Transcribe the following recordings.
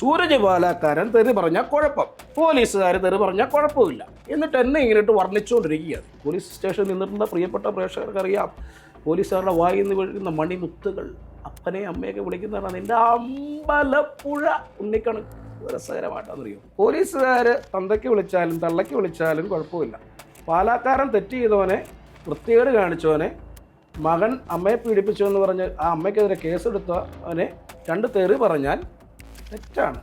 സൂരജ് പാലക്കാരൻ തെറി പറഞ്ഞാൽ കുഴപ്പം, പോലീസുകാർ തെറി പറഞ്ഞാൽ കുഴപ്പമില്ല എന്നിട്ട് എന്നെ ഇങ്ങനെയിട്ട് വർണ്ണിച്ചുകൊണ്ടിരിക്കുകയാണ്. പോലീസ് സ്റ്റേഷനിൽ നിന്നിട്ടുള്ള പ്രിയപ്പെട്ട പ്രേക്ഷകർക്കറിയാം, പോലീസുകാരുടെ വായിൽ നിന്ന് വീഴുന്ന മണിമുത്തുകൾ അപ്പനെ അമ്മയൊക്കെ വിളിക്കുന്നതാണ് നിന്റെ അമ്പലപ്പുഴ ഉണ്ണിക്കണ്. രസകരമായിട്ടാണെന്നറിയോ, പോലീസുകാർ തന്തയ്ക്ക് വിളിച്ചാലും തള്ളയ്ക്ക് വിളിച്ചാലും കുഴപ്പമില്ല, പാലക്കാരൻ തെറ്റ് ചെയ്തവനെ, വൃത്തികേട് കാണിച്ചവനെ, മകൻ അമ്മയെ പീഡിപ്പിച്ചു എന്ന് പറഞ്ഞ് ആ അമ്മയ്ക്കെതിരെ കേസെടുത്തവനെ രണ്ട് തെറി പറഞ്ഞാൽ തെറ്റാണ്,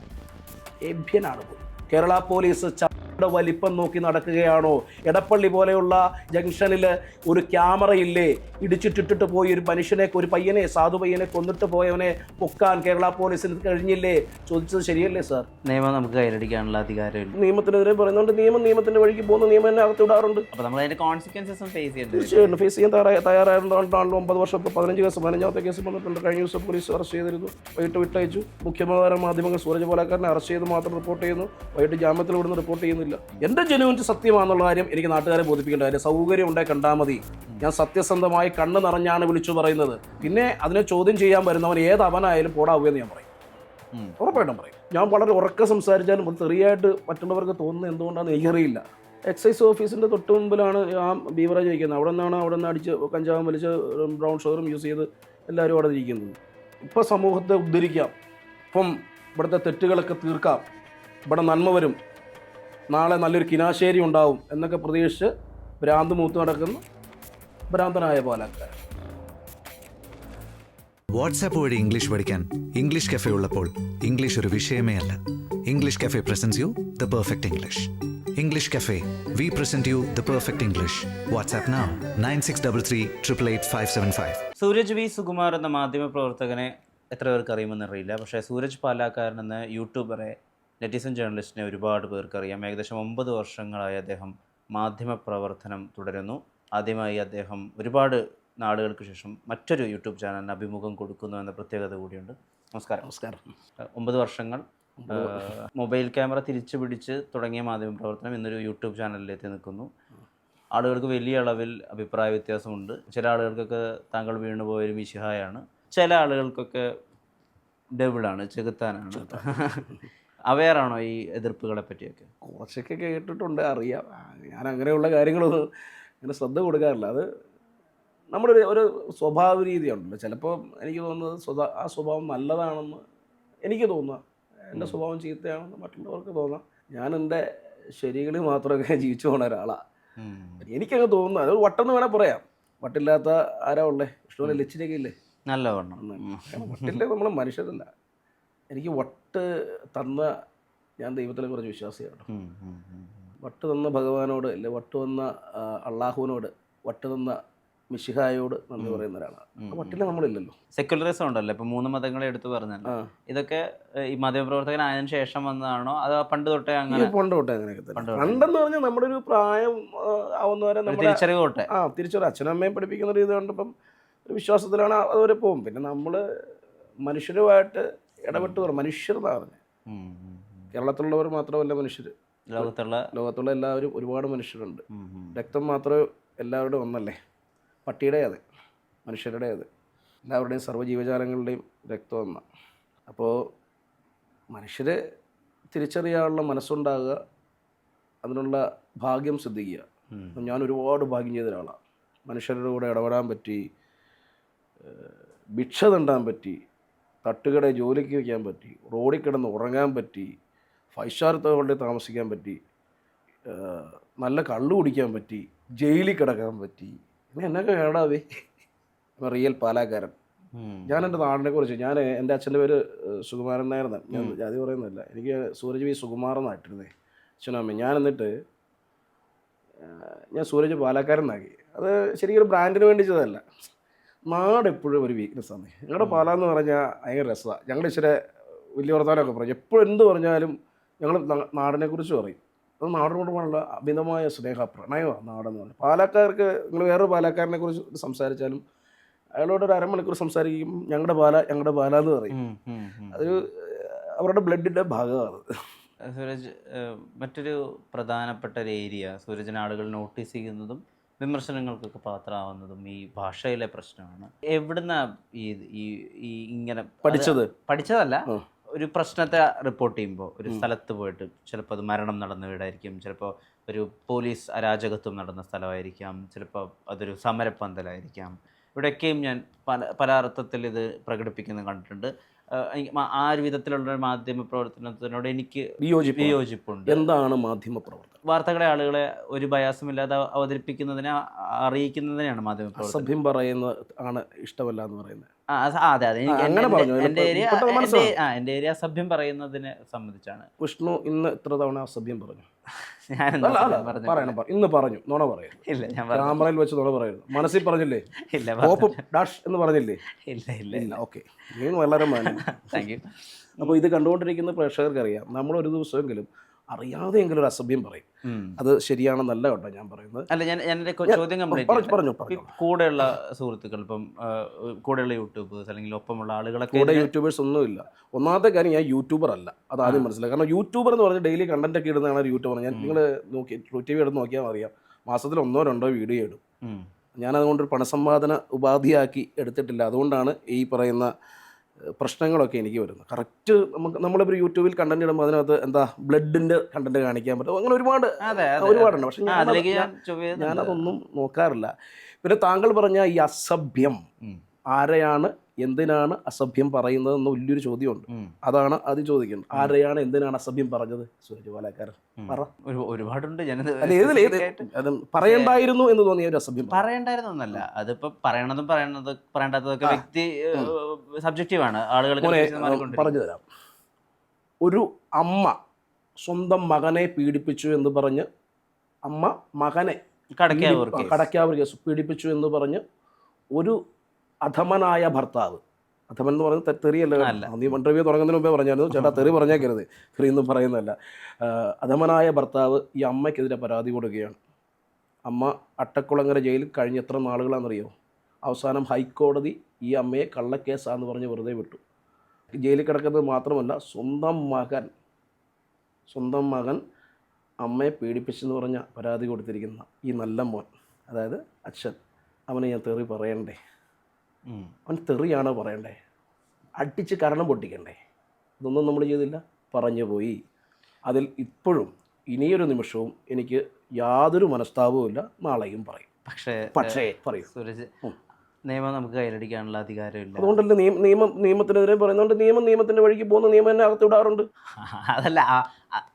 ഏഭ്യനാണ്. കേരള പോലീസ് ചാടെ വലിപ്പം നോക്കി നടക്കുകയാണോ? എടപ്പള്ളി പോലെയുള്ള ജംഗ്ഷനിൽ ഒരു ക്യാമറയില്ലേ? ഇടിച്ചിട്ടിട്ട് പോയി ഒരു മനുഷ്യനെ, ഒരു പയ്യനെ, സാധു പയ്യനെ കൊന്നിട്ട് പോയവനെ പൊക്കാൻ കേരള പോലീസിന് കഴിഞ്ഞില്ലേ? ചോദിച്ചത് ശരിയല്ലേ സാർ? നിയമം നമുക്ക് കയ്യിലടിക്കാനുള്ള അധികാരമില്ല. നിയമത്തിനെതിരെ പറയുന്നുണ്ട്, നിയമത്തിൻ്റെ വഴിക്ക് പോകുന്ന നിയമം തന്നെ അകത്തിടാറുണ്ട്. അപ്പോൾ നമ്മൾ അതിന്റെ കോൺസിക്വൻസസും ഫേസ് ചെയ്യേണ്ടി തീർച്ചയായിട്ടും ഫേസ് ചെയ്യാൻ തയ്യാറായിട്ടുണ്ടാണല്ലോ. 9 വർഷം, ഇപ്പോൾ 15 കേസ്, 15ാമത്തെ കേസ് വന്നിട്ടുണ്ട്. കഴിഞ്ഞ ദിവസം പോലീസ് അറസ്റ്റ് ചെയ്തിരുന്നു, വൈകിട്ട് വിട്ടയച്ചു. മുഖ്യധാര മാധ്യമങ്ങൾ സൂരജ് പാലക്കാരനെ അറസ്റ്റ് ചെയ്ത് മാത്രം റിപ്പോർട്ട് ചെയ്യുന്നു, വൈകിട്ട് ജാമ്യത്തിൽ വിടുന്ന് റിപ്പോർട്ട് ചെയ്യുന്നില്ല. എൻ്റെ ജനുവിൻ്റെ സത്യമാണെന്നുള്ള കാര്യം എനിക്ക് നാട്ടുകാരെ ബോധിപ്പിക്കേണ്ട കാര്യം. സൗകര്യം ഉണ്ടായി കണ്ടാൽ മതി. ഞാൻ സത്യസന്ധമായി കണ്ണ് നിറഞ്ഞാണ് വിളിച്ചു പറയുന്നത്. പിന്നെ അതിനെ ചോദ്യം ചെയ്യാൻ വരുന്നവൻ ഏത് അവനായാലും പോടാവുകയെന്ന് ഞാൻ പറയും, ഉറപ്പായിട്ടും പറയും. ഞാൻ വളരെ ഉറക്കെ സംസാരിച്ചാലും അത് തെറിയായിട്ട് മറ്റുള്ളവർക്ക് തോന്നുന്നത് എന്തുകൊണ്ടാണെന്ന് എനിക്കറിയില്ല. എക്സൈസ് ഓഫീസിൻ്റെ തൊട്ട് മുമ്പിലാണ് ആ ബീവറേജ് ഇരിക്കുന്നത്. അവിടെ നിന്ന് അടിച്ച് കഞ്ചാവും വലിച്ച് ബ്രൗൺ ഷുഗറും യൂസ് ചെയ്ത് എല്ലാവരും അവിടെ ഇരിക്കുന്നത്. ഇപ്പോൾ സമൂഹത്തെ ഉദ്ധരിക്കാം, ഇപ്പം ഇവിടുത്തെ തെറ്റുകളൊക്കെ തീർക്കാം, ഇവിടെ നന്മ വരും, നാളെ നല്ലൊരു കിനാശേരി ഉണ്ടാവും എന്നൊക്കെ പ്രതീക്ഷിച്ച് ഭ്രാന്ത് മൂത്ത് നടക്കുന്ന ഭ്രാന്തനായ പാലക്കാരൻ. വാട്സാപ്പ് വഴി ഇംഗ്ലീഷ് പഠിക്കാൻ ഇംഗ്ലീഷ് കഫേ ഉള്ളപ്പോൾ ഇംഗ്ലീഷ് ഒരു വിഷയമേ അല്ല. English cafe presents you the perfect English. English cafe, we present you the perfect English. WhatsApp now 9633388575. Sooraj V Sukumar എന്ന മാധ്യമപ്രവർത്തകനെ എത്ര പേർക്ക് അറിയുമെന്ന് അറിയില്ല. പക്ഷേ സൂരജ് പാലക്കാരൻ എന്ന യൂട്യൂബറെ, നെറ്റിസൺ ജേർണലിസ്റ്റിനെ ഒരുപാട് പേർക്കറിയാം. ഏകദേശം 9 വർഷങ്ങളായി അദ്ദേഹം മാധ്യമപ്രവർത്തനം തുടരുന്നു. ആദ്യമായി അദ്ദേഹം ഒരുപാട് നാളുകൾക്ക് ശേഷം മറ്റൊരു യൂട്യൂബ് ചാനലിന് അഭിമുഖം കൊടുക്കുന്നു എന്ന പ്രത്യേകത കൂടിയുണ്ട്. നമസ്കാരം. 9 വർഷങ്ങൾ മൊബൈൽ ക്യാമറ തിരിച്ചു പിടിച്ച് തുടങ്ങിയ മാധ്യമപ്രവർത്തനം ഇന്നൊരു യൂട്യൂബ് ചാനലിലെത്തി നിൽക്കുന്നു. ആളുകൾക്ക് വലിയ അളവിൽ അഭിപ്രായ വ്യത്യാസമുണ്ട്. ചില ആളുകൾക്കൊക്കെ താങ്കൾ വീണുപോയൊരു മിശിഹായാണ്, ചില ആളുകൾക്കൊക്കെ ഡബിളാണ്, ചെകുത്താനാണ്. അവെയറാണോ ഈ എതിർപ്പുകളെ പറ്റിയൊക്കെ? കുറച്ചൊക്കെ കേട്ടിട്ടുണ്ട്, അറിയാം. ഞാൻ അങ്ങനെയുള്ള കാര്യങ്ങളൊന്നും അങ്ങനെ ശ്രദ്ധ കൊടുക്കാറില്ല. അത് നമ്മുടെ ഒരു സ്വഭാവ രീതിയുണ്ടല്ലോ. ചിലപ്പോൾ എനിക്ക് തോന്നുന്നത് ആ സ്വഭാവം നല്ലതാണെന്ന് എനിക്ക് തോന്നുക, എൻ്റെ സ്വഭാവം ചീത്തയാണെന്ന് മറ്റുള്ളവർക്ക് തോന്നാം. ഞാൻ എൻ്റെ ശരികളിൽ മാത്രമൊക്കെ ജീവിച്ചു പോകുന്ന ഒരാളാണ്. എനിക്കങ്ങ് തോന്നുന്നു. അത് വട്ടെന്ന് വേണേൽ പറയാം. വട്ടില്ലാത്ത ആരാ ഉള്ളേ? ഇഷ്ടംപോലെ ലച്ചിനൊക്കെ ഇല്ലേ? നല്ല വണ്ണം. വട്ടില്ല, നമ്മൾ മനുഷ്യരല്ല. എനിക്ക് വട്ട് തന്ന, ഞാൻ ദൈവത്തിനെ കുറച്ച് വിശ്വാസിയാണ്. വട്ട് തന്ന ഭഗവാനോട്, അല്ലെ വട്ട് തന്ന അള്ളാഹുവിനോട്, വട്ട് തന്ന മിശിഹായോട് നന്ദി പറയുന്ന ഒരാളാണ്. വട്ടില്ല നമ്മളില്ലല്ലോ. സെക്യുലറിസം ഉണ്ടല്ലോ, ഇപ്പം 3 മതങ്ങളെ എടുത്ത് പറഞ്ഞല്ലോ. ഇതൊക്കെ ഈ മാധ്യമപ്രവർത്തകനായതിനു ശേഷം വന്നതാണോ അതോ പണ്ട് തൊട്ടേ അങ്ങനെ? പണ്ട് തൊട്ടേ അങ്ങനെയൊക്കെ തന്നെ. പണ്ടെന്ന് പറഞ്ഞാൽ നമ്മുടെ ഒരു പ്രായം ആവുന്നവരെ തിരിച്ചറിവ് തൊട്ടേ തിരിച്ചറിവ് അച്ഛനും അമ്മയും പഠിപ്പിക്കുന്ന രീതി കണ്ടപ്പം വിശ്വാസത്തിലാണ് അതുവരെ പോകും. പിന്നെ നമ്മൾ മനുഷ്യരുമായിട്ട് ഇടപെട്ട് മനുഷ്യരെന്നാണ് പറഞ്ഞത്. കേരളത്തിലുള്ളവർ മാത്രമല്ല മനുഷ്യർ, ലോകത്തുള്ള എല്ലാവരും ഒരുപാട് മനുഷ്യരുണ്ട്. രക്തം മാത്രമേ എല്ലാവരുടെയും ഒന്നല്ലേ? പട്ടിയുടെ അതെ, മനുഷ്യരുടെ അതെ, എല്ലാവരുടെയും സർവ്വജീവജാലങ്ങളുടെയും രക്തം ഒന്ന. അപ്പോൾ മനുഷ്യരെ തിരിച്ചറിയാനുള്ള മനസ്സുണ്ടാകുക, അതിനുള്ള ഭാഗ്യം സിദ്ധിക്കുക. ഞാൻ ഒരുപാട് ഭാഗ്യം ചെയ്ത ഒരാളാണ്. മനുഷ്യരുടെ കൂടെ ഇടപെടാൻ പറ്റി, ഭിക്ഷ തണ്ടാൻ പറ്റി, തട്ടുകടയിൽ ജോലിക്ക് വയ്ക്കാൻ പറ്റി, റോഡിൽ കിടന്ന് ഉറങ്ങാൻ പറ്റി, 5 സ്റ്റാർ ഹോട്ടലിൽ താമസിക്കാൻ പറ്റി, നല്ല കള്ളു കുടിക്കാൻ പറ്റി, ജയിലിൽ കിടക്കാൻ പറ്റി. എന്നൊക്കെ കേടാവേ റിയൽ പാലക്കാരൻ. ഞാൻ എൻ്റെ നാടിനെ കുറിച്ച്, എൻ്റെ അച്ഛൻ്റെ പേര് സുകുമാരൻ നായർന്നാണ്. ഞാൻ ജാതി പറയുന്നില്ല, എനിക്ക് സൂരജ് വി സുകുമാർ എന്നായിട്ടിരുന്നേ അച്ഛനും അമ്മ. ഞാൻ എന്നിട്ട് ഞാൻ സൂരജ് പാലക്കാരൻ എന്നാക്കി. അത് ശരിക്കും ഒരു ബ്രാൻഡിന് വേണ്ടി ചെയ്തതല്ല. നാട് എപ്പോഴും ഒരു വീക്ക്നെസ്സാണ്. ഞങ്ങളുടെ പാലാന്ന് പറഞ്ഞാൽ ഭയങ്കര രസമാണ്. ഞങ്ങൾ ഇച്ചിരി വലിയ വർത്താനമൊക്കെ പറയും. എപ്പോഴും എന്ത് പറഞ്ഞാലും ഞങ്ങൾ നാടിനെക്കുറിച്ച് പറയും. അത് നാടിനോട് പോലുള്ള അമിതമായ സ്നേഹ പ്രണയമാണ് നാടെന്ന് പറഞ്ഞാൽ. പാലക്കാർക്ക് നിങ്ങൾ വേറൊരു പാലക്കാരനെ കുറിച്ച് സംസാരിച്ചാലും അയാളോട് ഒരു അരമണിക്കൂർ സംസാരിക്കും, ഞങ്ങളുടെ പാല എന്ന് പറയും. അതൊരു അവരുടെ ബ്ലഡിൻ്റെ ഭാഗമാണ്. സൂരജ്, മറ്റൊരു പ്രധാനപ്പെട്ട ഒരു ഏരിയ സൂരജിന് ആളുകൾ നോട്ടീസ് ചെയ്യുന്നതും വിമർശനങ്ങൾക്കൊക്കെ പാത്രമാവുന്നതും ഈ ഭാഷയിലെ പ്രശ്നമാണ്. എവിടുന്ന ഈ ഇങ്ങനെ പഠിച്ചതല്ല, ഒരു പ്രശ്നത്തെ റിപ്പോർട്ട് ചെയ്യുമ്പോൾ ഒരു സ്ഥലത്ത് പോയിട്ട് ചിലപ്പോൾ അത് മരണം നടന്ന വീടായിരിക്കും, ചിലപ്പോൾ ഒരു പോലീസ് അരാജകത്വം നടന്ന സ്ഥലമായിരിക്കാം, ചിലപ്പോൾ അതൊരു സമരപ്പന്തലായിരിക്കാം. ഇവിടെയൊക്കെയും ഞാൻ പല അർത്ഥത്തിൽ ഇത് പ്രകടിപ്പിക്കുന്നത് കണ്ടിട്ടുണ്ട്. ആ ഒരു വിധത്തിലുള്ള മാധ്യമ പ്രവർത്തനത്തിനോട് എനിക്ക് വിയോജിപ്പുണ്ട്. എന്താണ് മാധ്യമ പ്രവർത്തനം? വാർത്തകളെ ആളുകളെ ഒരു ബയാസുമില്ലാതെ അവതരിപ്പിക്കുന്നതിനെ അറിയിക്കുന്നതിനെയാണ് മാധ്യമ പ്രവർത്തനം. അസഭ്യം പറയുന്നത് ആണ് ഇഷ്ടമല്ല എന്ന് പറയുന്നത്. അതെ അതെ, എൻ്റെ ഏരിയ അസഭ്യം പറയുന്നതിനെ സംബന്ധിച്ചാണ്. വിഷ്ണു ഇന്ന് ഇത്ര തവണ അസഭ്യം പറഞ്ഞു? ഞാൻ ഇന്ന് പറഞ്ഞു, നുണ പറയുന്നു. ഇല്ല, ഞാൻ ക്യാമറയിൽ വെച്ച് നുണ പറയുന്നു. മനസ്സിൽ പറഞ്ഞില്ലേ? ഇല്ല, ഡാഷ് എന്ന് പറഞ്ഞില്ലേ? ഇല്ല. ഓക്കെ, നീ വളരെ മാന്യം. Thank you. അപ്പോൾ ഇത് കണ്ടുകൊണ്ടിരിക്കുന്ന പ്രേക്ഷകർക്ക് അറിയാം, നമ്മളൊരു ദിവസമെങ്കിലും അറിയാതെയെങ്കിലും ഒരു അസഭ്യം പറയും. അത് ശരിയാണെന്നല്ല കേട്ടോ ഞാൻ പറയുന്നത്. അല്ല, ഞാൻ എൻ്റെ ചോദ്യം പറഞ്ഞു. കൂടെയുള്ള സുഹൃത്തുക്കൾ, ഇപ്പം കൂടെയുള്ള യൂട്യൂബേഴ്സ് അല്ലെങ്കിൽ ഒപ്പമുള്ള ആളുകളൊക്കെ. കൂടെ യൂട്യൂബേഴ്സ് ഒന്നുമില്ല. ഒന്നാമത്തെ കാര്യം, ഞാൻ യൂട്യൂബർ അല്ല, അത് ആദ്യം മനസ്സിലായി. കാരണം യൂട്യൂബർ എന്ന് പറഞ്ഞാൽ ഡെയിലി കണ്ടന്റ് ഒക്കെ ഇടുന്നതാണ് ഒരു യൂട്യൂബർ. നിങ്ങൾ നോക്കി TV എടുത്ത് നോക്കിയാൽ അറിയാം, മാസത്തിൽ 1-2 വീഡിയോ ഇടും. ഞാനതുകൊണ്ടൊരു പണസമ്പാദന ഉപാധിയാക്കി എടുത്തിട്ടില്ല. അതുകൊണ്ടാണ് ഈ പറയുന്ന പ്രശ്നങ്ങളൊക്കെ എനിക്ക് വരുന്നത്. കറക്റ്റ് നമ്മളിപ്പോൾ യൂട്യൂബിൽ കണ്ടന്റ് ഇടുമ്പോൾ അതിനകത്ത് എന്താ ബ്ലഡിൻ്റെ കണ്ടന്റ് കാണിക്കാൻ പറ്റും, അങ്ങനെ ഒരുപാടുണ്ട്. പക്ഷെ ഞാനതൊന്നും നോക്കാറില്ല. പിന്നെ താങ്കൾ പറഞ്ഞ ഈ അസഭ്യം, ആരെയാണ് എന്തിനാണ് അസഭ്യം പറയുന്നത് എന്ന വലിയൊരു ചോദ്യമുണ്ട്. അതാണ് ആദ്യം ചോദിക്കുന്നത്. ആരെയാണ് എന്തിനാണ് അസഭ്യം പറഞ്ഞത്? സൂരജ് പാലക്കാരൻ പറ. ഒരുപാടുണ്ട്. പറയണ്ടായിരുന്നു എന്ന് തോന്നിയ ഒരു അസഭ്യം. പറയണ്ടായിരുന്നു എന്നല്ല, അതിപ്പോ പറയേണ്ടതൊക്കെ വ്യക്തി സബ്ജക്റ്റീവാണ്. ആളുകൾ പറഞ്ഞു തരാം. ഒരു അമ്മ സ്വന്തം മകനെ പീഡിപ്പിച്ചു എന്ന് പറഞ്ഞ്, അമ്മ മകനെ കടക്കാവൂർ കേസ് പീഡിപ്പിച്ചു എന്ന് പറഞ്ഞ് ഒരു അധമനായ ഭർത്താവ്, അധമൻ എന്ന് പറയുന്നത് തെറിയല്ല, നീ ഇന്റർവ്യൂ തുടങ്ങുന്നതിന് മുമ്പേ പറഞ്ഞായിരുന്നു ചേട്ടാ തെറി പറഞ്ഞേക്കരുത്, തെറിയൊന്നും പറയുന്നതല്ല. അധമനായ ഭർത്താവ് ഈ അമ്മയ്ക്കെതിരെ പരാതി കൊടുക്കുകയാണ്. അമ്മ അട്ടക്കുളങ്ങര ജയിലിൽ കഴിഞ്ഞ എത്ര നാളുകളാണെന്നറിയോ? അവസാനം ഹൈക്കോടതി ഈ അമ്മയെ കള്ളക്കേസാന്ന് പറഞ്ഞ് വെറുതെ വിട്ടു. ജയിലിൽ കിടക്കുന്നത് മാത്രമല്ല, സ്വന്തം മകൻ അമ്മയെ പീഡിപ്പിച്ചെന്ന് പറഞ്ഞ പരാതി കൊടുത്തിരിക്കുന്ന ഈ നല്ല മോൻ, അതായത് അച്ഛൻ, അവനെ ഞാൻ തെറി പറയണ്ടേ? അവൻ തെറിയാണോ പറയണ്ടേ? അടിച്ച് കരണം പൊട്ടിക്കണ്ടേ? ഇതൊന്നും നമ്മൾ ചെയ്തില്ല, പറഞ്ഞു പോയി. അതിൽ ഇപ്പോഴും ഇനിയൊരു നിമിഷവും എനിക്ക് യാതൊരു മനസ്താപവും ഇല്ല, നാളെയും പറയും. പക്ഷേ പറയും സൂരജ്, നിയമം നമുക്ക് കയ്യിലടിക്കാനുള്ള അധികാരമില്ല. അതുകൊണ്ടല്ലേ നിയമത്തിനെതിരെ പറയുന്നുണ്ട്. നിയമത്തിന്റെ വഴിക്ക് പോകുന്ന നിയമം എന്നെ അകത്ത് വിടാറുണ്ട്. അതല്ല,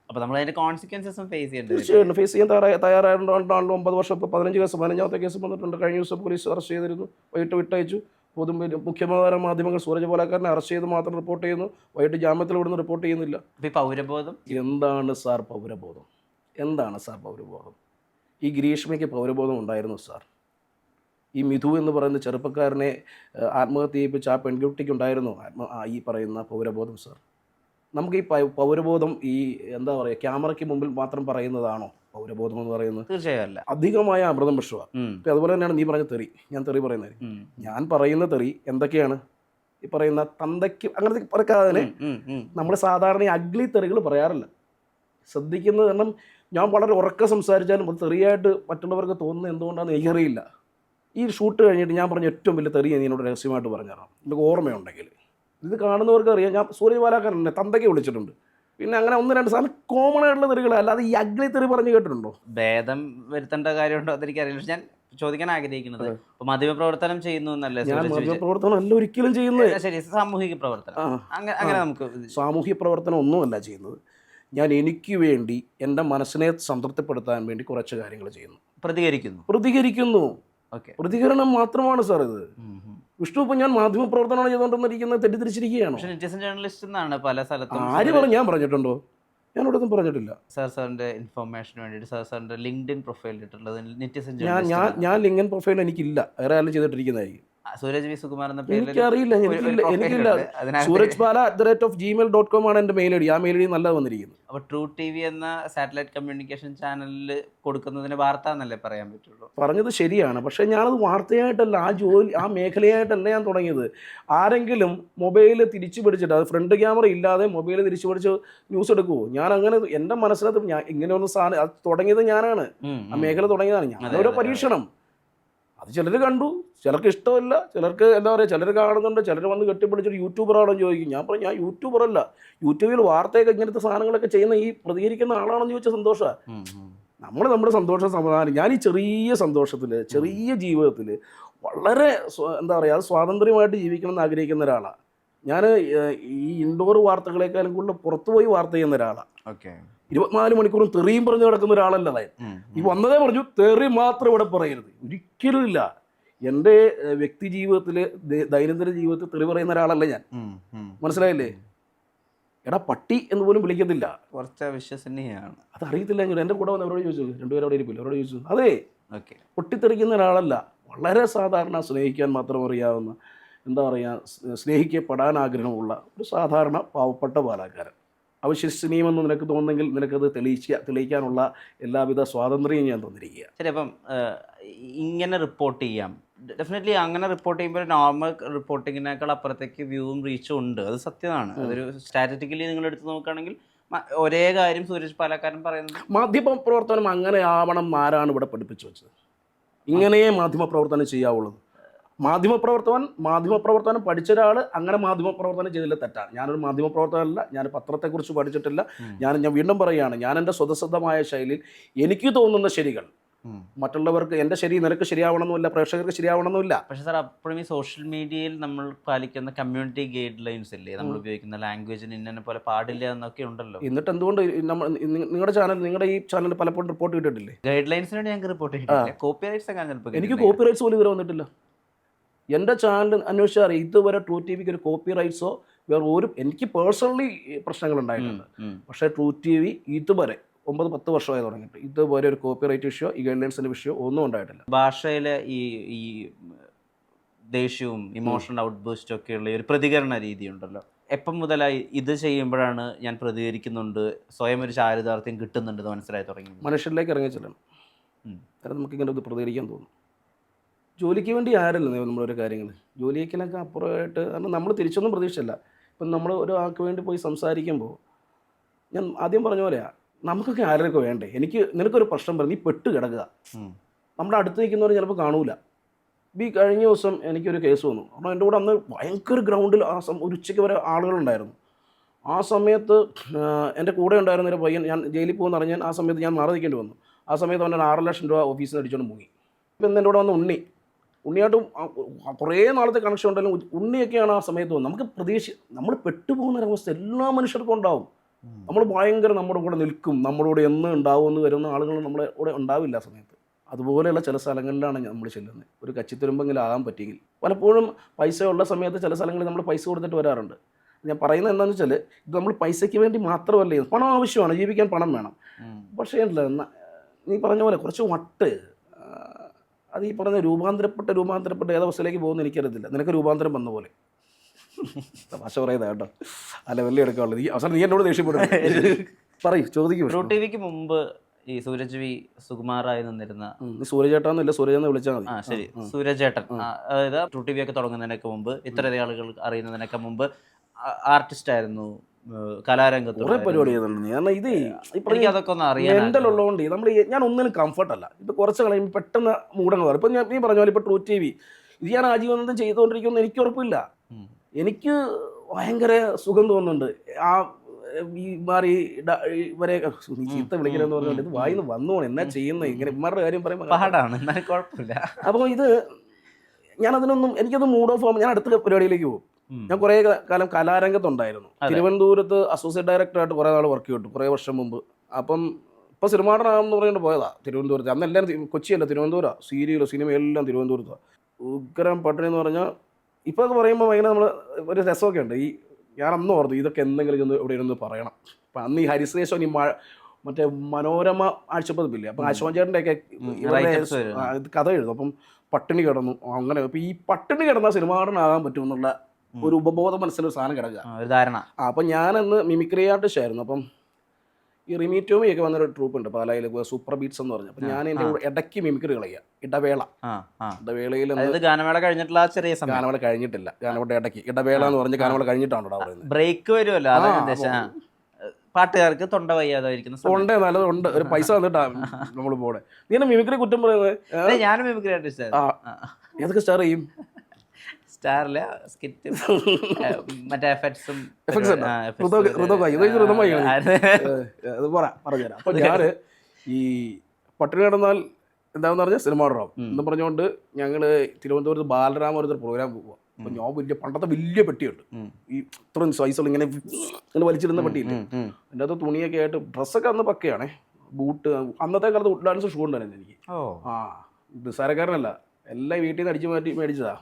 അപ്പോൾ നമ്മൾ അതിന്റെ കോൺസിക്വൻസസും ഫേസ് ചെയ്യേണ്ടത്. തീർച്ചയായിട്ടും ഫേസ് ചെയ്യാൻ തയ്യാറായതുകൊണ്ടാണല്ലോ 9 വർഷം, ഇപ്പോൾ 15ാമത്തെ കേസ് വന്നിട്ടുണ്ട്. കഴിഞ്ഞ ദിവസം പോലീസ് അറസ്റ്റ് ചെയ്തിരുന്നു, വൈകിട്ട് വിട്ടയച്ചു. മുഖ്യധാര മാധ്യമങ്ങൾ സൂരജ് പാലക്കാരനെ അറസ്റ്റ് ചെയ്ത് മാത്രം റിപ്പോർട്ട് ചെയ്യുന്നു, വൈകിട്ട് ജാമ്യത്തിൽ വിടുന്ന് റിപ്പോർട്ട് ചെയ്യുന്നില്ല. പൗരബോധം എന്താണ് സാർ പൗരബോധം? ഈ ഗ്രീഷ്മയ്ക്ക് പൗരബോധം ഉണ്ടായിരുന്നു സാർ. ഈ മിഥു എന്ന് പറയുന്ന ചെറുപ്പക്കാരനെ ആത്മഹത്യ ചെയ്യിപ്പിച്ച ആ പെൺകുട്ടിക്ക് ഉണ്ടായിരുന്നു ഈ പറയുന്ന പൗരബോധം സാർ? നമുക്ക് ഈ പൗരബോധം ഈ എന്താ പറയുക, ക്യാമറയ്ക്ക് മുമ്പിൽ മാത്രം പറയുന്നതാണോ പൗരബോധം എന്ന് പറയുന്നത്? തീർച്ചയായും അല്ല. അധികമായ അമൃതം വിഷമാണ്. അതുപോലെ തന്നെയാണ് നീ പറഞ്ഞ തെറി. ഞാൻ തെറി പറയുന്നത്, ഞാൻ പറയുന്ന തെറി എന്തൊക്കെയാണ്? ഈ പറയുന്ന തന്തയ്ക്ക് അങ്ങനത്തെ പറക്കാതെ നമ്മൾ സാധാരണ ഈ അഗ്ലി തെറികൾ പറയാറില്ല. ശ്രദ്ധിക്കുന്നത്, കാരണം ഞാൻ വളരെ ഉറക്കം സംസാരിച്ചാലും അത് തെറിയായിട്ട് മറ്റുള്ളവർക്ക് തോന്നുന്നത് എന്തുകൊണ്ടാണെന്ന് എനിക്കറിയില്ല. ഈ ഷൂട്ട് കഴിഞ്ഞിട്ട് ഞാൻ പറഞ്ഞ ഏറ്റവും വലിയ തെറി എന്നോട് രഹസ്യമായിട്ട് പറഞ്ഞുതരാം, എനിക്ക് ഓർമ്മയുണ്ടെങ്കിൽ. ഇത് കാണുന്നവർക്ക് അറിയാം, ഞാൻ സൂരജ് പാലക്കാരനെ തന്തയ്ക്ക് വിളിച്ചിട്ടുണ്ട്. പിന്നെ അങ്ങനെ 1-2 സാധനം കോമൺ ആയിട്ടുള്ള തെറികൾ, അല്ലാതെ ഈ അഗ്ലി തെറി പറഞ്ഞു കേട്ടിട്ടുണ്ടോ? ഭേദം വരുത്തേണ്ട കാര്യമുണ്ടോ അതെനിക്കറിയില്ല. പക്ഷെ ഞാൻ ചോദിക്കാൻ ആഗ്രഹിക്കുന്നത്, ഇപ്പോൾ മാധ്യമപ്രവർത്തനം ചെയ്യുന്നു എന്നല്ലേ? ഞാൻ മാധ്യമപ്രവർത്തനം അല്ല ഒരിക്കലും ചെയ്യുന്നത്. ശരി, സാമൂഹിക പ്രവർത്തനം. അങ്ങനെ നമുക്ക് സാമൂഹ്യ പ്രവർത്തനം ഒന്നുമല്ല ചെയ്യുന്നത്. ഞാൻ എനിക്ക് വേണ്ടി എൻ്റെ മനസ്സിനെ സംതൃപ്തിപ്പെടുത്താൻ വേണ്ടി കുറച്ച് കാര്യങ്ങൾ ചെയ്യുന്നു, പ്രതികരിക്കുന്നു. പ്രതികരണം മാത്രമാണ് സാർ ഇത്. വിഷ്ണു, ഇപ്പം ഞാൻ മാധ്യമ പ്രവർത്തനമാണ് ചെയ്തുകൊണ്ടിരിക്കുന്നത്, തെറ്റിദ്ധരിച്ചിരിക്കുകയാണ്. പല സ്ഥലത്തും ആര് പറഞ്ഞു? ഞാൻ പറഞ്ഞിട്ടുണ്ടോ? ഞാനോടൊന്നും പറഞ്ഞിട്ടില്ല. സാറിന്റെ ഇൻഫർമേഷന് വേണ്ടിയിട്ട് സാറിന്റെ ലിങ്ക്ഡിൻ പ്രൊഫൈൽ ഇട്ടുള്ളത് നെറ്റിസൺ ഞാൻ ലിങ്ക്ഡിൻ പ്രൊഫൈൽ എനിക്കില്ല, വേറെ ആരും ചെയ്തിട്ടിരിക്കുന്നതായിരിക്കും. സൂരജ് വി സുകുമാർ എന്ന എനിക്കറിയില്ല. സൂരജ് പാല @gmail.com ആണ് എൻ്റെ മെയിൽ ഐ ഡി. ആ മെയിൽ ഐ ഡി നല്ലത് വന്നിരിക്കുന്നു. അപ്പോൾ ട്രൂ TV എന്ന സാറ്റലൈറ്റ് കമ്മ്യൂണിക്കേഷൻ ചാനലിൽ കൊടുക്കുന്നതിന് വാർത്ത എന്നല്ലേ പറയാൻ പറ്റുള്ളൂ? പറഞ്ഞത് ശരിയാണ്, പക്ഷേ ഞാനത് വാർത്തയായിട്ടല്ല, ആ മേഖലയായിട്ടല്ല ഞാൻ തുടങ്ങിയത്. ആരെങ്കിലും മൊബൈൽ തിരിച്ചു പിടിച്ചിട്ട്, അത് ഫ്രണ്ട് ക്യാമറ ഇല്ലാതെ മൊബൈൽ തിരിച്ചു പിടിച്ച് ന്യൂസ് എടുക്കുമോ? ഞാൻ അങ്ങനെ എൻ്റെ മനസ്സിനകത്ത് ഇങ്ങനെ ഒന്ന് സാധനം അത് തുടങ്ങിയത് ഞാനാണ്, ആ മേഖല തുടങ്ങിയതാണ് ഞാൻ. ഓരോ പരീക്ഷണം, അത് ചിലർ കണ്ടു, ചിലർക്ക് ഇഷ്ടമല്ല, ചിലർക്ക് എന്താ പറയുക, ചിലർ കാണുന്നുണ്ട്, ചിലർ വന്ന് കെട്ടിപ്പിടിച്ചിട്ട് യൂട്യൂബറാണെന്ന് ചോദിക്കും. ഞാൻ പറഞ്ഞു ഞാൻ യൂട്യൂബറല്ല, യൂട്യൂബിൽ വാർത്തയൊക്കെ ഇങ്ങനത്തെ സാധനങ്ങളൊക്കെ ചെയ്യുന്ന ഈ പ്രതികരിക്കുന്ന ആളാണെന്ന് ചോദിച്ചാൽ സന്തോഷമാണ്. നമ്മൾ നമ്മുടെ സന്തോഷം സമാധാനം, ഞാൻ ഈ ചെറിയ സന്തോഷത്തിൽ, ചെറിയ ജീവിതത്തിൽ വളരെ എന്താ പറയുക, അത് സ്വാതന്ത്ര്യമായിട്ട് ജീവിക്കണം എന്ന് ആഗ്രഹിക്കുന്ന ഒരാളാണ് ഞാൻ. ഈ ഇൻഡോർ വാർത്തകളെക്കാളും കൂടുതൽ പുറത്തുപോയി വാർത്ത ചെയ്യുന്ന ഒരാളാണ്. 24 മണിക്കൂറും തെറിയും പറഞ്ഞു കിടക്കുന്ന ഒരാളല്ല അതായത്. ഈ വന്നതേ പറഞ്ഞു തെറി മാത്രം ഇവിടെ പറയരുത്, ഒരിക്കലും ഇല്ല. എൻ്റെ വ്യക്തി ജീവിതത്തിൽ, ദൈനംദിന ജീവിതത്തിൽ തെറി പറയുന്ന ഒരാളല്ല ഞാൻ. മനസ്സിലായില്ലേ? എടാ പട്ടി എന്ന് പോലും വിളിക്കത്തില്ല. കുറച്ച് വിശ്വസനീയമാണ്. അത് അറിയത്തില്ല. എൻ്റെ കൂടെ വന്ന് അവരോട് ചോദിച്ചു, രണ്ടുപേരും അവിടെ ഇരിപ്പില്ല, അവരോട് ചോദിച്ചു. അതെ, പൊട്ടിത്തെറിക്കുന്ന ഒരാളല്ല, വളരെ സാധാരണ സ്നേഹിക്കാൻ മാത്രം അറിയാവുന്ന, എന്താ പറയുക, സ്നേഹിക്കപ്പെടാൻ ആഗ്രഹമുള്ള ഒരു സാധാരണ പാവപ്പെട്ട പാലക്കാരൻ. അവിശ്വസനീയമെന്ന് നിനക്ക് തോന്നുന്നെങ്കിൽ നിനക്കത് തെളിയിക്കാനുള്ള എല്ലാവിധ സ്വാതന്ത്ര്യവും ഞാൻ തന്നിരിക്കുക. ശരി, അപ്പം ഇങ്ങനെ റിപ്പോർട്ട് ചെയ്യാം, ഡെഫിനറ്റ്ലി അങ്ങനെ റിപ്പോർട്ട് ചെയ്യുമ്പോൾ നോർമൽ റിപ്പോർട്ടിങ്ങിനേക്കാൾ അപ്പുറത്തേക്ക് വ്യൂവും റീച്ചും ഉണ്ട്, അത് സത്യമാണ്. അതൊരു സ്റ്റാറ്റിസ്റ്റിക്കലി നിങ്ങൾ എടുത്ത് നോക്കുകയാണെങ്കിൽ ഒരേ കാര്യം സൂരജ് പാലക്കാരൻ പറയുന്നത്. മാധ്യമ പ്രവർത്തനം അങ്ങനെ ആവണം ആരാണ് ഇവിടെ പഠിപ്പിച്ചു വെച്ചത്? ഇങ്ങനെയേ മാധ്യമ പ്രവർത്തനം ചെയ്യാവുള്ളത്. മാധ്യമപ്രവർത്തനം പഠിച്ച ഒരാൾ അങ്ങനെ മാധ്യമപ്രവർത്തനം ചെയ്തില്ല, തെറ്റാണ്. ഞാനൊരു മാധ്യമപ്രവർത്തനമല്ല, ഞാൻ പത്രത്തെക്കുറിച്ച് പഠിച്ചിട്ടില്ല. ഞാൻ വീണ്ടും പറയുകയാണ്, ഞാൻ എൻ്റെ സ്വതസിദ്ധമായ ശൈലിയിൽ എനിക്ക് തോന്നുന്ന ശരികൾ മറ്റുള്ളവർക്ക്, എൻ്റെ ശരി നിനക്ക് ശരിയാവണമെന്നില്ല, പ്രേക്ഷകർക്ക് ശരിയാവണമെന്നില്ല. പക്ഷേ സാർ, അപ്പോഴും ഈ സോഷ്യൽ മീഡിയയിൽ നമ്മൾ പാലിക്കുന്ന കമ്മ്യൂണിറ്റി ഗൈഡ് ലൈൻസ് ഇല്ലേ, നമ്മൾ ഉപയോഗിക്കുന്ന ലാംഗ്വേജിന് ഇന്നെ പോലെ പാടില്ല എന്നൊക്കെ ഉണ്ടല്ലോ. എന്നിട്ട് എന്തുകൊണ്ട് നിങ്ങളുടെ ഈ ചാനൽ പലപ്പോഴും റിപ്പോർട്ട് ചെയ്തിട്ടില്ലേ? ഗൈഡ് ലൈൻസിനോട് ഞങ്ങൾക്ക് റിപ്പോർട്ട് ചെയ്തിട്ടില്ല. കോപ്പി റൈറ്റ്സ് ഒക്കെ എനിക്ക് കോപ്പി റൈറ്റ്സ് പോലും ഇതുവരെ വന്നിട്ടില്ല. എൻ്റെ ചാനൽ അന്വേഷിച്ചാൽ ഇതുവരെ ട്രൂ ടി വിക്ക് ഒരു കോപ്പി റൈറ്റ്സോ വേറെ ഒരു, എനിക്ക് പേഴ്സണലി പ്രശ്നങ്ങളുണ്ടായിട്ടുണ്ട്. പക്ഷേ ട്രൂ ടി വി ഇതുവരെ 9-10 വർഷമായി തുടങ്ങിയിട്ട് ഇതുവരെ ഒരു കോപ്പി റൈറ്റ് വിഷയമോ ഈ ഗൈഡ് ലൈൻസിൻ്റെ വിഷയമോ ഒന്നും ഉണ്ടായിട്ടില്ല. ഭാഷയിലെ ഈ ദേഷ്യവും ഇമോഷണൽ ഔട്ട് ബൂസ്റ്റും ഒക്കെയുള്ള ഒരു പ്രതികരണ രീതി ഉണ്ടല്ലോ, എപ്പം മുതലായി ഇത് ചെയ്യുമ്പോഴാണ് ഞാൻ പ്രതികരിക്കുന്നുണ്ട്, സ്വയം ഒരു ചാരിതാർത്ഥ്യം കിട്ടുന്നുണ്ടെന്ന് മനസ്സിലായി തുടങ്ങി? മനുഷ്യരിലേക്ക് ഇറങ്ങിച്ചെല്ലണം, അന്നേരം നമുക്കിങ്ങനെ ഇത് പ്രതികരിക്കാൻ തോന്നും. ജോലിക്ക് വേണ്ടി ആരല്ലേ നമ്മളൊരു കാര്യങ്ങൾ, ജോലിയൊക്കെ അപ്പുറമായിട്ട്, കാരണം നമ്മൾ തിരിച്ചൊന്നും പ്രതീക്ഷിച്ചല്ല. ഇപ്പം നമ്മൾ ഒരാൾക്ക് വേണ്ടി പോയി സംസാരിക്കുമ്പോൾ ഞാൻ ആദ്യം പറഞ്ഞ പോലെയാണ്, നമുക്കൊക്കെ ആരൊക്കെ വേണ്ടേ? നിനക്കൊരു പ്രശ്നം പറഞ്ഞ് നീ പെട്ട് കിടക്കുക, നമ്മുടെ അടുത്ത് നിൽക്കുന്നവർ ചിലപ്പോൾ കാണൂല. ഈ കഴിഞ്ഞ ദിവസം എനിക്കൊരു കേസ് വന്നു. കാരണം എൻ്റെ കൂടെ അന്ന് ഭയങ്കര ഗ്രൗണ്ടിൽ ഒരു ഉച്ചയ്ക്ക് വരെ ആളുകളുണ്ടായിരുന്നു. ആ സമയത്ത് എൻ്റെ കൂടെ ഉണ്ടായിരുന്നൊരു പയ്യൻ, ഞാൻ ജയിലിൽ പോകുമെന്ന് അറിഞ്ഞാൽ ആ സമയത്ത് ഞാൻ മാറി നിൽക്കേണ്ടി വന്നു. ആ സമയത്ത് അവൻ്റെ 6 ലക്ഷം രൂപ ഓഫീസിൽ നിന്ന് അടിച്ചുകൊണ്ട് മുങ്ങി. ഇപ്പം എൻ്റെ കൂടെ വന്ന ഉണ്ണിയായിട്ടും കുറേ നാളത്തെ കണക്ഷൻ ഉണ്ടെങ്കിലും ഉണ്ണിയൊക്കെയാണ് ആ സമയത്ത് വന്നത്. നമുക്ക് നമ്മൾ പെട്ടുപോകുന്നൊരവസ്ഥ എല്ലാ മനുഷ്യർക്കും ഉണ്ടാവും. നമ്മൾ ഭയങ്കര നമ്മുടെ കൂടെ നിൽക്കും, നമ്മുടെ കൂടെ എന്ന് ഉണ്ടാവും എന്ന് വരുന്ന ആളുകൾ നമ്മുടെ കൂടെ ഉണ്ടാവില്ല ആ സമയത്ത്. അതുപോലെയുള്ള ചില സ്ഥലങ്ങളിലാണ് നമ്മൾ ചെല്ലുന്നത്. ഒരു കച്ചിത്തുരുമ്പെങ്കിലും ആകാൻ പറ്റിയെങ്കിൽ. പലപ്പോഴും പൈസ ഉള്ള സമയത്ത് ചില സ്ഥലങ്ങളിൽ നമ്മൾ പൈസ കൊടുത്തിട്ട് വരാറുണ്ട്. ഞാൻ പറയുന്നത് എന്താണെന്ന് വെച്ചാൽ, ഇത് നമ്മൾ പൈസയ്ക്ക് വേണ്ടി മാത്രമല്ല, പണം ആവശ്യമാണ്, ജീവിക്കാൻ പണം വേണം. പക്ഷേ നീ പറഞ്ഞ പോലെ കുറച്ച് വട്ട്, അത് ഈ പറഞ്ഞ രൂപാന്തരപ്പെട്ട ഏതവസ്ഥയിലേക്ക് പോകുന്ന എനിക്കറിയത്തില്ല. നിനക്ക് രൂപാന്തരം വന്ന പോലെ ഭാഷ പറയുന്നത് കേട്ടോ, അല്ല വലിയ എടുക്കാനുള്ളത്. അവസാനം നീ എന്നോട് ദേഷ്യപ്പെടും. പറയും, ചോദിക്കും. ട്രൂ ടി വിക്ക് മുമ്പ് ഈ സൂരജ് വി സുകുമാറായി നിന്നിരുന്ന, സൂരജേട്ടാന്നില്ല, സൂരജെന്ന് വിളിച്ചാൽ മതി. ശരി, സൂരജേട്ടൻ, അതായത് ട്രൂ ടി വി ഒക്കെ തുടങ്ങുന്നതിനൊക്കെ മുമ്പ്, ഇത്രയധികം ആളുകൾ അറിയുന്നതിനൊക്കെ മുമ്പ് ആർട്ടിസ്റ്റ് ആയിരുന്നു, കലാരംഗത്ത് കുറേ പരിപാടി ചെയ്യുന്നുണ്ട്. കാരണം ഇത് അതൊക്കെ ഒന്ന് അറിയാൻ മെൻ്റലുള്ളതുകൊണ്ട് ഞാൻ ഒന്നിനും കംഫർട്ടല്ല. ഇപ്പോൾ കുറച്ച് കഴിയുമ്പോൾ പെട്ടെന്ന് മൂടങ്ങ് പറയും. ഇപ്പം നീ പറഞ്ഞ പോലെ ഇപ്പോൾ ട്രൂ ടി വി ഇത് ഞാൻ ആജീവനം ചെയ്തുകൊണ്ടിരിക്കുമെന്ന് എനിക്ക് ഉറപ്പില്ല. എനിക്ക് ഭയങ്കര സുഖം തോന്നുന്നുണ്ട്. ഈ മാറി ഇവരെ ചീത്ത വിളിക്കലെന്ന് പറഞ്ഞാൽ ഇത് വായിന്ന് വന്നോണം, എന്നാ ചെയ്യുന്നത്, ഇങ്ങനെ ഇമാരുടെ കാര്യം പറയുമ്പോൾ പാടാണ്, എന്നാലും കുഴപ്പമില്ല. അപ്പോൾ എനിക്കത് മൂഡ് ഓഫ് ആകുമ്പോൾ ഞാൻ അടുത്ത പരിപാടിയിലേക്ക് പോകും. ഞാൻ കുറേ കാലം കലാരംഗത്തുണ്ടായിരുന്നു. തിരുവനന്തപുരത്ത് അസോസിയേറ്റ് ഡയറക്ടറായിട്ട് കുറേ നാൾ വർക്ക് ചെയ്തിട്ടു, കുറേ വർഷം മുമ്പ്. അപ്പം ഇപ്പോൾ സിനിമാടനാണെന്ന് പറഞ്ഞുകൊണ്ട് പോയതാണ് തിരുവനന്തപുരത്ത്. അന്ന് എല്ലാവരും കൊച്ചിയല്ല, തിരുവനന്തപുരം. സീരിയലും സിനിമയെല്ലാം തിരുവനന്തപുരത്താണ്. ഉഗ്രം പട്ടിണി എന്ന് പറഞ്ഞാൽ ഇപ്പോൾ ഒക്കെ പറയുമ്പോൾ ഭയങ്കര നമ്മൾ ഒരു രസമൊക്കെ ഉണ്ട്. ഞാൻ അന്ന് ഓർത്തു ഇതൊക്കെ എന്തെങ്കിലും ചെന്ന് ഇവിടെ ഇരുന്ന് പറയണം. അപ്പം അന്ന് ഈ ഹരിശ്രേഷ്ഠൻ ഈ മറ്റേ മനോരമ ആഴ്ചപ്പതിപ്പില്ലേ, അപ്പം അശോകൻ ചേട്ടൻ്റെയൊക്കെ കഥ എഴുതും. അപ്പം പട്ടിണി കിടന്നു, അങ്ങനെ. അപ്പം ഈ പട്ടിണി കിടന്നാൽ സിനിമാടനാകാൻ പറ്റുമെന്നുള്ള ഒരു ഉപബോധ മനസ്സിലൊരു സാധനം കിടക്കുക. അപ്പം ഞാനന്ന് മിമിക്രി ആർട്ടിസ്റ്റായിരുന്നു. അപ്പം ഈ റിമി ടോമിയൊക്കെ വന്നൊരു ട്രൂപ്പ് ഉണ്ട് പാലായിൽ, സൂപ്പർ ബീറ്റ്സ് എന്ന് പറഞ്ഞു. അപ്പം ഞാൻ എൻ്റെ ഇടയ്ക്ക് മിമിക്രി കളയുക, ഇടവേളയിൽ ഗാനമേള കഴിഞ്ഞിട്ടില്ല, ചെറിയ ഗാനമേള കഴിഞ്ഞിട്ടില്ല, ഗാനമേള ഇടയ്ക്ക് ഇടവേള എന്ന് പറഞ്ഞ് ഗാനമേള കഴിഞ്ഞിട്ടാണ് പറയുന്നത്. ബ്രേക്ക് വരുമല്ലോ. പാട്ടുകാർക്ക് തൊണ്ട വയ്യാതായിരിക്കുന്ന സമയം. ഉണ്ട്, നല്ലതുണ്ട്. ഒരു പൈസ തന്നിട്ടാ നമ്മൾ പോടെ. നീ എന്നെ മിമിക്രി കുറ്റം പറയുന്നത്? അതെ, ഞാനും മിമിക്രി ആർട്ടിസ്റ്റ്. ഏതൊക്കെ സ്റ്റാർ ചെയ്യും? സ്റ്റാറില് സ്കിറ്റും മറ്റേ എഫക്ട്സും. അത് പറഞ്ഞുതരാം. അപ്പൊ ഞാന് ഈ പട്ടിണി കിടന്നാൽ എന്താണെന്ന് പറഞ്ഞാൽ സിനിമ ഇടണം എന്ന് പറഞ്ഞുകൊണ്ട് ഞങ്ങള് തിരുവനന്തപുരത്ത് ബാലരാമപുരത്ത് പ്രോഗ്രാം പോവുക. അപ്പൊ ഞാൻ വലിയ പണ്ടത്തെ വലിയ പെട്ടിയുണ്ട്, ഈ ഇത്രയും സൈസുള്ള ഇങ്ങനെ വലിച്ചിരുന്ന പെട്ടിയില്ലേ, എൻ്റെ അകത്ത് തുണിയൊക്കെ ആയിട്ട് ഡ്രസ്സൊക്കെ അന്ന് പക്കയാണേ, ബൂട്ട്. അന്നത്തെ കാലത്ത് വുഡ് ഡാൻസ് ഷൂ ഉണ്ടായിരുന്നു എനിക്ക്. നിസ്സാരക്കാരനല്ല, എല്ലാം വീട്ടിൽ നിന്ന് അടിച്ചു മാറ്റി മേടിച്ചതാ.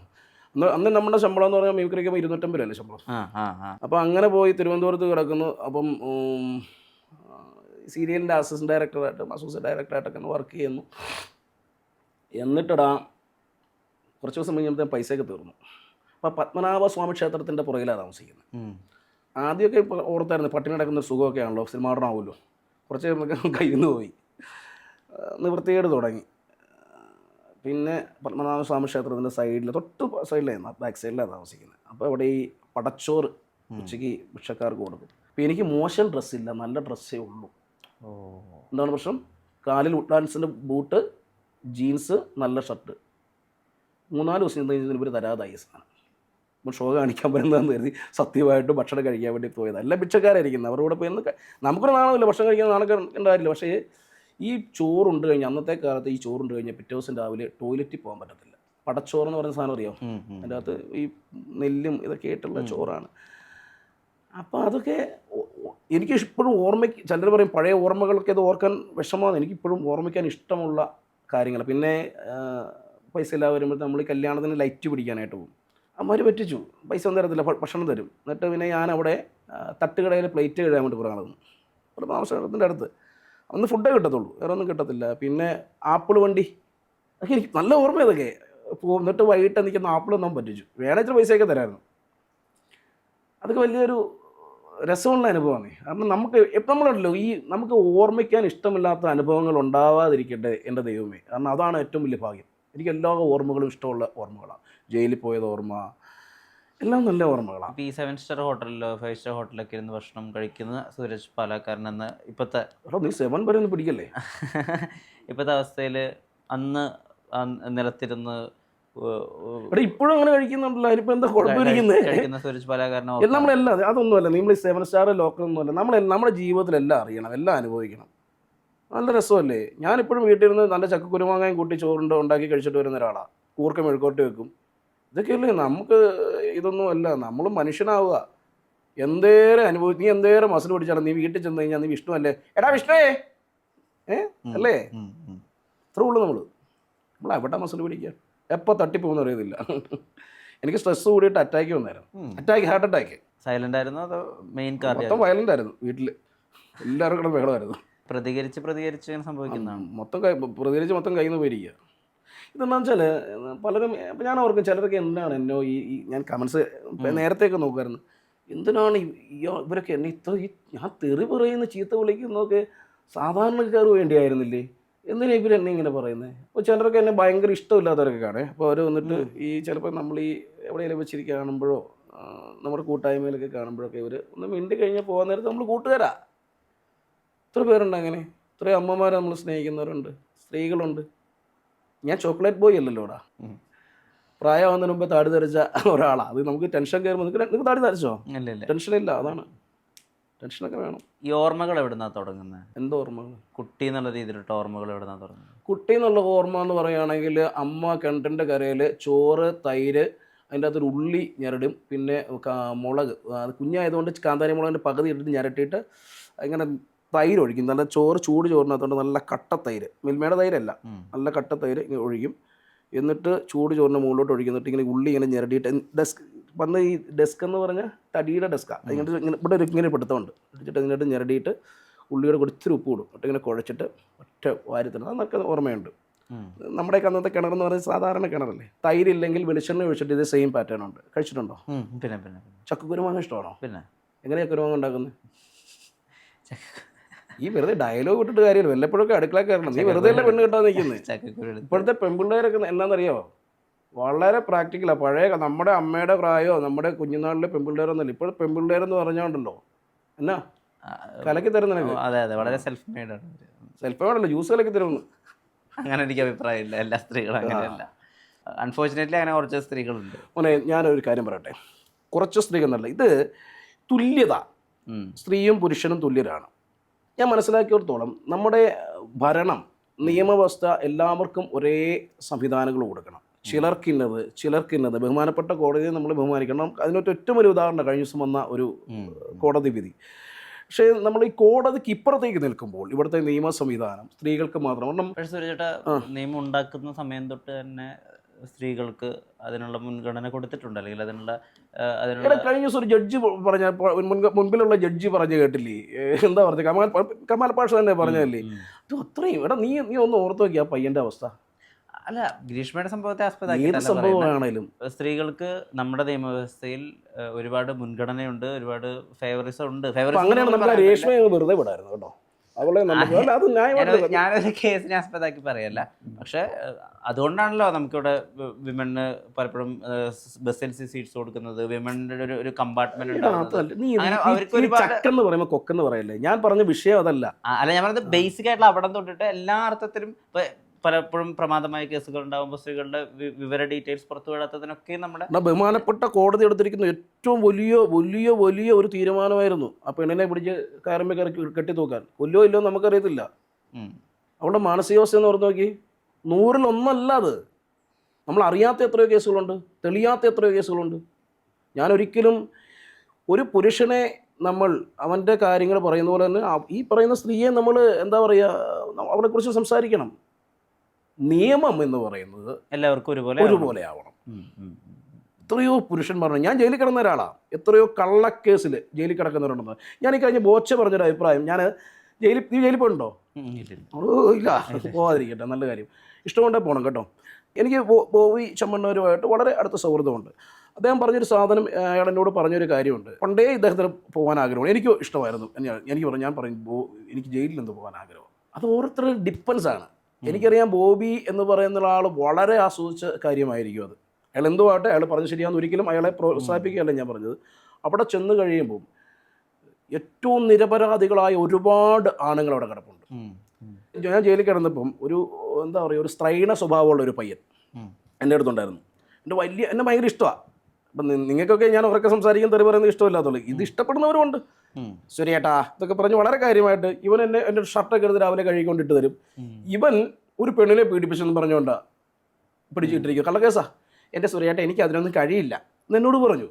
അന്ന് നമ്മുടെ ശമ്പളം എന്ന് പറഞ്ഞാൽ മിമിക്രിക്ക് 250 അല്ലേ ശമ്പളം. അപ്പോൾ അങ്ങനെ പോയി തിരുവനന്തപുരത്ത് കിടക്കുന്നു. അപ്പം സീരിയലിൻ്റെ അസിസ്റ്റന്റ് ഡയറക്ടറായിട്ടും അസോസിയേറ്റ് ഡയറക്ടറായിട്ടൊക്കെ വർക്ക് ചെയ്യുന്നു. എന്നിട്ടിടാ കുറച്ച് ദിവസം കഴിഞ്ഞപ്പോഴത്തേക്കും പൈസയൊക്കെ തീർന്നു. അപ്പോൾ പത്മനാഭ സ്വാമി ക്ഷേത്രത്തിൻ്റെ പുറകിലാണ് താമസിക്കുന്നത്. ആദ്യമൊക്കെ ഓർത്തായിരുന്നു പട്ടിണി കിടക്കുന്ന സുഖമൊക്കെ ആണല്ലോ, സിനിമ നടനാവുമല്ലോ. കുറച്ച് കഴിയുമ്പോൾ കയ്യിൽ നിന്ന് പോയി, നിവൃത്തികേട് തുടങ്ങി. പിന്നെ പത്മനാഭ സ്വാമി ക്ഷേത്രത്തിൻ്റെ സൈഡിൽ, തൊട്ട് സൈഡിലായിരുന്നു, ബാക്ക് സൈഡിലാണ് താമസിക്കുന്നത്. അപ്പോൾ അവിടെ ഈ പടച്ചോറ് ഉച്ചയ്ക്ക് ഭിക്ഷക്കാർക്ക് കൊടുക്കും. അപ്പോൾ എനിക്ക് മോശം ഡ്രസ്സില്ല, നല്ല ഡ്രസ്സേ ഉള്ളൂ. എന്താണ് പ്രശ്നം? കാലിൽ വുഡ് ഡാൻസിൻ്റെ ബൂട്ട്, ജീൻസ്, നല്ല ഷർട്ട്. 3-4 ദിവസം കഴിഞ്ഞാൽ ഇവർ തരാതായി സാധനം. ഇപ്പോൾ ഷോ കാണിക്കാൻ പറ്റുന്നതെന്ന് കരുതി സത്യമായിട്ട് ഭക്ഷണം കഴിക്കാൻ വേണ്ടി പോയത്. എല്ലാം ഭിക്ഷക്കാരായിരിക്കുന്നത്. അവരുടെ കൂടെ പോയി നമുക്കൊരു നാണമില്ല, ഭക്ഷണം കഴിക്കാൻ നാണൊക്കെ ഉണ്ടാവില്ല. പക്ഷേ ഈ ചോറുണ്ട് കഴിഞ്ഞാൽ, അന്നത്തെ കാലത്ത് ഈ ചോറുണ്ട് കഴിഞ്ഞാൽ പിറ്റേ ദിവസം രാവിലെ ടോയ്ലറ്റിൽ പോകാൻ പറ്റത്തില്ല. പടച്ചോറെന്ന് പറയുന്ന സാധനം അറിയാം, അതിൻ്റെ അകത്ത് ഈ നെല്ലും ഇതൊക്കെ ആയിട്ടുള്ള ചോറാണ്. അപ്പോൾ അതൊക്കെ എനിക്ക് ഇപ്പോഴും ഓർമ്മയ്ക്ക്, ചിലർ പറയും പഴയ ഓർമ്മകൾക്ക് അത് ഓർക്കാൻ വിഷമമാണ്. എനിക്കിപ്പോഴും ഓർമ്മിക്കാൻ ഇഷ്ടമുള്ള കാര്യങ്ങൾ. പിന്നെ പൈസ ഇല്ലാതെ വരുമ്പോൾ നമ്മൾ കല്യാണത്തിന് ലൈറ്റ് പിടിക്കാനായിട്ട് പോകും. അമ്മമാർ പറ്റിച്ചു, പൈസ ഒന്നും തരത്തില്ല, ഭക്ഷണം തരും. എന്നിട്ട് പിന്നെ ഞാനവിടെ തട്ടുകടയിൽ പ്ലേറ്റ് കഴുകാൻ വേണ്ടി പറയുന്നത് ഒരു താമസത്തിൻ്റെ അടുത്ത്. അന്ന് ഫുഡേ കിട്ടത്തുള്ളൂ, വേറെ ഒന്നും കിട്ടത്തില്ല. പിന്നെ ആപ്പിൾ വണ്ടി, അതൊക്കെ എനിക്ക് നല്ല ഓർമ്മ. ഇതൊക്കെ എന്നിട്ട് വൈകിട്ട് എനിക്ക് ആപ്പിൾ ഒന്നും പറ്റിച്ചു, വേണമെങ്കിൽ പൈസയൊക്കെ തരായിരുന്നു. അതൊക്കെ വലിയൊരു രസമുള്ള അനുഭവമാണ്. കാരണം നമുക്ക് നമ്മളുണ്ടല്ലോ, ഈ നമുക്ക് ഓർമ്മിക്കാൻ ഇഷ്ടമില്ലാത്ത അനുഭവങ്ങൾ ഉണ്ടാവാതിരിക്കട്ടെ എൻ്റെ ദൈവമേ. കാരണം അതാണ് ഏറ്റവും വലിയ ഭാഗ്യം. എനിക്ക് എല്ലാ ഓർമ്മകളും ഇഷ്ടമുള്ള ഓർമ്മകളാണ്. ജയിലിൽ പോയത് ഓർമ്മ, എല്ലാം നല്ല ഓർമ്മകളാണ്. ഈ 7 സ്റ്റാർ ഹോട്ടലിലോ 5 സ്റ്റാർ ഹോട്ടലൊക്കെ ഇരുന്ന് ഭക്ഷണം കഴിക്കുന്ന സൂരജ് പാലക്കാരൻ എന്ന ഇപ്പോഴത്തെ, നീ 7 വരെ ഒന്ന് പിടിക്കല്ലേ, ഇപ്പോഴത്തെ അവസ്ഥയിൽ അന്ന് നിലത്തിരുന്ന് ഇപ്പോഴും അങ്ങനെ കഴിക്കുന്നുണ്ടല്ലോ. അതിനിപ്പോൾ എന്താ കുഴപ്പമിരിക്കുന്നത്? സൂരജ് പാലക്കാരനോ നമ്മളെല്ലാം അതൊന്നുമല്ല, നമ്മൾ 7 സ്റ്റാർ ലോക്കലൊന്നുമല്ല. നമ്മുടെ ജീവിതത്തിലെല്ലാം അറിയണം, എല്ലാം അനുഭവിക്കണം. നല്ല രസമല്ലേ? ഞാനിപ്പോഴും വീട്ടിൽ നിന്ന് നല്ല ചക്കക്കുരുമാങ്ങയും കൂട്ടി ചോറുണ്ട് ഉണ്ടാക്കി കഴിച്ചിട്ട് വരുന്ന ഒരാളാണ്. കൂർക്ക മെഴുക്കോട്ടി വെക്കും. ഇതൊക്കെയല്ലേ നമുക്ക്. ഇതൊന്നും അല്ല, നമ്മൾ മനുഷ്യനാവുക. എന്തേരം നീ എന്തേരം മസിൽ പിടിച്ചാലും നീ വീട്ടിൽ ചെന്ന് കഴിഞ്ഞാൽ നീ വിഷ്ണു അല്ലേ, എടാ വിഷ്ണുവേ അല്ലേ, ഇത്രേ ഉള്ളൂ. നമ്മൾ എവിടെ മസിൽ പിടിക്കുക, എപ്പോൾ തട്ടിപ്പോകുന്ന അറിയത്തില്ല. എനിക്ക് സ്ട്രെസ് കൂടിയിട്ട് അറ്റാക്ക് വന്നായിരുന്നു. Heart attack. സൈലന്റ് ആയിരുന്നു അതോ മെയിൻ മൊത്തം വയലൻ്റ് ആയിരുന്നു. വീട്ടിൽ എല്ലാവർക്കും കൂടെ ബഹളമായിരുന്നു. പ്രതികരിച്ച് സംഭവിക്കുന്നതാണ്. മൊത്തം കയ്യിൽ നിന്ന് പോയിരിക്കുക. ഇതെന്താണെന്ന് വെച്ചാൽ പലരും, ഇപ്പം ഞാൻ ഓർക്കും ചിലരൊക്കെ എന്താണ് എന്നോ ഈ ഞാൻ കമൻസ് നേരത്തെയൊക്കെ നോക്കുമായിരുന്നു, എന്തിനാണ് ഇവരൊക്കെ എന്നെ ഞാൻ തെറി പറയുന്ന ചീത്ത വിളിക്കുന്നതൊക്കെ സാധാരണക്കാർ വേണ്ടിയായിരുന്നില്ലേ, എന്തിനാണ് ഇവരെന്നെ ഇങ്ങനെ പറയുന്നത്? അപ്പോൾ ചിലരൊക്കെ എന്നെ ഭയങ്കര ഇഷ്ടമില്ലാത്തവരൊക്കെ കാണേ. അപ്പോൾ അവർ വന്നിട്ട് ഈ ചിലപ്പോൾ നമ്മൾ ഈ എവിടെയെങ്കിലും വെച്ചിരിക്കുക കാണുമ്പോഴോ നമ്മുടെ കൂട്ടായ്മയിലൊക്കെ കാണുമ്പോഴൊക്കെ ഇവർ ഒന്ന് മിണ്ടി കഴിഞ്ഞാൽ പോകാൻ നേരത്ത് നമ്മൾ കൂട്ടുകാരാ. ഇത്ര പേരുണ്ട് അങ്ങനെ, ഇത്രയും അമ്മമാരെ നമ്മൾ സ്നേഹിക്കുന്നവരുണ്ട്, സ്ത്രീകളുണ്ട്. ഞാൻ ചോക്ലേറ്റ് ബോയ് അല്ലല്ലോടാ. പ്രായമാകുന്നതിന് മുമ്പേ താടി ധരിച്ച ഒരാളാണ്. അത് നമുക്ക് ടെൻഷൻ കയറുമ്പോൾ നിങ്ങൾക്ക് താടി ധരിച്ചോ? ടെൻഷനില്ല, അതാണ്. ടെൻഷനൊക്കെ വേണം. ഈ ഓർമ്മകൾ എവിടുന്നാണ് തുടങ്ങുന്നത്? എന്തോ ഓർമ്മകൾ? കുട്ടി എന്നുള്ള രീതിയിലുള്ള ഓർമ്മകൾ എവിടുന്നാണ് തുടങ്ങുന്നത്? കുട്ടി എന്നുള്ള ഓർമ്മ എന്ന് പറയുകയാണെങ്കിൽ അമ്മ കിണറ്റിൻ്റെ കരയിൽ ചോറ്, തൈര്, അതിൻ്റെ അകത്തൊരു ഉള്ളി ഞെരടും, പിന്നെ മുളക്, അത് കുഞ്ഞായതുകൊണ്ട് കാന്താരി മുളകിൻ്റെ പകുതി ഇട്ടിട്ട് ഞെരട്ടിയിട്ട് ഇങ്ങനെ തൈര് ഒഴിക്കും. നല്ല ചൂട് ചോറിനകത്തോണ്ട് നല്ല കട്ട തൈര്, മിൽമയുടെ തൈരല്ല, നല്ല കട്ട തൈര് ഇങ്ങനെ ഒഴിക്കും. എന്നിട്ട് ചൂട് ചോറിന് മുകളിലോട്ട് ഒഴിക്കുന്നിട്ട് ഇങ്ങനെ ഉള്ളി ഇങ്ങനെ ഞെരടിയിട്ട് വന്ന് ഈ ഡെസ്ക് എന്ന് പറഞ്ഞാൽ തടിയുടെ ഡെസ്ക്കാണ്. അതിങ്ങോട്ട് ഇങ്ങനെ ഇവിടെ ഇങ്ങനെ പിടുത്തമുണ്ട് ഇട്ടിട്ട് ഇതിനായിട്ട് ഞെരടിയിട്ട് ഉള്ളിയുടെ കൂടെ ഇച്ചിരി ഉപ്പ് ഇടും. എന്നിട്ട് ഇങ്ങനെ കുഴച്ചിട്ട് ഒറ്റ വാരി തരുന്നത് അതൊക്കെ ഓർമ്മയുണ്ട്. നമ്മുടെയൊക്കെ അന്നത്തെ കിണറെന്ന് പറയുന്നത് സാധാരണ കിണറല്ലേ, തൈരില്ലെങ്കിൽ വെളിച്ചെണ്ണ ഒഴിച്ചിട്ട് ഇത് സെയിം പാറ്റേൺ ഉണ്ട്. കഴിച്ചിട്ടുണ്ടോ? പിന്നെ ചക്കക്കുരുമാങ്ങ ഇഷ്ടമാണോ? പിന്നെ എങ്ങനെയാണ് ചക്കക്കുരുമാങ്ങ ഉണ്ടാക്കുന്നത്? ഈ വെറുതെ ഡയലോഗ് ഇട്ടിട്ട് കാര്യമില്ല, വല്ലപ്പോഴൊക്കെ അടുക്കള കയറണം. നീ വെറുതെ അല്ല പെണ്ണ് കിട്ടാൻ നിൽക്കുന്നത്. ഇപ്പോഴത്തെ പെൺപിള്ളേരൊക്കെ എന്താണെന്നറിയോ, വളരെ പ്രാക്ടിക്കലാണ്. പഴയ നമ്മുടെ അമ്മയുടെ പ്രായമോ നമ്മുടെ കുഞ്ഞുനാളിലെ പെൺപിള്ളേരൊന്നുമല്ല. ഇപ്പോഴത്തെ പെൺപിള്ളേരെന്ന് പറഞ്ഞോണ്ടല്ലോ എന്നാ കലക്കി തരുന്ന അതെ അതെ, വളരെ സെൽഫ് മെയ്ഡാണ്. സെൽഫ് വേണമല്ലോ, ജ്യൂസ് കലക്കി തരുന്നു. അങ്ങനെ എനിക്ക് അഭിപ്രായമില്ല, എല്ലാ സ്ത്രീകളും അങ്ങനെയല്ല. അൺഫോർച്ചുനേറ്റ്ലി അങ്ങനെ കുറച്ച് സ്ത്രീകളുണ്ട്. മോനെ ഞാനൊരു കാര്യം പറയട്ടെ, കുറച്ച് സ്ത്രീകൾ എന്നല്ല, ഇത് തുല്യത, സ്ത്രീയും പുരുഷനും തുല്യരാണ്. ഞാൻ മനസ്സിലാക്കിയിടത്തോളം നമ്മുടെ ഭരണം, നിയമവ്യവസ്ഥ എല്ലാവർക്കും ഒരേ സംവിധാനങ്ങൾ കൊടുക്കണം. ചിലർക്കിന്നത് ബഹുമാനപ്പെട്ട കോടതിയെ നമ്മൾ ബഹുമാനിക്കണം. അതിനൊരു ഏറ്റവും വലിയ ഉദാഹരണം കഴിഞ്ഞ ദിവസം വന്ന ഒരു കോടതി വിധി. പക്ഷേ നമ്മൾ ഈ കോടതിക്ക് ഇപ്പുറത്തേക്ക് നിൽക്കുമ്പോൾ ഇവിടുത്തെ നിയമ സംവിധാനം സ്ത്രീകൾക്ക് മാത്രം. ചേട്ടാ, നിയമം ഉണ്ടാക്കുന്ന സമയം തൊട്ട് തന്നെ സ്ത്രീകൾക്ക് അതിനുള്ള മുൻഗണന കൊടുത്തിട്ടുണ്ട്, അല്ലെങ്കിൽ അതിനുള്ള കഴിഞ്ഞ ദിവസം ഒരു ജഡ്ജി പറഞ്ഞ, മുൻപിലുള്ള ജഡ്ജി പറഞ്ഞു കേട്ടില്ലേ, എന്താ പറഞ്ഞത്, കമാൽ പാഷ തന്നെ പറഞ്ഞതല്ലേ, അത് അത്രയും നീ ഒന്ന് ഓർത്ത് നോക്കി ആ പയ്യന്റെ അവസ്ഥ. അല്ല, ഗ്രീഷ്മയുടെ സംഭവത്തെ സംഭവമാണേലും സ്ത്രീകൾക്ക് നമ്മുടെ നിയമവ്യവസ്ഥയിൽ ഒരുപാട് മുൻഗണനയുണ്ട്, ഒരുപാട് ഫേവറിസം ഉണ്ട്. അങ്ങനെയാണ് നമുക്ക് രേഷ്മയെ വെറുതെ വിടായിരുന്നു കേട്ടോ. ഞാനൊരു കേസിനെ ആസ്പദമാക്കി പറയല്ല, പക്ഷെ അതുകൊണ്ടാണല്ലോ നമുക്കിവിടെ വിമന് പലപ്പോഴും ബസ്സിൽ സീറ്റ്സ് കൊടുക്കുന്നത്, വിമന്റെ ഒരു കമ്പാർട്ട്മെന്റ് ചക്കെന്ന് പറയുമ്പോൾ കൊക്കെന്ന് പറയല്ലേ. ഞാൻ പറഞ്ഞ വിഷയം അതല്ല. അല്ല, ഞാൻ പറഞ്ഞത് ബേസിക് ആയിട്ടുള്ള അവിടം തൊട്ടിട്ട് എല്ലാ അർത്ഥത്തിലും പലപ്പോഴും പ്രമാദമായ കേസുകൾ ഉണ്ടാകുമ്പോൾ സ്ത്രീകളുടെ വിവര ഡീറ്റെയിൽസ് പുറത്തു വിടാത്തതിനൊക്കെ നമ്മുടെ ബഹുമാനപ്പെട്ട കോടതി എടുത്തിരിക്കുന്ന ഏറ്റവും വലിയ വലിയ വലിയ ഒരു തീരുമാനമായിരുന്നു ആ പെണ്ണിനെ പിടിച്ച് കയറുമ്പോൾ കെട്ടി തൂക്കാൻ. കൊല്ലോ ഇല്ലോ നമുക്കറിയത്തില്ല. അവളുടെ മാനസികാവസ്ഥ എന്ന് പറഞ്ഞു നോക്കി, 100-ൽ 1 അത്. നമ്മൾ അറിയാത്ത എത്രയോ കേസുകളുണ്ട്, തെളിയാത്ത എത്രയോ കേസുകളുണ്ട്. ഞാനൊരിക്കലും ഒരു പുരുഷനെ നമ്മൾ അവൻ്റെ കാര്യങ്ങൾ പറയുന്ന പോലെ തന്നെ ഈ പറയുന്ന സ്ത്രീയെ നമ്മൾ എന്താ പറയുക, അവളെക്കുറിച്ച് സംസാരിക്കണം. നിയമം എന്ന് പറയുന്നത് എല്ലാവർക്കും ഒരുപോലെ ആവണം. എത്രയോ പുരുഷന്മാർ, ഞാൻ ജയിലിൽ കിടന്ന ഒരാളാണ്, എത്രയോ കള്ളക്കേസിൽ ജയിലിൽ കിടക്കുന്നവരുണ്ടെന്ന്. ഞാൻ ഈ കഴിഞ്ഞ ബോച്ച പറഞ്ഞൊരു അഭിപ്രായം, നീ ജയിലിൽ പോയിട്ടുണ്ടോ? ഇല്ല, പോകാതിരിക്കട്ടെ, നല്ല കാര്യം. ഇഷ്ടമുണ്ടേ പോകണം കേട്ടോ. എനിക്ക് ബോബി ചെമ്മണ്ണൂരുമായിട്ട് വളരെ അടുത്ത സൗഹൃദമുണ്ട്. അദ്ദേഹം പറഞ്ഞൊരു സാധനം, അയാൾ എന്നോട് പറഞ്ഞൊരു കാര്യമുണ്ട്. പണ്ടേ ഇദ്ദേഹത്തിന് പോകാൻ ആഗ്രഹമാണ്, എനിക്ക് ഇഷ്ടമായിരുന്നു. ഞാൻ പറയും എനിക്ക് ജയിലിൽ നിന്ന് പോകാൻ ആഗ്രഹം. അത് ഓരോരുത്തരുടെ ഡിപ്പെൻസാണ്. എനിക്കറിയാം ബോബി എന്ന് പറയുന്ന ആൾ വളരെ ആസ്വദിച്ച കാര്യമായിരിക്കും അത്. അയാൾ എന്തുമായിട്ട് അയാൾ പറഞ്ഞ് ശരിയാണെന്ന് ഒരിക്കലും അയാളെ പ്രോത്സാഹിപ്പിക്കുകയല്ല ഞാൻ പറഞ്ഞത്. അവിടെ ചെന്ന് കഴിയുമ്പോൾ ഏറ്റവും നിരപരാധികളായ ഒരുപാട് ആണുങ്ങൾ അവിടെ കിടപ്പുണ്ട്. ഞാൻ ജയിലിൽ കിടന്നപ്പം ഒരു എന്താ പറയുക, ഒരു സ്ത്രൈണ സ്വഭാവമുള്ള ഒരു പയ്യൻ എൻ്റെ അടുത്തുണ്ടായിരുന്നു. എന്നെ ഭയങ്കര ഇഷ്ടമാണ്. അപ്പം നിങ്ങൾക്കൊക്കെ ഞാൻ ഉറക്കെ സംസാരിക്കാൻ തെറി പറയുന്നത് ഇഷ്ടമില്ലാത്തുള്ളൂ, ഇത് ഇഷ്ടപ്പെടുന്നവരുമുണ്ട്. ശരിയേട്ടാ ഇതൊക്കെ പറഞ്ഞ് വളരെ കാര്യമായിട്ട് ഇവൻ എൻ്റെ ഷർട്ടൊക്കെ എടുത്ത് രാവിലെ കഴുകിക്കൊണ്ടിട്ട് തരും. ഇവൻ ഒരു പെണ്ണിനെ പീഡിപ്പിച്ചെന്ന് പറഞ്ഞുകൊണ്ടാ പിടിച്ചിട്ടിരിക്കും. കള്ളക്കേസാ. എൻ്റെ സുരേട്ട എനിക്ക് അതിനൊന്നും കഴിയില്ല എന്നോട് പറഞ്ഞു.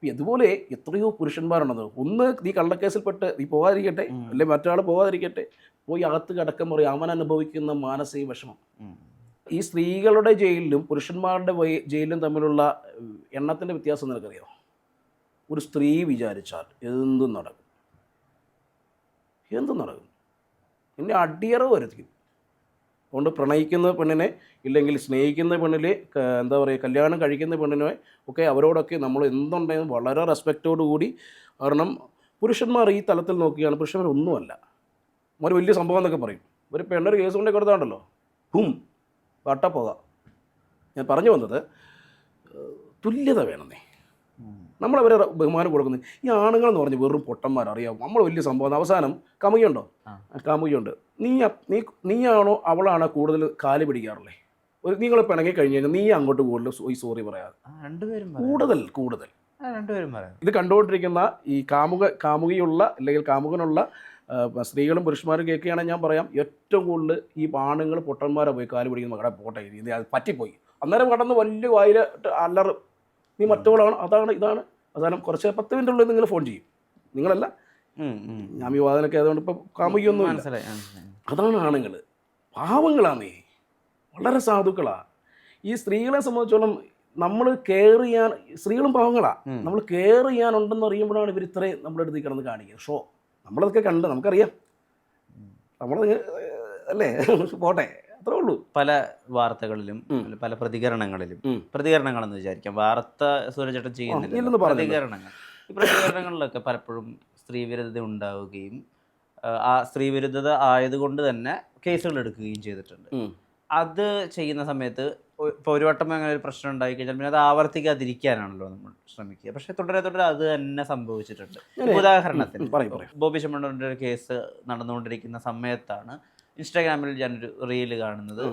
ഇതുപോലെ എത്രയോ പുരുഷന്മാരുണ്ടെന്ന്. ഒന്ന് നീ കള്ളക്കേസിൽപ്പെട്ട് നീ പോകാതിരിക്കട്ടെ, അല്ലെങ്കിൽ മറ്റൊരാൾ പോകാതിരിക്കട്ടെ, പോയി അകത്ത് കിടക്കം പറയും അവൻ അനുഭവിക്കുന്ന മാനസിക വിഷമം. ഈ സ്ത്രീകളുടെ ജയിലിലും പുരുഷന്മാരുടെ ജയിലിലും തമ്മിലുള്ള എണ്ണത്തിൻ്റെ വ്യത്യാസം നിനക്കറിയാമോ? ഒരു സ്ത്രീ വിചാരിച്ചാൽ എന്തും നടക്കും. എന്നെ അടിയറവ് വരുത്തിക്കും. അതുകൊണ്ട് പ്രണയിക്കുന്ന പെണ്ണിനെ ഇല്ലെങ്കിൽ സ്നേഹിക്കുന്ന പെണ്ണിലെ എന്താ പറയുക, കല്യാണം കഴിക്കുന്ന പെണ്ണിനെ ഒക്കെ അവരോടൊക്കെ നമ്മൾ എന്തുണ്ടെങ്കിലും വളരെ റെസ്പെക്റ്റോടു കൂടി. കാരണം പുരുഷന്മാർ ഈ തലത്തിൽ നോക്കിയാണ് പുരുഷന്മാർ ഒന്നുമല്ല. ഒരു വലിയ സംഭവം എന്നൊക്കെ പറയും. ഒരു പെണ്ണൊരു കേസ് കൊണ്ടേ കൊടുത്താണ്ടല്ലോ വട്ടപ്പോക. ഞാൻ പറഞ്ഞു വന്നത് തുല്യത വേണമെന്നേ. നമ്മളവരെ ബഹുമാനം കൊടുക്കുന്നത്. ഈ ആണുങ്ങളെന്ന് പറഞ്ഞ് വെറും പൊട്ടന്മാരറിയാം. നമ്മൾ വലിയ സംഭവം. അവസാനം കാമുകിയുണ്ടോ? കാമുകിയുണ്ട്. നീയാണോ അവളാണോ കൂടുതൽ കാല് പിടിക്കാറുള്ളത്? നിങ്ങൾ പിണങ്ങി കഴിഞ്ഞ് കഴിഞ്ഞാൽ നീ അങ്ങോട്ട് കൂടുതൽ സോറി പറയാതെ കൂടുതൽ ഇത് കണ്ടുകൊണ്ടിരിക്കുന്ന ഈ കാമുകിയുള്ള അല്ലെങ്കിൽ കാമുകനുള്ള സ്ത്രീകളും പുരുഷന്മാരും കേൾക്കുകയാണെങ്കിൽ ഞാൻ പറയാം, ഏറ്റവും കൂടുതൽ ഈ ആണുങ്ങൾ പൊട്ടന്മാരെ പോയി കാല് പിടിക്കുന്ന മകളെ പോട്ടെ, ഇത് അത് പറ്റിപ്പോയി. അന്നേരം കടന്ന് വലിയ വായിലിട്ട് അല്ലറ്, നീ മറ്റവളാണ്, അതാണ് ഇതാണ്. അവസാനം കുറച്ച് 10 മിനിറ്റുള്ളിൽ നിങ്ങൾ ഫോൺ ചെയ്യും. നിങ്ങളല്ല, ഞാൻ ഈ വാദനൊക്കെ ആയതുകൊണ്ട് ഇപ്പം കാമുകിയൊന്നും ഇല്ല. അതാണ് ആണുങ്ങൾ. പാവങ്ങളാണേ, വളരെ സാധുക്കളാണ്. ഈ സ്ത്രീകളെ സംബന്ധിച്ചോളം നമ്മൾ കെയർ ചെയ്യാൻ, സ്ത്രീകളും പാവങ്ങളാണ്. നമ്മൾ കെയർ ചെയ്യാനുണ്ടെന്ന് അറിയുമ്പോഴാണ് ഇവർ ഇത്രയും നമ്മുടെ അടുത്ത് കിടന്ന് കാണിക്കുക. ഷോ നമ്മളതൊക്കെ കണ്ട് നമുക്കറിയാം. നമ്മൾ അല്ലേ പോട്ടെ, അത്രേ ഉള്ളൂ. പല വാർത്തകളിലും പല പ്രതികരണങ്ങളെന്ന് വിചാരിക്കാം, വാർത്ത സൂര്യചേട്ടൻ ചെയ്യുന്നില്ല, പ്രതികരണങ്ങളിലൊക്കെ പലപ്പോഴും സ്ത്രീവിരുദ്ധത ഉണ്ടാവുകയും ആ സ്ത്രീവിരുദ്ധത ആയതുകൊണ്ട് തന്നെ കേസുകൾ എടുക്കുകയും ചെയ്തിട്ടുണ്ട്. അത് ചെയ്യുന്ന സമയത്ത് ഇപ്പോൾ ഒരു വട്ടം അങ്ങനെ ഒരു പ്രശ്നം ഉണ്ടായി കഴിഞ്ഞാൽ പിന്നെ അത് ആവർത്തിക്കാതിരിക്കാനാണല്ലോ നമ്മൾ ശ്രമിക്കുക. പക്ഷേ തുടരെ അത് തന്നെ സംഭവിച്ചിട്ടുണ്ട്. ഉദാഹരണത്തിന് ബോബി ചെമ്മണ്ണൂരിൻ്റെ ഒരു കേസ് നടന്നുകൊണ്ടിരിക്കുന്ന സമയത്താണ് ഇൻസ്റ്റാഗ്രാമിൽ ഞാനൊരു റീല് കാണുന്നത്.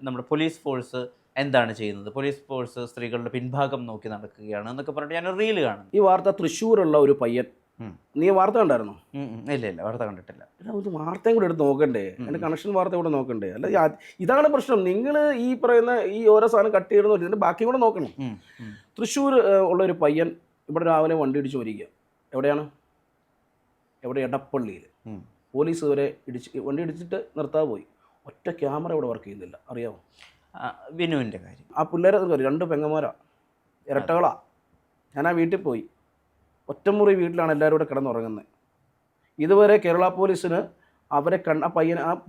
നമ്മുടെ പോലീസ് ഫോഴ്സ് എന്താണ് ചെയ്യുന്നത്, പോലീസ് ഫോഴ്സ് സ്ത്രീകളുടെ പിൻഭാഗം നോക്കി നടക്കുകയാണ് എന്നൊക്കെ പറഞ്ഞിട്ട് ഞാനൊരു റീല് കാണുന്നു. ഈ വാർത്ത തൃശ്ശൂരുള്ള ഒരു പയ്യൻ, നീ വാർത്ത കണ്ടായിരുന്നോ? ഇല്ല വാർത്ത കണ്ടിട്ടില്ല. അത് വാർത്തയും കൂടെ എടുത്ത് നോക്കണ്ടേ, എൻ്റെ കണക്ഷൻ വാർത്ത കൂടെ നോക്കണ്ടേ? അല്ല ഇതാണ് പ്രശ്നം. നിങ്ങൾ ഈ പറയുന്ന ഈ ഓരോ സാധനം കട്ട് ചെയ്യണമെന്ന് ഇതിൻ്റെ ബാക്കി കൂടെ നോക്കണം. തൃശ്ശൂർ ഉള്ളൊരു പയ്യൻ ഇവിടെ രാവിലെ വണ്ടി ഇടിച്ച് വരിക. എവിടെ എടപ്പള്ളിയിൽ പോലീസ് ഇവരെ വണ്ടി ഇടിച്ചിട്ട് നിർത്താതെ പോയി. ഒറ്റ ക്യാമറ ഇവിടെ വർക്ക് ചെയ്യുന്നില്ല. അറിയാമോ? വിനുവിൻ്റെ കാര്യം. ആ പിള്ളേരെ 2 പെങ്ങന്മാരാ, ഇരട്ടകളാ. ഞാൻ ആ വീട്ടിൽ പോയി. ഒറ്റമുറി വീട്ടിലാണ് എല്ലാവരും കൂടെ കിടന്നുറങ്ങുന്നത്. ഇതുവരെ കേരള പോലീസിന് അവരെ ആ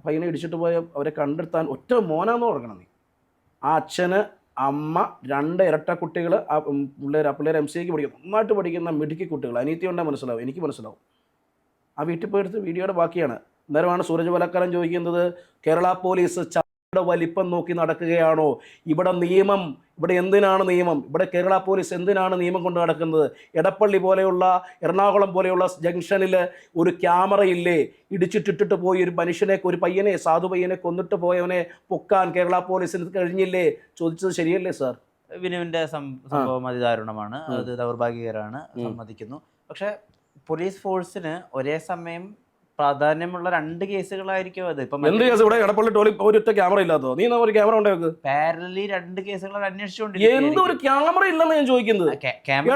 പയ്യനെ ഇടിച്ചിട്ട് പോയ അവരെ കണ്ടെത്താൻ ഒറ്റ മോനാന്ന് പറയണം നീ. ആ അച്ഛന്, അമ്മ, 2 ഇരട്ട കുട്ടികൾ, ആ പിള്ളേർ MCAക്ക് പഠിക്കും, നന്നായിട്ട് പഠിക്കുന്ന മിടുക്കി കുട്ടികൾ. അനീതി ഉണ്ടാ മനസ്സിലാവും, എനിക്ക് മനസ്സിലാവും. ആ വീട്ടിൽ പോയെടുത്ത് വീഡിയോയുടെ ബാക്കിയാണ്. അന്നേരമാണ് സൂരജ് വലക്കാരൻ ചോദിക്കുന്നത്, കേരള പോലീസ് വലിപ്പം നോക്കി നടക്കുകയാണോ? ഇവിടെ നിയമം, ഇവിടെ എന്തിനാണ് നിയമം? ഇവിടെ കേരള പോലീസ് എന്തിനാണ് നിയമം കൊണ്ട് നടക്കുന്നത്? എടപ്പള്ളി പോലെയുള്ള, എറണാകുളം പോലെയുള്ള ജംഗ്ഷനിൽ ഒരു ക്യാമറ ഇല്ലേ? ഇടിച്ചിട്ടിട്ട് പോയി ഒരു മനുഷ്യനെ, ഒരു പയ്യനെ, സാധു പയ്യനെ കൊന്നിട്ട് പോയവനെ പൊക്കാൻ കേരള പോലീസിന് കഴിഞ്ഞില്ലേ? ചോദിച്ചത് ശരിയല്ലേ സാർ? വിനുവിൻ്റെ സംഭവം അതിദാരുണമാണ്, അത് ദൗർഭാഗ്യകരമാണ്, സമ്മതിക്കുന്നു. പക്ഷേ പോലീസ് ഫോഴ്സിന് ഒരേ സമയം പ്രാധാന്യമുള്ള 2 കേസുകളായിരിക്കും അത്. ഇപ്പം എന്ത് കേസ്? ഇവിടെ എടപ്പള്ളി ടോളി ഒരൊറ്റ ക്യാമറ ഇല്ലാത്തോ? നീ ഒരു ക്യാമറ ഉണ്ടോ? പാരലി 2 കേസുകൾ അന്വേഷിച്ചുകൊണ്ട് എന്തൊരു ക്യാമറ ഇല്ലെന്ന് ഞാൻ ചോദിക്കുന്നത്.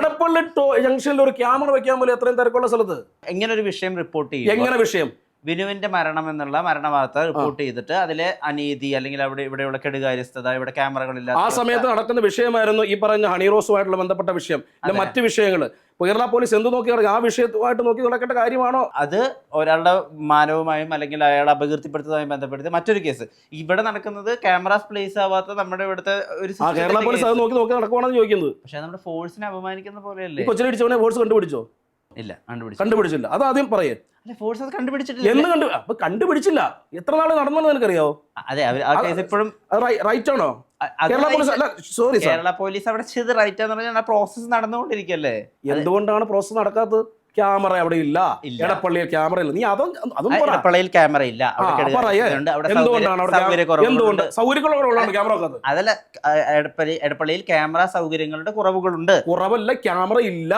എടപ്പള്ളി ജംഗ്ഷനിൽ ഒരു ക്യാമറ വെക്കാൻ പോലെ എത്രയും തിരക്കുള്ള സ്ഥലത്ത് എങ്ങനെ ഒരു വിഷയം റിപ്പോർട്ട് ചെയ്യും? എങ്ങനെ വിഷയം? വിനുവിന്റെ മരണം എന്നുള്ള മരണവാർത്ത റിപ്പോർട്ട് ചെയ്തിട്ട് അതിലെ അനീതി അല്ലെങ്കിൽ ഇവിടെയുള്ള കെടുകാര്യസ്ഥത, ഇവിടെ ക്യാമറകളില്ല, ആ സമയത്ത് നടക്കുന്ന വിഷയമായിരുന്നു ഈ പറഞ്ഞ ഹണിറോസുമായിട്ടുള്ള ബന്ധപ്പെട്ട വിഷയം. അല്ല മറ്റു വിഷയങ്ങൾ കേരള പോലീസ് എന്ത് നോക്കി ആ വിഷയത്തുമായിട്ട് നോക്കി നടക്കേണ്ട കാര്യമാണോ? അത് ഒരാളുടെ മാനവുമായും അല്ലെങ്കിൽ അയാളെ അപകീർത്തിപ്പെടുത്തുന്നതുമായി ബന്ധപ്പെടുത്തി മറ്റൊരു കേസ്. ഇവിടെ നടക്കുന്നത് ക്യാമറാസ് പ്ലേസ് ആവാത്ത നമ്മുടെ ഇവിടുത്തെ ഒരു കേരള പോലീസ് അത് നോക്കി നടക്കുവാണെന്ന് ചോദിക്കുന്നത്. പക്ഷെ നമ്മുടെ ഫോഴ്സിനെ അപമാനിക്കുന്ന പോലെയല്ലേ? കൊച്ചിനടിച്ചവനെ ഫോഴ്സ് കണ്ടുപിടിച്ചോ? ഇല്ല, കണ്ടുപിടിച്ചില്ല. അത് ആദ്യം പറയേ. ഫോഴ്സ് അത് കണ്ടുപിടിച്ചിട്ടില്ല. എന്ന് കണ്ടുപിടിച്ചില്ല. എത്ര നാൾ നടന്നെന്ന് നിനക്കറിയാവോ? അതെ, ആ കേസ് ഇപ്പോഴും റൈറ്റ് ആണോ? കേരള പോലീസ് അവിടെ ചെയ്ത് റൈറ്റ് എന്ന് പറഞ്ഞാൽ പ്രോസസ് നടന്നുകൊണ്ടിരിക്കല്ലേ. എന്തുകൊണ്ടാണ് പ്രോസസ് നടക്കാത്തത്? ക്യാമറ അവിടെ ഇല്ല. എടപ്പള്ളിയിൽ ക്യാമറ ഇല്ല. നീ അതും എടപ്പള്ളിയിൽ ക്യാമറ ഇല്ല. അതല്ല, എടപ്പള്ളിയിൽ ക്യാമറ സൗകര്യങ്ങളുടെ കുറവുകളുണ്ട്. കുറവല്ല, ക്യാമറ ഇല്ല.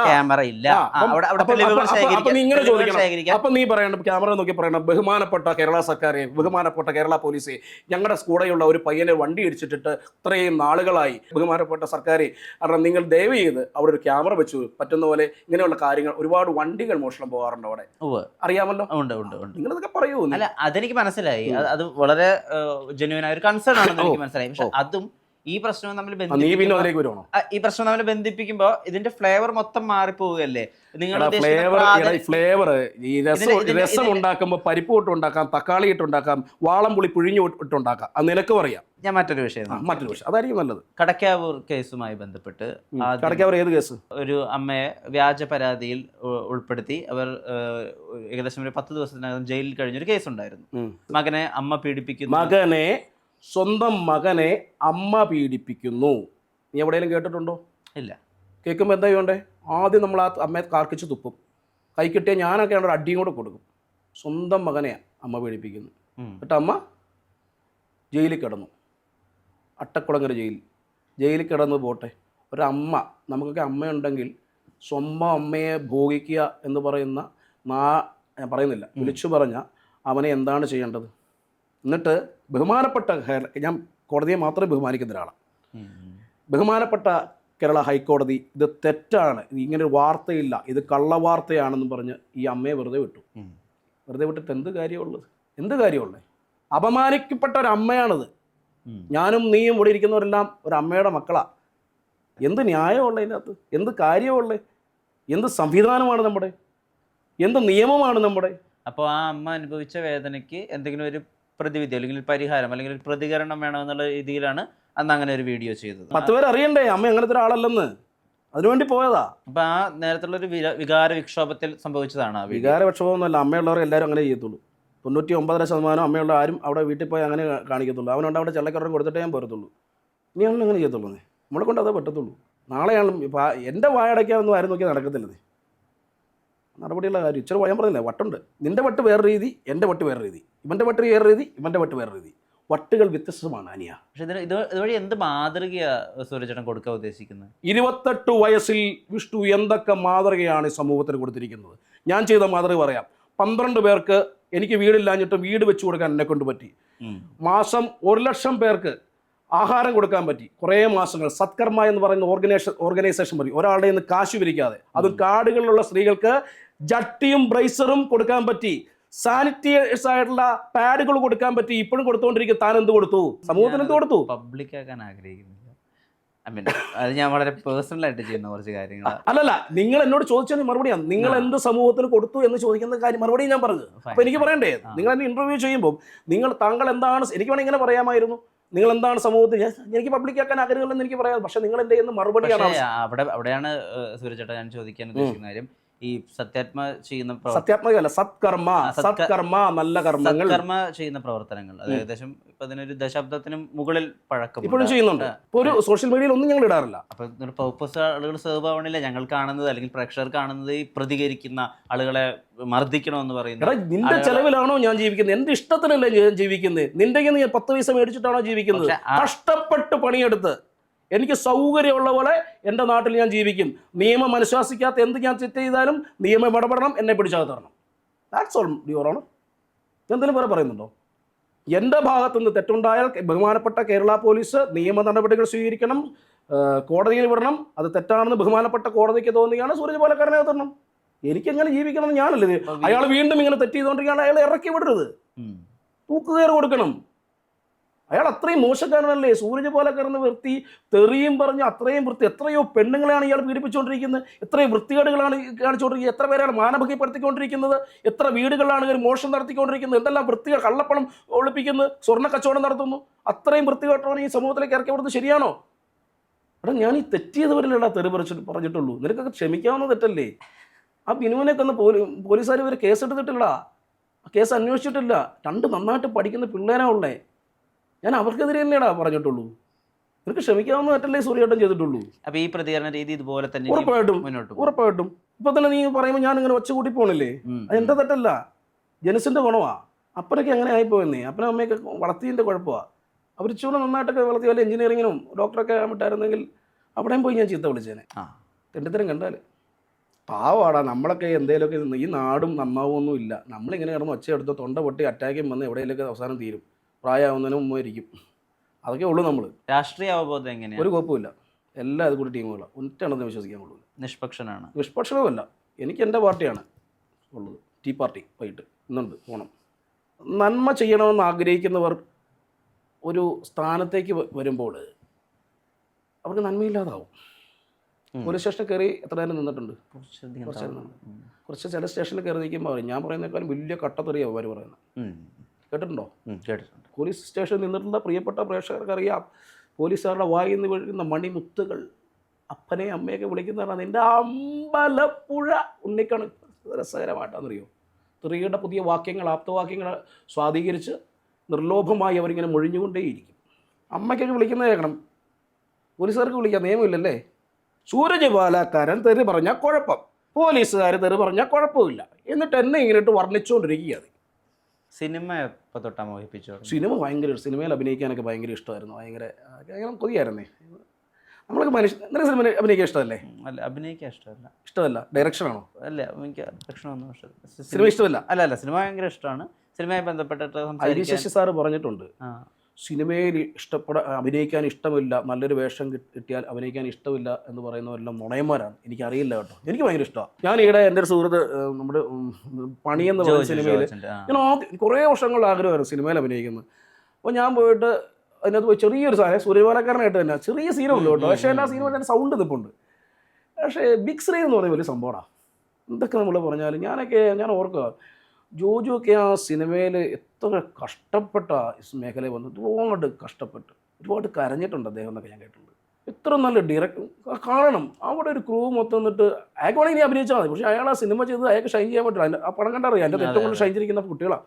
അപ്പൊ നീ പറയണം, ക്യാമറ നോക്കി പറയണം, ബഹുമാനപ്പെട്ട കേരള സർക്കാരെ, ബഹുമാനപ്പെട്ട കേരള പോലീസെ, ഞങ്ങളുടെ കൂടെയുള്ള ഒരു പയ്യനെ വണ്ടി ഇടിച്ചിട്ടിട്ട് ഇത്രയും നാളുകളായി, ബഹുമാനപ്പെട്ട സർക്കാരെ, കാരണം നിങ്ങൾ ദയവ് ചെയ്ത് അവിടെ ഒരു ക്യാമറ വെച്ചു പറ്റുന്ന പോലെ ഇങ്ങനെയുള്ള കാര്യങ്ങൾ. ഒരുപാട് വണ്ടികൾ മോഷണം പോകാറുണ്ട് അവിടെ, അറിയാമല്ലോ. നിങ്ങളതൊക്കെ പറയൂ. അല്ല, അതെനിക്ക് മനസ്സിലായി. അത് വളരെ ജെന്യുവൻ ആയ ഒരു കൺസേൺ ആണെന്ന് എനിക്ക് മനസ്സിലായി. പക്ഷെ അതും ഈ പ്രശ്നവും തമ്മിൽ ബന്ധിപ്പിക്കുമ്പോ ഇതിന്റെ ഫ്ലേവർ മൊത്തം മാറിപ്പോവുകയല്ലേ? ഫ്ലേവർ ഈ രസം ഉണ്ടാക്കുമ്പോൾ പരിപ്പ് ഇട്ടുണ്ടാക്കാം, തക്കാളി ഇട്ടുണ്ടാക്കാം, വാളംപുളി പിഴിഞ്ഞു ഇട്ടുണ്ടാക്കാം. അത് നിനക്കും അറിയാം. ഞാൻ മറ്റൊരു വിഷയം അതായിരിക്കും നല്ലത്. കടക്കാവൂർ കേസുമായി ബന്ധപ്പെട്ട്, കടക്കാവൂർ ഏത് കേസ്? ഒരു അമ്മയെ വ്യാജ പരാതിയിൽ ഉൾപ്പെടുത്തി അവർ ഏകദേശം ഒരു 10 ദിവസത്തിനകം ജയിലിൽ കഴിഞ്ഞൊരു കേസുണ്ടായിരുന്നു. മകനെ അമ്മ പീഡിപ്പിക്കുന്നു. സ്വന്തം മകനെ അമ്മ പീഡിപ്പിക്കുന്നു. നീ എവിടെയെങ്കിലും കേട്ടിട്ടുണ്ടോ? ഇല്ല. കേൾക്കുമ്പോൾ എന്താ ചെയ്യണ്ടേ? ആദ്യം നമ്മൾ ആ അമ്മയെ കാർക്കിച്ച് തുപ്പും. കൈ കിട്ടിയാൽ ഞാനൊക്കെ ഒരു അടിയും കൂടെ കൊടുക്കും. സ്വന്തം മകനെ അമ്മ പീഡിപ്പിക്കുന്നു. എന്നിട്ട് അമ്മ ജയിലിൽ കിടന്നു. അട്ടക്കുളങ്ങര ജയിലിൽ കിടന്ന് പോട്ടെ. ഒരമ്മ, നമുക്കൊക്കെ അമ്മയുണ്ടെങ്കിൽ സ്വന്തം അമ്മയെ ഭോഗിക്കുക എന്ന് പറയുന്ന ഞാൻ പറയുന്നില്ല, വിളിച്ചു പറഞ്ഞ അവനെ എന്താണ് ചെയ്യേണ്ടത്? എന്നിട്ട് ബഹുമാനപ്പെട്ട ഞാൻ കോടതിയെ മാത്രമേ ബഹുമാനിക്കുന്ന ഒരാളാണ്. ബഹുമാനപ്പെട്ട കേരള ഹൈക്കോടതി ഇത് തെറ്റാണ്, ഇങ്ങനെ ഒരു വാർത്തയില്ല, ഇത് കള്ളവാർത്തയാണെന്ന് പറഞ്ഞ് ഈ അമ്മയെ വെറുതെ വിട്ടിട്ട് എന്ത് കാര്യമുള്ളത്? അപമാനിക്കപ്പെട്ട ഒരു അമ്മയാണിത്. ഞാനും നീയും ഇവിടെ ഇരിക്കുന്നവരെല്ലാം ഒരു അമ്മയുടെ മക്കളാ. എന്ത് ന്യായമുള്ള ഇതിനകത്ത്? എന്ത് കാര്യമുള്ള? എന്ത് സംവിധാനമാണ് നമ്മുടെ? എന്ത് നിയമമാണ് നമ്മുടെ? അപ്പോൾ ആ അമ്മ അനുഭവിച്ച വേദനയ്ക്ക് എന്തെങ്കിലും ഒരു പ്രതിവിധി അല്ലെങ്കിൽ പരിഹാരം അല്ലെങ്കിൽ ഒരു പ്രതികരണം വേണമെന്നുള്ള രീതിയിലാണ് അന്ന് അങ്ങനെ ഒരു വീഡിയോ ചെയ്തത്. 10 പേര് അറിയണ്ടേ അമ്മ അങ്ങനത്തെ ഒരാളല്ലെന്ന്? അതിനുവേണ്ടി പോയതാ. അപ്പൊ ആ നേരത്തുള്ള ഒരു വികാര വിക്ഷോഭത്തിൽ സംഭവിച്ചതാണ്. വികാര വിക്ഷോഭമൊന്നുമല്ല. അമ്മയുള്ളവർ എല്ലാവരും അങ്ങനെ ചെയ്യത്തുള്ളൂ. 99% അമ്മയുള്ള ആരും അവിടെ വീട്ടിൽ പോയി അങ്ങനെ കാണിക്കത്തുള്ളൂ. അവനുണ്ട് അവിടെ ചെള്ളക്കറം കൊടുത്തിട്ടേ ഞാൻ പോരത്തുള്ളൂ. ഇനിയാണല്ലോ അങ്ങനെ ചെയ്യത്തുള്ളൂ. നമ്മളെ കൊണ്ട് അതേ പറ്റത്തുള്ളൂ. നാളെയാണ് എൻ്റെ വായടയ്ക്കാനൊന്നും ആരും നോക്കിയാൽ നടക്കത്തില്ലേ. നടപടിയുള്ള കാര്യം ഇച്ചിരി ഞാൻ പറഞ്ഞില്ലേ, വട്ടുണ്ട്. നിൻ്റെ വട്ട് വേറെ രീതി, എൻ്റെ വട്ട് വേറെ രീതി, ഇവൻ്റെ വട്ട് വേറെ രീതി, ഇവൻ്റെ വട്ട് വേറെ രീതി. വട്ടുകൾ വ്യത്യസ്തമാണ് അനിയ. പക്ഷെ ഇതുവഴി എന്ത് മാതൃകയാ സൂര്യചേട്ടൻ കൊടുക്കാൻ ഉദ്ദേശിക്കുന്നത്? 28 വയസ്സിൽ വിഷ്ണു എന്തൊക്കെ മാതൃകയാണ് ഈ സമൂഹത്തിന് കൊടുത്തിരിക്കുന്നത്. ഞാൻ ചെയ്ത മാതൃക പറയാം. 12 പേർക്ക് എനിക്ക് വീടില്ലാഞ്ഞിട്ട് വീട് വെച്ച് കൊടുക്കാൻ എന്നെ കൊണ്ട് പറ്റി. മാസം 1 ലക്ഷം പേർക്ക് ആഹാരം കൊടുക്കാൻ പറ്റി. കുറേ മാസങ്ങൾ സത്കർമ്മ എന്ന് പറയുന്ന ഓർഗനൈസേഷൻ വഴി ഒരാളുടെ നിന്ന് കാശ് പിരിക്കാതെ, അതും കാർഡുകളിലുള്ള സ്ത്രീകൾക്ക് ജട്ടിയും ബ്രൈസറും കൊടുക്കാൻ പറ്റി. സാനിറ്റൈസ് ആയിട്ടുള്ള പാഡുകൾ കൊടുക്കാൻ പറ്റി. ഇപ്പോഴും കൊടുത്തുകൊണ്ടിരിക്കും. താൻ എന്ത് കൊടുത്തു? സമൂഹത്തിന് എന്ത് കൊടുത്തു? പബ്ലിക് ആക്കാൻ ആഗ്രഹിക്കുന്നില്ല. അത് ഞാൻ വളരെ പേഴ്സണൽ ആയിട്ട് ചെയ്യുന്ന കുറച്ച് കാര്യങ്ങൾ. അല്ലല്ല, നിങ്ങൾ എന്നോട് ചോദിച്ചതിന് മറുപടിയാണ്. നിങ്ങൾ എന്ത് സമൂഹത്തിന് കൊടുത്തു എന്ന് ചോദിക്കുന്ന കാര്യം മറുപടി ഞാൻ പറഞ്ഞു. അപ്പൊ എനിക്ക് പറയണ്ടേ? നിങ്ങൾ എന്നെ ഇന്റർവ്യൂ ചെയ്യുമ്പോൾ താങ്കൾ എന്താണ്, എനിക്ക് വേണമെങ്കിൽ ഇങ്ങനെ പറയാമായിരുന്നു, നിങ്ങൾ എന്താണ് സമൂഹത്തിൽ, എനിക്ക് പബ്ലിക്കാക്കാൻ ആഗ്രഹമില്ലെന്ന് എനിക്ക് പറയാം. പക്ഷെ നിങ്ങൾ എൻ്റെ മറുപടിയാണ്. അവിടെയാണ് സൂര്യചേട്ടാ ഞാൻ ചോദിക്കാൻ ഉദ്ദേശിക്കുന്ന കാര്യം. ഈ സത്യാത്മകമല്ല, സത്കർമ്മ നല്ല കർമ്മങ്ങൾ, സത്കർമ്മ ചെയ്യുന്ന പ്രവർത്തനങ്ങൾ അത് ഏകദേശം ഇപ്പൊ അതിനൊരു ദശാബ്ദത്തിന് മുകളിൽ പഴക്കം ഇപ്പോഴും ചെയ്യുന്നുണ്ട്. ഇപ്പൊ ഒരു സോഷ്യൽ മീഡിയയിൽ ഒന്നും ഞങ്ങൾ ഇടാറില്ല. അപ്പൊ പർപ്പസ് ആളുകൾ സെർവ് ആവണില്ല. ഞങ്ങൾ കാണുന്നത് അല്ലെങ്കിൽ പ്രേക്ഷകർ കാണുന്നത് ഈ പ്രതികരിക്കുന്ന ആളുകളെ മർദ്ദിക്കണമെന്ന് പറയുന്നത്. നിന്റെ ചെലവിലാണോ ഞാൻ ജീവിക്കുന്നത്? എന്റെ ഇഷ്ടത്തിനല്ലേ ഞാൻ ജീവിക്കുന്നത്. നിന്റെ 10 പൈസ മേടിച്ചിട്ടാണോ ജീവിക്കുന്നത്? കഷ്ടപ്പെട്ട് പണിയെടുത്ത് എനിക്ക് സൗകര്യമുള്ള പോലെ എൻ്റെ നാട്ടിൽ ഞാൻ ജീവിക്കും. നിയമം അനുശാസിക്കാത്ത എന്ത് ഞാൻ തെറ്റ് ചെയ്താലും നിയമം ഇടപെടണം, എന്നെ പിടിച്ചാൽ തരണം. That's all your honour. എന്തെങ്കിലും വേറെ പറയുന്നുണ്ടോ? എൻ്റെ ഭാഗത്തുനിന്ന് തെറ്റുണ്ടായാൽ ബഹുമാനപ്പെട്ട കേരള പോലീസ് നിയമ നടപടികൾ സ്വീകരിക്കണം, കോടതിയിൽ വിടണം. അത് തെറ്റാണെന്ന് ബഹുമാനപ്പെട്ട കോടതിക്ക് തോന്നുകയാണ് സൂരജ് പാലക്കാരനെ തരണം. എനിക്കെങ്ങനെ ജീവിക്കണം എന്ന് ഞാനല്ലേ. അയാൾ വീണ്ടും ഇങ്ങനെ തെറ്റ് ചെയ്തുകൊണ്ടിരിക്കുകയാണ്. അയാളെ ഇറക്കി വിടരുത്, തൂക്കുകയർ കൊടുക്കണം. അയാൾ അത്രയും മോശക്കാരനല്ലേ? സൂരജ് പാലക്കാരന് വൃത്തി തെറിയും പറഞ്ഞ് അത്രയും വൃത്തി. എത്രയോ പെണ്ണുങ്ങളെയാണ് ഇയാൾ പീഡിപ്പിച്ചുകൊണ്ടിരിക്കുന്നത്, എത്രയോ വൃത്തികേടുകളാണ് കാണിച്ചുകൊണ്ടിരിക്കുന്നത്, എത്ര പേരാണ് മാനഭംഗപ്പെടുത്തിക്കൊണ്ടിരിക്കുന്നത്, എത്ര വീടുകളിലാണ് ഇവർ മോഷണം നടത്തിക്കൊണ്ടിരിക്കുന്നത്, എന്തെല്ലാം വൃത്തികൾ, കള്ളപ്പണം ഒളിപ്പിക്കുന്നു, സ്വർണ്ണ കച്ചവടം നടത്തുന്നു. അത്രയും വൃത്തികെട്ടവനെ ഈ സമൂഹത്തിലേക്ക് ഇറക്കി വിടുന്നത് ശരിയാണോ? എടാ, ഞാൻ ഈ തെറ്റിയതുവരെയല്ല തെറി പറഞ്ഞിട്ടുള്ളൂ. നിനക്കൊക്കെ ക്ഷമിക്കാവുന്ന തെറ്റല്ലേ? ആ ബിനുവിനൊക്കെ ഒന്ന് പോലീസുകാർ ഇവർ കേസെടുത്തിട്ടില്ല, കേസ് അന്വേഷിച്ചിട്ടില്ല. 2 നന്നായിട്ട് പഠിക്കുന്ന പിള്ളേരാ ഉള്ളേ. ഞാൻ അവർക്കെതിരെ തന്നെയാടാ പറഞ്ഞിട്ടുള്ളൂ. നിനക്ക് ക്ഷമിക്കാവുന്ന തെറ്റല്ലേ സൂര്യേട്ടൻ ചെയ്തിട്ടുള്ളൂ. അപ്പൊ ഈ പ്രതികരണ രീതി ഇതുപോലെ തന്നെ ഉറപ്പായിട്ടും ഇപ്പൊ തന്നെ നീ പറയുമ്പോൾ ഞാൻ ഇങ്ങനെ ഒച്ച കൂട്ടി പോണില്ലേ? അത് എൻ്റെ തെറ്റല്ല, ജനസിന്റെ ഗുണമാ. അപ്പനൊക്കെ അങ്ങനെ ആയിപ്പോയെന്നേ. അപ്പനും അമ്മയൊക്കെ വളർത്തിയതിൻ്റെ കുഴപ്പമാണ്. അവർ ഇച്ചിരി നന്നായിട്ടൊക്കെ വളർത്തി വല്ല എഞ്ചിനീയറിങ്ങിനും ഡോക്ടറൊക്കെ ആയിട്ടായിരുന്നെങ്കിൽ അവിടെയും പോയി ഞാൻ ചീത്ത വിളിച്ചേനെ. തെണ്ടിത്തരം കണ്ടാൽ പാവാടാ. നമ്മളൊക്കെ എന്തെങ്കിലുമൊക്കെ ഈ നാടും നന്നാവുമൊന്നും ഇല്ല. നമ്മളിങ്ങനെ കിടന്ന് ഒച്ചയെടുത്ത് തൊണ്ട പൊട്ടി അറ്റാക്കും വന്ന് എവിടെയെങ്കിലൊക്കെ അവസാനം തീരും. പ്രായമാവുന്നതിന് മുമ്പ് ഇരിക്കും. അതൊക്കെ ഉള്ളൂ. നമ്മൾ രാഷ്ട്രീയ അവബോധം എങ്ങനെയാണ്? ഒരു കുഴപ്പമില്ല. എല്ലാ ഇത് കൂടി ടീമുകളാണ്. ഒറ്റയാണെന്ന് വിശ്വസിക്കാൻ കൊള്ളില്ല. നിഷ്പക്ഷവുമല്ല. എനിക്ക് എൻ്റെ പാർട്ടിയാണ് ഉള്ളത്, ടീ പാർട്ടി. വൈകിട്ട് ഇന്നുണ്ട് പോകണം. നന്മ ചെയ്യണമെന്ന് ആഗ്രഹിക്കുന്നവർ ഒരു സ്ഥാനത്തേക്ക് വരുമ്പോൾ അവർക്ക് നന്മയില്ലാതാവും. പോലീസ് സ്റ്റേഷനിൽ കയറി എത്ര നേരം നിന്നിട്ടുണ്ട്? കുറച്ച് ചില സ്റ്റേഷനിൽ കയറി നിൽക്കുമ്പോൾ ഞാൻ പറയുന്നേക്കാളും വലിയ കട്ടത്തെറിയാണ് അവർ പറയുന്നത്. കേട്ടിട്ടുണ്ടോ? കേട്ടിട്ടുണ്ട്. പോലീസ് സ്റ്റേഷനിൽ നിന്നിട്ടുള്ള പ്രിയപ്പെട്ട പ്രേക്ഷകർക്കറിയാം. പോലീസുകാരുടെ വായിൽ നിന്ന് വീഴുന്ന മണിമുത്തുകൾ അപ്പനെ അമ്മയൊക്കെ വിളിക്കുന്നതാണ്. നിൻ്റെ അമ്പലപ്പുഴ ഉണ്ണിക്കണ്. രസകരമായിട്ടാണെന്നറിയോ? സ്ത്രീയുടെ പുതിയ വാക്യങ്ങൾ, ആപ്തവാക്യങ്ങൾ സ്വാധീകരിച്ച് നിർലോഭമായി അവരിങ്ങനെ മൊഴിഞ്ഞുകൊണ്ടേയിരിക്കും. അമ്മയ്ക്കൊക്കെ വിളിക്കുന്നത് കേൾക്കണം, പോലീസുകാർക്ക് വിളിക്കാൻ നിയമമില്ലല്ലേ? സൂരജ് പാലക്കാരൻ തെറി പറഞ്ഞാൽ കുഴപ്പം, പോലീസുകാർ തെറി പറഞ്ഞാൽ കുഴപ്പമില്ല, എന്നിട്ട് എന്നെ ഇങ്ങനെയിട്ട് വർണ്ണിച്ചുകൊണ്ടിരിക്കുകയാണ്. സിനിമ എപ്പോൾ തൊട്ടാ മോഹിപ്പിച്ചോ? ഭയങ്കര സിനിമയിൽ അഭിനയിക്കാനൊക്കെ ഭയങ്കര ഇഷ്ടമായിരുന്നു. ഭയങ്കര കൊതിയായിരുന്നേ. നമ്മളൊക്കെ നിനക്ക് സിനിമ അഭിനയിക്കാൻ ഇഷ്ടമല്ലേ? അല്ല, അഭിനയിക്കാൻ ഇഷ്ടമല്ല. ഡയറക്ഷനാണോ? അല്ല, എനിക്ക് ഡയറക്ഷനൊന്നും ഇഷ്ടമല്ല. സിനിമ ഇഷ്ടമല്ല? അല്ല, സിനിമ ഭയങ്കര ഇഷ്ടമാണ്. സിനിമയുമായി ബന്ധപ്പെട്ടിട്ട് ശശി സാറ് പറഞ്ഞിട്ടുണ്ട്, സിനിമയിൽ അഭിനയിക്കാൻ ഇഷ്ടമില്ല, നല്ലൊരു വേഷം കിട്ടിയാൽ അഭിനയിക്കാൻ ഇഷ്ടമില്ല എന്ന് പറയുന്നവരെല്ലാം നുണയന്മാരാണ്. എനിക്കറിയില്ല കേട്ടോ. എനിക്ക് ഭയങ്കര ഇഷ്ടമാണ്. ഞാൻ ഈയിടെ എൻ്റെ ഒരു സുഹൃത്ത് നമ്മുടെ പണിയെന്ന് പറയുന്ന സിനിമയിൽ ഞാൻ ആദ്യം കുറേ വർഷങ്ങളുടെ ആഗ്രഹമായിരുന്നു സിനിമയിൽ അഭിനയിക്കുന്നത്. അപ്പോൾ ഞാൻ പോയിട്ട് അതിനകത്ത് പോയി ചെറിയൊരു സാധനം സൂര്യ പാലക്കാരനായിട്ട് തന്നെ ചെറിയ സീനുണ്ട് കേട്ടോ. പക്ഷേ എൻ്റെ ആ സീൻ തന്നെ സൗണ്ട് നിൽപ്പുണ്ട്. പക്ഷേ ബിഗ് സ്ക്രീൻ എന്ന് പറയുന്ന ഒരു സംഭവമാണ്. എന്തൊക്കെ നമ്മൾ പറഞ്ഞാലും ഞാൻ ഓർക്കുക, ജോജുവൊക്കെ ആ സിനിമയിൽ എത്ര കഷ്ടപ്പെട്ട മേഖലയിൽ വന്ന് ഒരുപാട് കഷ്ടപ്പെട്ട് ഒരുപാട് കരഞ്ഞിട്ടുണ്ട് അദ്ദേഹം എന്നൊക്കെ ഞാൻ കേട്ടിട്ടുണ്ട്. എത്ര നല്ല ഡയറക്ടർ കാണണം. അവിടെ ഒരു ക്രൂ മൊത്തം എന്നിട്ട് അയാൾക്ക് വേണമെങ്കിൽ ഇനി അഭിനയിച്ചാൽ മതി. പക്ഷേ അയാൾ ആ സിനിമ ചെയ്ത് അയാൾക്ക് ഷൈൻ ചെയ്യാൻ പറ്റില്ല. ആ പടം കണ്ടറിയാം, എൻ്റെ ഏറ്റവും കൂടുതൽ ഷൈൻ ചെയ്തിരിക്കുന്ന കുട്ടികളാണ്.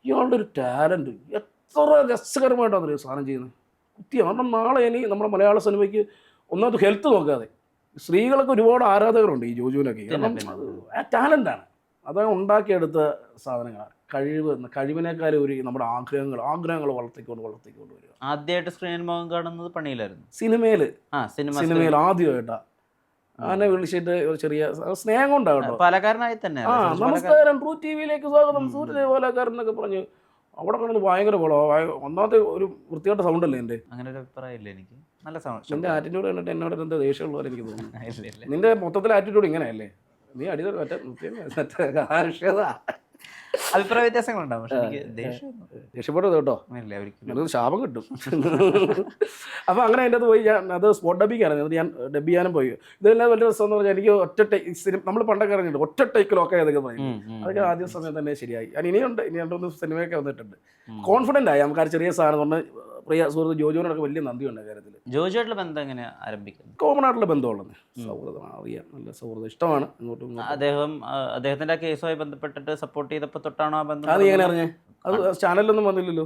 ഇയാളുടെ ഒരു ടാലൻറ്റ് എത്ര രസകരമായിട്ടാണ് സാധനം ചെയ്യുന്നത്. കുത്തിയാണ്. കാരണം നാളെ ഇനി നമ്മുടെ മലയാള സിനിമയ്ക്ക് ഒന്നാമത് ഹെൽത്ത് നോക്കാതെ സ്ത്രീകൾക്ക് ഒരുപാട് ആരാധകരുണ്ട് ഈ ജോജുവിനൊക്കെ. കാരണം ടാലൻ്റാണ്, അത് ഉണ്ടാക്കിയെടുത്ത സാധനങ്ങളാണ്. കഴിവിനേക്കാളും ഒരു നമ്മുടെ ആഗ്രഹങ്ങൾ വളർത്തിക്കൊണ്ട് വരിക. ആദ്യമായിട്ട് സ്ക്രീനിൽ മുഖം കാണുന്നത് പണിയിലായിരുന്നു. സിനിമയിൽ ആദ്യമായിട്ടാണ് ആനെ വിളിച്ചിട്ട് ഒരു ചെറിയ സ്നേഹം കൊണ്ടാണ് കേട്ടോ. പാലക്കാരനായി തന്നെ. നമസ്കാരം, ട്രൂ ടി വിയിലേക്ക് സ്വാഗതം, സൂര്യ പാലക്കാരൻ എന്നൊക്കെ പറഞ്ഞു. അവിടെ കണ്ടത് ഭയങ്കര ഒന്നാമത്തെ ഒരു വൃത്തിയായിട്ട് സൗണ്ട് അല്ലേ എൻ്റെ. അങ്ങനെ ഒരു അഭിപ്രായം ഇല്ല എനിക്ക്. നല്ല സൗണ്ട്. നിന്റെ ആറ്റിറ്റ്യൂഡ് കണ്ടിട്ട് എന്നോട് എന്താ ദേഷ്യമുള്ളവർ എനിക്ക് തോന്നുന്നു. നിന്റെ മൊത്തത്തിലെ ആറ്റിറ്റ്യൂഡ് ഇങ്ങനെയല്ലേ? നീ അടിത അഭിപ്രായ വ്യത്യാസങ്ങളുണ്ടാവും, പക്ഷെ എനിക്ക് ദേഷ്യപ്പെട്ടത് കേട്ടോ, ശാപം കിട്ടും. അപ്പോൾ അങ്ങനെ അതിൻ്റെ അത് പോയി ഞാൻ അത് സ്പോട്ട് ഡബിങ്ങാണ്, ഞാൻ ഡബ് ചെയ്യാനും പോയി. ഇതെല്ലാം വലിയ രസം എന്ന് പറഞ്ഞാൽ എനിക്ക് ഒറ്റ സിനിമ നമ്മൾ പണ്ടൊക്കെ ഇറങ്ങിയിട്ട് ഒറ്റ ടേക്കിലൊക്കെ അതൊക്കെ പറയും. അതൊക്കെ ആദ്യ സമയം തന്നെ ശരിയായി. ഞാൻ ഇനി 2-3 സിനിമയൊക്കെ വന്നിട്ടുണ്ട്. കോൺഫിഡൻ്റ് ആയി നമുക്ക്. ചെറിയ സാധനം പറഞ്ഞാൽ പ്രിയ സുഹൃത്ത് ജോജുവിനൊക്കെ വലിയ നന്ദിയുണ്ട് കാര്യത്തിൽ. ജോജുവായിട്ടുള്ള ബന്ധം എങ്ങനെ ആരംഭിക്കുന്നത്? കോമൺ ആയിട്ടുള്ള ബന്ധമുള്ളത്, സൗഹൃദമാണ്, അറിയാം, നല്ല സൗഹൃദം, ഇഷ്ടമാണ് അങ്ങോട്ടും. അദ്ദേഹത്തിന്റെ കേസുമായി ബന്ധപ്പെട്ടിട്ട് സപ്പോർട്ട് ചെയ്തപ്പോൾ തൊട്ടാണോ ആ ബന്ധം? അത് എങ്ങനെ അറിഞ്ഞേ? അത് ചാനലിലൊന്നും വന്നില്ലല്ലോ.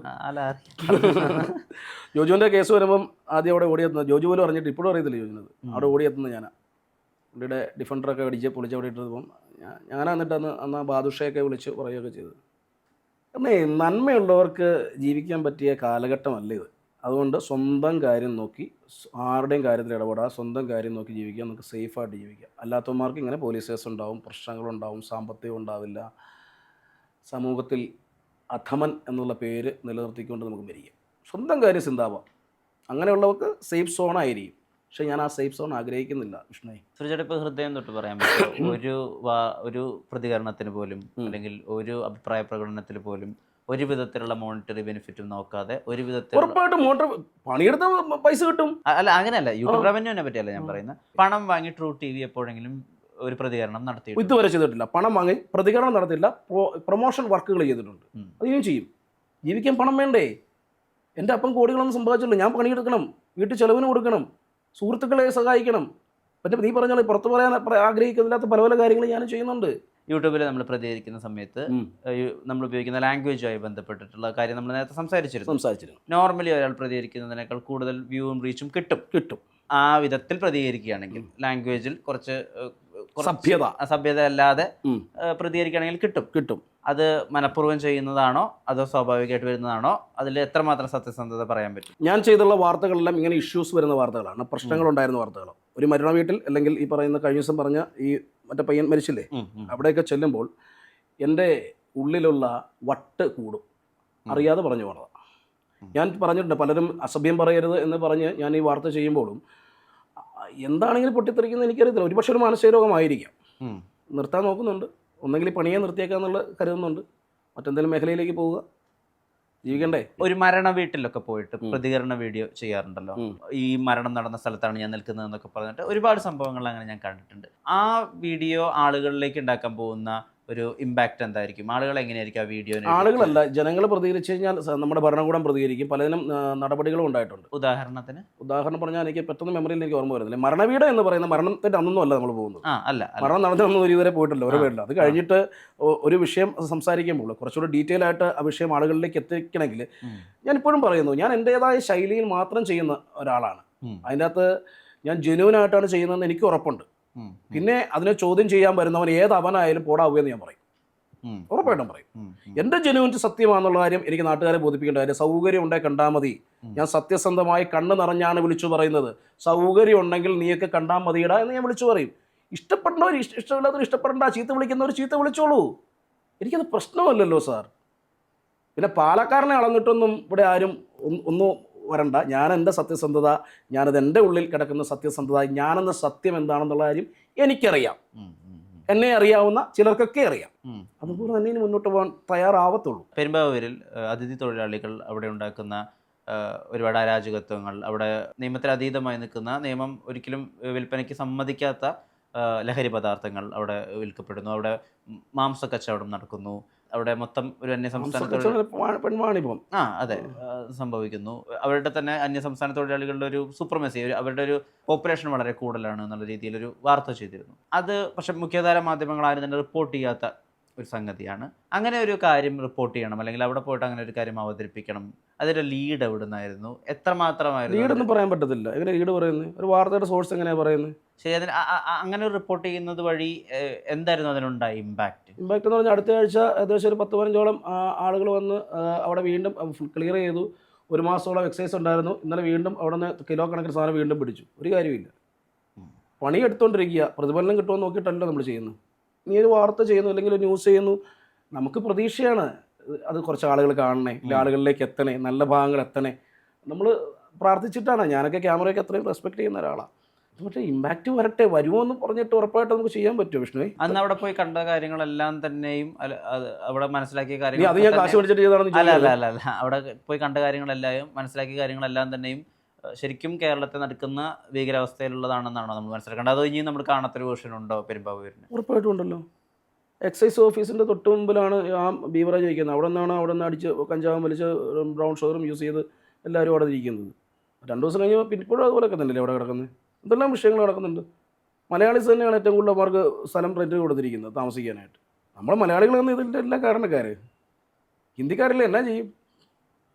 ജോജുവിൻ്റെ കേസ് വരുമ്പം ആദ്യം അവിടെ ഓടിയെത്തുന്നത് ജോജു പോലും അറിഞ്ഞിട്ട് ഇപ്പോഴും അറിയത്തില്ല ജോജുവിനത്. അവിടെ ഓടിയെത്തുന്നത് ഞാനാണ്. പുള്ളിയുടെ ഡിഫൻഡറൊക്കെ പൊളിച്ച് അവിടെ ഇട്ടപ്പം ഞാനാ എന്നിട്ട് അന്ന് ആ ബാദുഷയൊക്കെ വിളിച്ച് പറയുകയൊക്കെ ചെയ്തത്. എന്നേ നന്മയുള്ളവർക്ക് ജീവിക്കാൻ പറ്റിയ കാലഘട്ടമല്ല ഇത്. അതുകൊണ്ട് സ്വന്തം കാര്യം നോക്കി, ആരുടെയും കാര്യത്തിൽ ഇടപെടാതെ സ്വന്തം കാര്യം നോക്കി ജീവിക്കുക, നമുക്ക് സേഫായിട്ട് ജീവിക്കുക. അല്ലാത്തവന്മാർക്ക് ഇങ്ങനെ പോലീസ് കേസ് ഉണ്ടാവും, പ്രശ്നങ്ങളുണ്ടാവും, സാമ്പത്തികം ഉണ്ടാവില്ല, സമൂഹത്തിൽ അധമൻ എന്നുള്ള പേര് നിലനിർത്തിക്കൊണ്ട് നമുക്ക് മരിക്കാം. സ്വന്തം കാര്യം ചിന്താവാം. അങ്ങനെയുള്ളവർക്ക് സേഫ് സോണായിരിക്കും. പക്ഷേ ഞാൻ ആ സേഫ് സോൺ ആഗ്രഹിക്കുന്നില്ല വിഷ്ണു. സുരജയുടെ ഇപ്പോൾ ഹൃദയം തൊട്ട് പറയാൻ പറ്റും, ഒരു പ്രതികരണത്തിന് പോലും അല്ലെങ്കിൽ ഒരു അഭിപ്രായ പ്രകടനത്തിൽ പോലും ഒരു വിധത്തിലുള്ള മോണിറ്ററി ബെനിഫിറ്റും നോക്കാതെ ഒരു വിധത്തിൽ ഉറപ്പായിട്ടും പണിയെടുത്ത പൈസ കിട്ടും. അല്ല, അങ്ങനെയല്ല, യൂട്യൂബ് റവന്യൂവിനെ പറ്റിയല്ല ഞാൻ പറയുന്നത്. പണം വാങ്ങി ട്രൂ ടി വി എപ്പോഴെങ്കിലും ഒരു പ്രതികരണം നടത്തി? ഇതുവരെ ചെയ്തിട്ടില്ല. പണം വാങ്ങി പ്രതികരണം നടത്തിയില്ല. പ്രൊമോഷൻ വർക്കുകൾ ചെയ്തിട്ടുണ്ട്. അത് ഞാൻ ചെയ്യും. ജീവിക്കാൻ പണം വേണ്ടേ? എൻ്റെ അപ്പം കോടികളൊന്നും സമ്പാദിച്ചില്ല. ഞാൻ പണിയെടുക്കണം, വീട്ടിൽ ചെലവിന് കൊടുക്കണം, സുഹൃത്തുക്കളെ സഹായിക്കണം. പിന്നെ നീ പറഞ്ഞാൽ പുറത്ത് പറയാൻ ആഗ്രഹിക്കുന്നില്ലാത്ത പല പല കാര്യങ്ങൾ ഞാൻ ചെയ്യുന്നുണ്ട്. യൂട്യൂബിൽ നമ്മൾ പ്രതികരിക്കുന്ന സമയത്ത് നമ്മൾ ഉപയോഗിക്കുന്ന ലാംഗ്വേജുമായി ബന്ധപ്പെട്ടിട്ടുള്ള കാര്യം നമ്മൾ നേരത്തെ സംസാരിച്ചിരുന്നു. നോർമലി ഒരാൾ പ്രതികരിക്കുന്നതിനേക്കാൾ കൂടുതൽ വ്യൂവും റീച്ചും കിട്ടും. ആ വിധത്തിൽ പ്രതികരിക്കുകയാണെങ്കിൽ ലാംഗ്വേജിൽ കുറച്ച് സഭ്യത അല്ലാതെ പ്രതികരിക്കുകയാണെങ്കിൽ കിട്ടും. അത് മനഃപൂർവ്വം ചെയ്യുന്നതാണോ അതോ സ്വാഭാവികമായിട്ട് വരുന്നതാണോ? അതിൽ എത്രമാത്രം സത്യസന്ധത പറയാൻ പറ്റും? ഞാൻ ചെയ്തുള്ള വാർത്തകളെല്ലാം ഇങ്ങനെ ഇഷ്യൂസ് വരുന്ന വാർത്തകളാണ്, പ്രശ്നങ്ങളുണ്ടായിരുന്ന വാർത്തകൾ. ഒരു മരണ വീട്ടിൽ അല്ലെങ്കിൽ ഈ പറയുന്ന കഴിഞ്ഞ ദിവസം പറഞ്ഞ ഈ മറ്റേ പയ്യൻ മരിച്ചില്ലേ, അവിടെയൊക്കെ ചെല്ലുമ്പോൾ എൻ്റെ ഉള്ളിലുള്ള വട്ട് കൂടും. അറിയാതെ പറഞ്ഞു പോണതാണ്. ഞാൻ പറഞ്ഞിട്ടുണ്ട്, പലരും അസഭ്യം പറയരുത് എന്ന് പറഞ്ഞ് ഞാൻ ഈ വാർത്ത ചെയ്യുമ്പോഴും എന്താണെങ്കിലും പൊട്ടിത്തെറിക്കുന്നത് എനിക്കറിയത്തില്ല. ഒരുപക്ഷെ ഒരു മാനസിക രോഗമായിരിക്കാം. നിർത്താൻ നോക്കുന്നുണ്ട്. ഒന്നെങ്കിൽ പണിയെ നിർത്തിയേക്കാന്നുള്ള കരുതുന്നുണ്ട്. മറ്റെന്തെങ്കിലും മേഖലയിലേക്ക് പോവുക, ജീവിക്കണ്ടേ. ഒരു മരണ വീട്ടിലൊക്കെ പോയിട്ട് പ്രതികരണ വീഡിയോ ചെയ്യാറുണ്ടല്ലോ. ഈ മരണം നടന്ന സ്ഥലത്താണ് ഞാൻ നിൽക്കുന്നതെന്നൊക്കെ പറഞ്ഞിട്ട് ഒരുപാട് സംഭവങ്ങൾ അങ്ങനെ ഞാൻ കണ്ടിട്ടുണ്ട്. ആ വീഡിയോ ആളുകളിലേക്ക് ഉണ്ടാക്കാൻ പോകുന്ന ഒരു ഇമ്പാക്റ്റ് എന്തായിരിക്കും? ആളുകൾ എങ്ങനെയായിരിക്കും ആ വീഡിയോ? ആളുകളല്ല, ജനങ്ങൾ പ്രതികരിച്ചു കഴിഞ്ഞാൽ നമ്മുടെ ഭരണകൂടം പ്രതികരിക്കും. പലതിനും നടപടികളും ഉണ്ടായിട്ടുണ്ട്. ഉദാഹരണം പറഞ്ഞാൽ എനിക്ക് പെട്ടെന്ന് മെമ്മറിയിൽ എനിക്ക് ഓർമ്മ വരുന്നില്ല. മരണവീട് എന്ന് പറയുന്ന മരണത്തിൻ്റെ അന്നൊന്നും അല്ല നമ്മൾ പോകുന്നത്. മരണം നടന്നൊന്നും ഒരു ഇതുവരെ പോയിട്ടില്ല, ഒരു വീട്ടില്ല. അത് കഴിഞ്ഞിട്ട് ഒരു വിഷയം സംസാരിക്കുമ്പോൾ കുറച്ചുകൂടി ഡീറ്റെയിൽ ആയിട്ട് ആ വിഷയം ആളുകളിലേക്ക് എത്തിക്കണമെങ്കിൽ ഞാൻ ഇപ്പോഴും പറയുന്നു, ഞാൻ എൻ്റേതായ ശൈലിയിൽ മാത്രം ചെയ്യുന്ന ഒരാളാണ്. അതിൻ്റെ അകത്ത് ഞാൻ ജെന്യൂനായിട്ടാണ് ചെയ്യുന്നതെന്ന് എനിക്ക് ഉറപ്പുണ്ട്. പിന്നെ അതിനെ ചോദ്യം ചെയ്യാൻ വരുന്നവൻ ഏത് അവനായാലും പോടാവുകയെന്ന് ഞാൻ പറയും, ഉറപ്പായിട്ടും പറയും. എൻ്റെ ജെന്യൂനിറ്റി സത്യമാണെന്നുള്ള കാര്യം എനിക്ക് നാട്ടുകാരെ ബോധിപ്പിക്കേണ്ട കാര്യം. സൗകര്യം ഉണ്ടെങ്കിൽ കണ്ടാൽ മതി. ഞാൻ സത്യസന്ധമായി കണ്ണ് നിറഞ്ഞാണ് വിളിച്ചു പറയുന്നത്. സൗകര്യം ഉണ്ടെങ്കിൽ നീയൊക്കെ കണ്ടാൽ മതിയിടാ എന്ന് ഞാൻ വിളിച്ചു പറയും. ഇഷ്ടപ്പെടുന്നവർ ഇഷ്ടമില്ലാത്തവർ ഇഷ്ടപ്പെടേണ്ട, ചീത്ത വിളിക്കുന്നവർ ചീത്ത വിളിച്ചോളൂ. എനിക്കത് പ്രശ്നമല്ലല്ലോ സാർ. പിന്നെ പാലക്കാരനെ അളന്നിട്ടൊന്നും ഇവിടെ ആരും ഒന്നും വരണ്ട. ഞാൻ എൻ്റെ സത്യസന്ധത, ഞാനത് എൻ്റെ ഉള്ളിൽ കിടക്കുന്ന സത്യസന്ധത, ഞാനെന്ന സത്യം എന്താണെന്നുള്ള കാര്യം എനിക്കറിയാം. എന്നെ അറിയാവുന്ന ചിലർക്കൊക്കെ അറിയാം. അതുപോലെ തന്നെ ഇനി മുന്നോട്ട് പോകാൻ തയ്യാറാവത്തുള്ളൂ. പെരുമ്പാവൂരിൽ അതിഥി തൊഴിലാളികൾ അവിടെ ഉണ്ടാക്കുന്ന ഒരുപാട് അരാജകത്വങ്ങൾ, അവിടെ നിയമത്തിന് അതീതമായി നിൽക്കുന്ന, നിയമം ഒരിക്കലും വിൽപ്പനയ്ക്ക് സമ്മതിക്കാത്ത ലഹരി പദാർത്ഥങ്ങൾ അവിടെ വിൽക്കപ്പെടുന്നു. അവിടെ മാംസ കച്ചവടം നടക്കുന്നു. അവിടെ മൊത്തം ഒരു പെൺവാണിഭം അതെ സംഭവിക്കുന്നു. അവരുടെ തന്നെ അന്യസംസ്ഥാന തൊഴിലാളികളുടെ ഒരു സുപ്രമസി, അവരുടെ ഒരു പോപ്പുലേഷൻ വളരെ കൂടുതലാണ് എന്നുള്ള രീതിയിലൊരു വാർത്ത ചെയ്തിരുന്നു. അത് പക്ഷെ മുഖ്യധാര മാധ്യമങ്ങൾ ആരും തന്നെ റിപ്പോർട്ട് ചെയ്യാത്ത ഒരു സംഗതിയാണ്. അങ്ങനെ ഒരു കാര്യം റിപ്പോർട്ട് ചെയ്യണം, അല്ലെങ്കിൽ അവിടെ പോയിട്ട് അങ്ങനെ ഒരു കാര്യം അവതരിപ്പിക്കണം, അതിൻ്റെ ലീഡ് എവിടെ നിന്നായിരുന്നു, എത്രമാത്രമായിരുന്നു? ലീഡൊന്നും പറയാൻ പറ്റത്തില്ല. എങ്ങനെ ലീഡ് പറയുന്നത്? ഒരു വാർത്തയുടെ സോഴ്സ് എങ്ങനെയാണ് പറയുന്നത്? ശരി, അതിന് അങ്ങനെ ഒരു റിപ്പോർട്ട് ചെയ്യുന്നത് വഴി എന്തായിരുന്നു അതിനുണ്ടായ ഇമ്പാക്റ്റ്? ഇമ്പാക്റ്റ് എന്ന് പറഞ്ഞാൽ അടുത്ത ആഴ്ച ഏകദേശം ഒരു 10-15ഓളം ആളുകൾ വന്ന് അവിടെ വീണ്ടും ക്ലിയർ ചെയ്തു. 1 മാസത്തോളം എക്സൈസ് ഉണ്ടായിരുന്നു. ഇന്നലെ വീണ്ടും അവിടെ നിന്ന് കിലോ കണക്കിന് സാധനം വീണ്ടും പിടിച്ചു. ഒരു കാര്യമില്ല. പണി എടുത്തുകൊണ്ടിരിക്കുക, പ്രതിഫലനം കിട്ടുമെന്ന് നോക്കിയിട്ടല്ല നമ്മൾ ചെയ്യുന്നത്. നീ ഒരു വാർത്ത ചെയ്യുന്നു അല്ലെങ്കിൽ ഒരു ന്യൂസ് ചെയ്യുന്നു, നമുക്ക് പ്രതീക്ഷയാണ് അത് കുറച്ച് ആളുകൾ കാണണേ, ഇല്ല ആളുകളിലേക്ക് എത്തണേ, നല്ല ഭാഗങ്ങൾ എത്തണേ. നമ്മൾ പ്രാർത്ഥിച്ചിട്ടാണ്. ഞാനൊക്കെ ക്യാമറയൊക്കെ അത്രയും റെസ്പെക്ട് ചെയ്യുന്ന ഒരാളാണ്. പക്ഷേ ഇമ്പാക്റ്റ് വരട്ടെ, വരുമോ എന്ന് പറഞ്ഞിട്ട് ഉറപ്പായിട്ട് നമുക്ക് ചെയ്യാൻ പറ്റുമോ വിഷ്ണുവേ? അന്ന് അവിടെ പോയി കണ്ട കാര്യങ്ങളെല്ലാം തന്നെയും അവിടെ മനസ്സിലാക്കിയ അത് കാര്യങ്ങൾ ഞാൻ കാശ് മേടിച്ചിട്ട് ചെയ്താണെന്ന് അല്ല അല്ല അല്ല അല്ല അവിടെ പോയി കണ്ട കാര്യങ്ങളെല്ലാം മനസ്സിലാക്കിയ കാര്യങ്ങളെല്ലാം തന്നെയും ശരിക്കും കേരളത്തെ നടക്കുന്ന ഭീകരാവസ്ഥയിലുള്ളതാണെന്നാണോ നമ്മൾ മനസ്സിലാക്കേണ്ടത്? അതോ ഇനിയും നമ്മൾ കാണാത്തൊരു വേർഷൻ ഉണ്ടോ പെരുമ്പാവൂരിന്? ഉറപ്പായിട്ടും ഉണ്ടല്ലോ. എക്സൈസ് ഓഫീസിൻ്റെ തൊട്ട് മുമ്പിലാണ് ആ ബീവറേജ് ഇരിക്കുന്നത്. അവിടെ നിന്ന് അടിച്ച് കഞ്ചാവും വലിച്ച് ബ്രൗൺ ഷുഗറും യൂസ് ചെയ്ത് എല്ലാവരും അവിടെ ഇരിക്കുന്നത്. 2 ദിവസം കഴിഞ്ഞപ്പോൾ പിന്നിപ്പോഴും അതുപോലെയൊക്കെ തന്നെയല്ലേ അവിടെ കിടക്കുന്നത്. എന്തെല്ലാം വിഷയങ്ങൾ നടക്കുന്നുണ്ട്. മലയാളീസ് തന്നെയാണ് ഏറ്റവും കൂടുതൽ അവർക്ക് സ്ഥലം റെൻറ്റ് കൊടുത്തിരിക്കുന്നത് താമസിക്കാനായിട്ട്. നമ്മൾ മലയാളികൾ എന്ന് ഇതിൻ്റെ എല്ലാ കാരണക്കാർ. ഹിന്ദിക്കാരില്ല എന്നാ ചെയ്യും?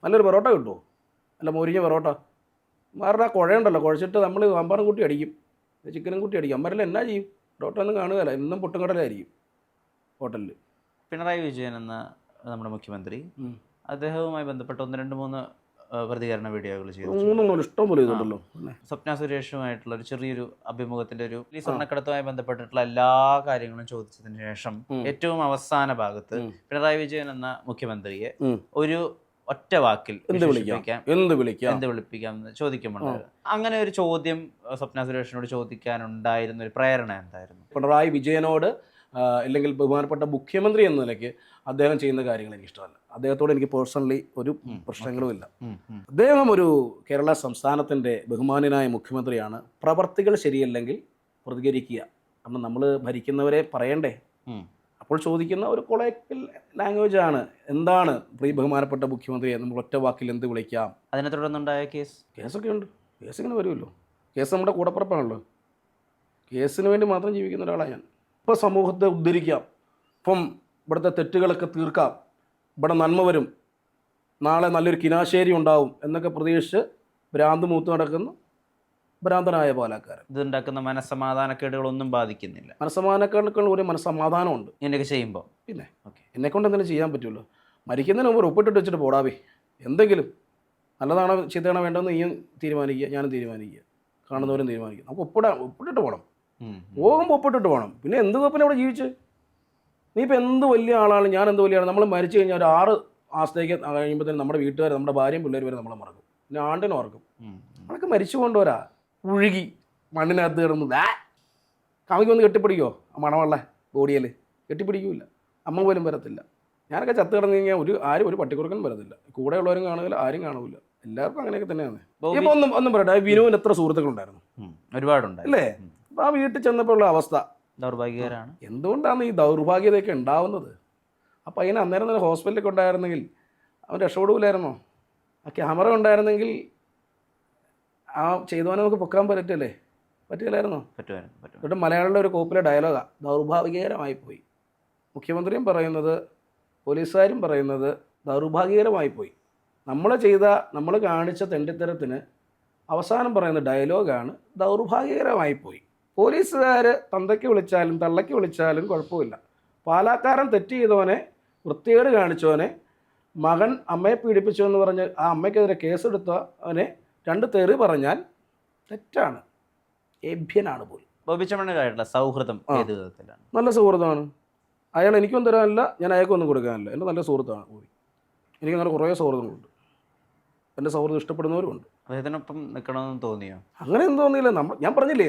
നല്ലൊരു പൊറോട്ട കിട്ടുമോ? അല്ല മൊരിഞ്ഞ പൊറോട്ട മാറുടെ ആ കുഴയുണ്ടല്ലോ, കുഴച്ചിട്ട് നമ്മൾ സാമ്പാറും കൂട്ടി അടിക്കും, ചിക്കനും കൂട്ടി അടിക്കും. അമ്മരെല്ലാം എന്നാ ചെയ്യും? പൊറോട്ട ഒന്നും കാണുകയല്ല, എന്നും പൊട്ടുംകടലായിരിക്കും ഹോട്ടലിൽ. പിണറായി വിജയൻ എന്ന നമ്മുടെ മുഖ്യമന്ത്രി, അദ്ദേഹവുമായി ബന്ധപ്പെട്ട് 1-2-3 പ്രതികരണ വീഡിയോകൾ ചെയ്തു. 3 ഇഷ്ടം പോലെ ചെയ്തിട്ടുണ്ടല്ലോ. സ്വപ്ന സുരേഷുമായിട്ടുള്ള ഒരു ചെറിയൊരു അഭിമുഖത്തിന്റെ ഒരു ഈ സ്വർണ്ണക്കടത്തുമായി ബന്ധപ്പെട്ടിട്ടുള്ള എല്ലാ കാര്യങ്ങളും ചോദിച്ചതിന് ശേഷം ഏറ്റവും അവസാന ഭാഗത്ത് പിണറായി വിജയൻ എന്ന മുഖ്യമന്ത്രിയെ ഒരു ഒറ്റ വാക്കിൽ എന്ത് വിളിപ്പിക്കാം എന്ന് ചോദിക്കുമ്പോൾ അങ്ങനെ ഒരു ചോദ്യം സ്വപ്ന സുരേഷിനോട് ചോദിക്കാനുണ്ടായിരുന്ന ഒരു പ്രേരണ എന്തായിരുന്നു? പിണറായി വിജയനോട് അല്ലെങ്കിൽ ബഹുമാനപ്പെട്ട മുഖ്യമന്ത്രി എന്ന നിലയ്ക്ക് അദ്ദേഹം ചെയ്യുന്ന കാര്യങ്ങൾ എനിക്ക് ഇഷ്ടമല്ല. അദ്ദേഹത്തോട് എനിക്ക് പേഴ്സണലി ഒരു പ്രശ്നങ്ങളുമില്ല. അദ്ദേഹം ഒരു കേരള സംസ്ഥാനത്തിൻ്റെ ബഹുമാന്യനായ മുഖ്യമന്ത്രിയാണ്. പ്രവർത്തികൾ ശരിയല്ലെങ്കിൽ പ്രതികരിക്കുക. കാരണം നമ്മൾ ഭരിക്കുന്നവരെ പറയണ്ടേ. അപ്പോൾ ചോദിക്കുന്ന ഒരു കൊളോക്കിയൽ ലാംഗ്വേജ് ആണ്. എന്താണ് ബഹുമാനപ്പെട്ട മുഖ്യമന്ത്രിയെ നമ്മൾ ഒറ്റ വാക്കിൽ എന്ത് വിളിക്കാം? അതിനെ തുടർന്നുണ്ടായ കേസൊക്കെ ഉണ്ട്. കേസ് ഇങ്ങനെ വരുമല്ലോ. കേസ് നമ്മുടെ കൂടപ്പുറപ്പാണല്ലോ. കേസിന് വേണ്ടി മാത്രം ജീവിക്കുന്ന ഒരാളാണ് ഞാൻ. ഇപ്പോൾ സമൂഹത്തെ ഉദ്ധരിക്കാം, ഇപ്പം ഇവിടുത്തെ തെറ്റുകളൊക്കെ തീർക്കാം, ഇവിടെ നന്മ വരും, നാളെ നല്ലൊരു കിനാശേരി ഉണ്ടാവും എന്നൊക്കെ പ്രതീക്ഷിച്ച് ഭ്രാന്ത് മൂത്ത് നടക്കുന്ന ഭ്രാന്തനായ പാലക്കാരൻ. ഇതുണ്ടാക്കുന്ന മനസ്സമാധാനക്കേടുകളൊന്നും ബാധിക്കുന്നില്ല. മനസ്സമാധാനക്കേടുകൾ ഒരു മനസ്സമാധാനമുണ്ട് ഇങ്ങനെയൊക്കെ ചെയ്യുമ്പോൾ. പിന്നെ എന്നെക്കൊണ്ട് എന്തെങ്കിലും ചെയ്യാൻ പറ്റുമല്ലോ. മരിക്കുന്നതിന് മുമ്പ് ഒപ്പിട്ടിട്ട് വെച്ചിട്ട് പോടാവേ. എന്തെങ്കിലും നല്ലതാണോ ചീത്തയാണോ വേണ്ടതെന്ന് നീയും തീരുമാനിക്കുക, ഞാനും തീരുമാനിക്കുക, കാണുന്നവരും തീരുമാനിക്കുക. നമുക്ക് ഒപ്പിട്ടിട്ട് പോകണം. പോകുമ്പോൾ ഒപ്പിട്ടിട്ട് പോകണം. പിന്നെ എന്ത് കുഴപ്പമില്ല ഇവിടെ ജീവിച്ച്. നീ ഇപ്പോൾ എന്ത് വലിയ ആളാണ്, ഞാൻ എന്ത് വലിയ ആളാണ്. നമ്മൾ മരിച്ചു കഴിഞ്ഞാൽ ഒരു 6 മാസത്തേക്ക് കഴിയുമ്പോഴത്തേനും നമ്മുടെ വീട്ടുകാർ, നമ്മുടെ ഭാര്യയും പിള്ളേർ വരെ നമ്മളെ മറക്കും. പിന്നെ ആണ്ടിനും ഓർക്കും. നമ്മളൊക്കെ മരിച്ചു കൊണ്ടുവരാ ഉഴുകി മണ്ണിനകത്ത് കിടന്ന് കാമിക്ക് വന്ന് കെട്ടിപ്പിടിക്കുമോ? ആ മണമുള്ള ബോഡിയിൽ കെട്ടിപ്പിടിക്കില്ല. അമ്മ പോലും വരത്തില്ല. ഞാനൊക്കെ ചത്ത് കിടന്നു കഴിഞ്ഞാൽ ആരും ഒരു പട്ടിക്കുറുക്കനും വരത്തില്ല. കൂടെ ഉള്ളവരും കാണില്ല, ആരും കാണില്ല. എല്ലാവർക്കും അങ്ങനെയൊക്കെ തന്നെയാണ്. ഇപ്പോൾ ഒന്നും പറയട്ടെ, വിനുവിന് എത്ര സുഹൃത്തുക്കളുണ്ടായിരുന്നു? ഒരുപാടുണ്ട് അല്ലേ? അപ്പോൾ ആ വീട്ടിൽ ചെന്നപ്പോൾ ഉള്ള അവസ്ഥ ദൗർഭാഗ്യകരമാണ്. എന്തുകൊണ്ടാണ് ഈ ദൗർഭാഗ്യതയൊക്കെ ഉണ്ടാവുന്നത്? ആ പയ്യനെ അന്നേരം തന്നെ ഹോസ്പിറ്റലിൽ ഉണ്ടായിരുന്നെങ്കിൽ അവൻ രക്ഷപ്പെടില്ലായിരുന്നോ? ആ ക്യാമറ ഉണ്ടായിരുന്നെങ്കിൽ ആ ചെയ്തവനെ നമുക്ക് പൊക്കാൻ പറ്റില്ലായിരുന്നോ? എന്നിട്ട് മലയാളിയുടെ ഒരു കോപ്പിലെ ഡയലോഗാണ്, ദൗർഭാഗ്യകരമായി പോയി. മുഖ്യമന്ത്രിയും പറയുന്നത്, പോലീസുകാരും പറയുന്നത് ദൗർഭാഗ്യകരമായി പോയി. നമ്മൾ കാണിച്ച തെണ്ടിത്തരത്തിന് അവസാനം പറയുന്ന ഡയലോഗാണ് ദൗർഭാഗ്യകരമായി പോയി. പോലീസുകാർ തന്തയ്ക്ക് വിളിച്ചാലും തള്ളയ്ക്ക് വിളിച്ചാലും കുഴപ്പമില്ല. പാലാക്കാരൻ തെറ്റ് ചെയ്തവനെ, വൃത്തികേട് കാണിച്ചവനെ, മകൻ അമ്മയെ പീഡിപ്പിച്ചു എന്ന് പറഞ്ഞ് ആ അമ്മയ്ക്കെതിരെ കേസെടുത്തവനെ 2 തെറി പറഞ്ഞാൽ തെറ്റാണ്, ഏഭ്യനാണ് പോലും. ബോബി ചെമ്മണ്ണുമായിട്ടുള്ള സൗഹൃദം ഏത് വിധത്തിലാണ്? നല്ല സൗഹൃദമാണ്. അയാൾ എനിക്കൊന്നും തരാനില്ല, ഞാൻ അയാൾക്കൊന്നും കൊടുക്കാനില്ല. എൻ്റെ നല്ല സുഹൃത്താണ് പോയി. എനിക്കങ്ങനെ കുറേ സൗഹൃദങ്ങളുണ്ട്. എൻ്റെ സൗഹൃദം ഇഷ്ടപ്പെടുന്നവരുമുണ്ട്. അദ്ദേഹത്തിനൊപ്പം നിൽക്കണമെന്ന് തോന്നിയോ? അങ്ങനെയൊന്നും തോന്നിയില്ല. ഞാൻ പറഞ്ഞില്ലേ,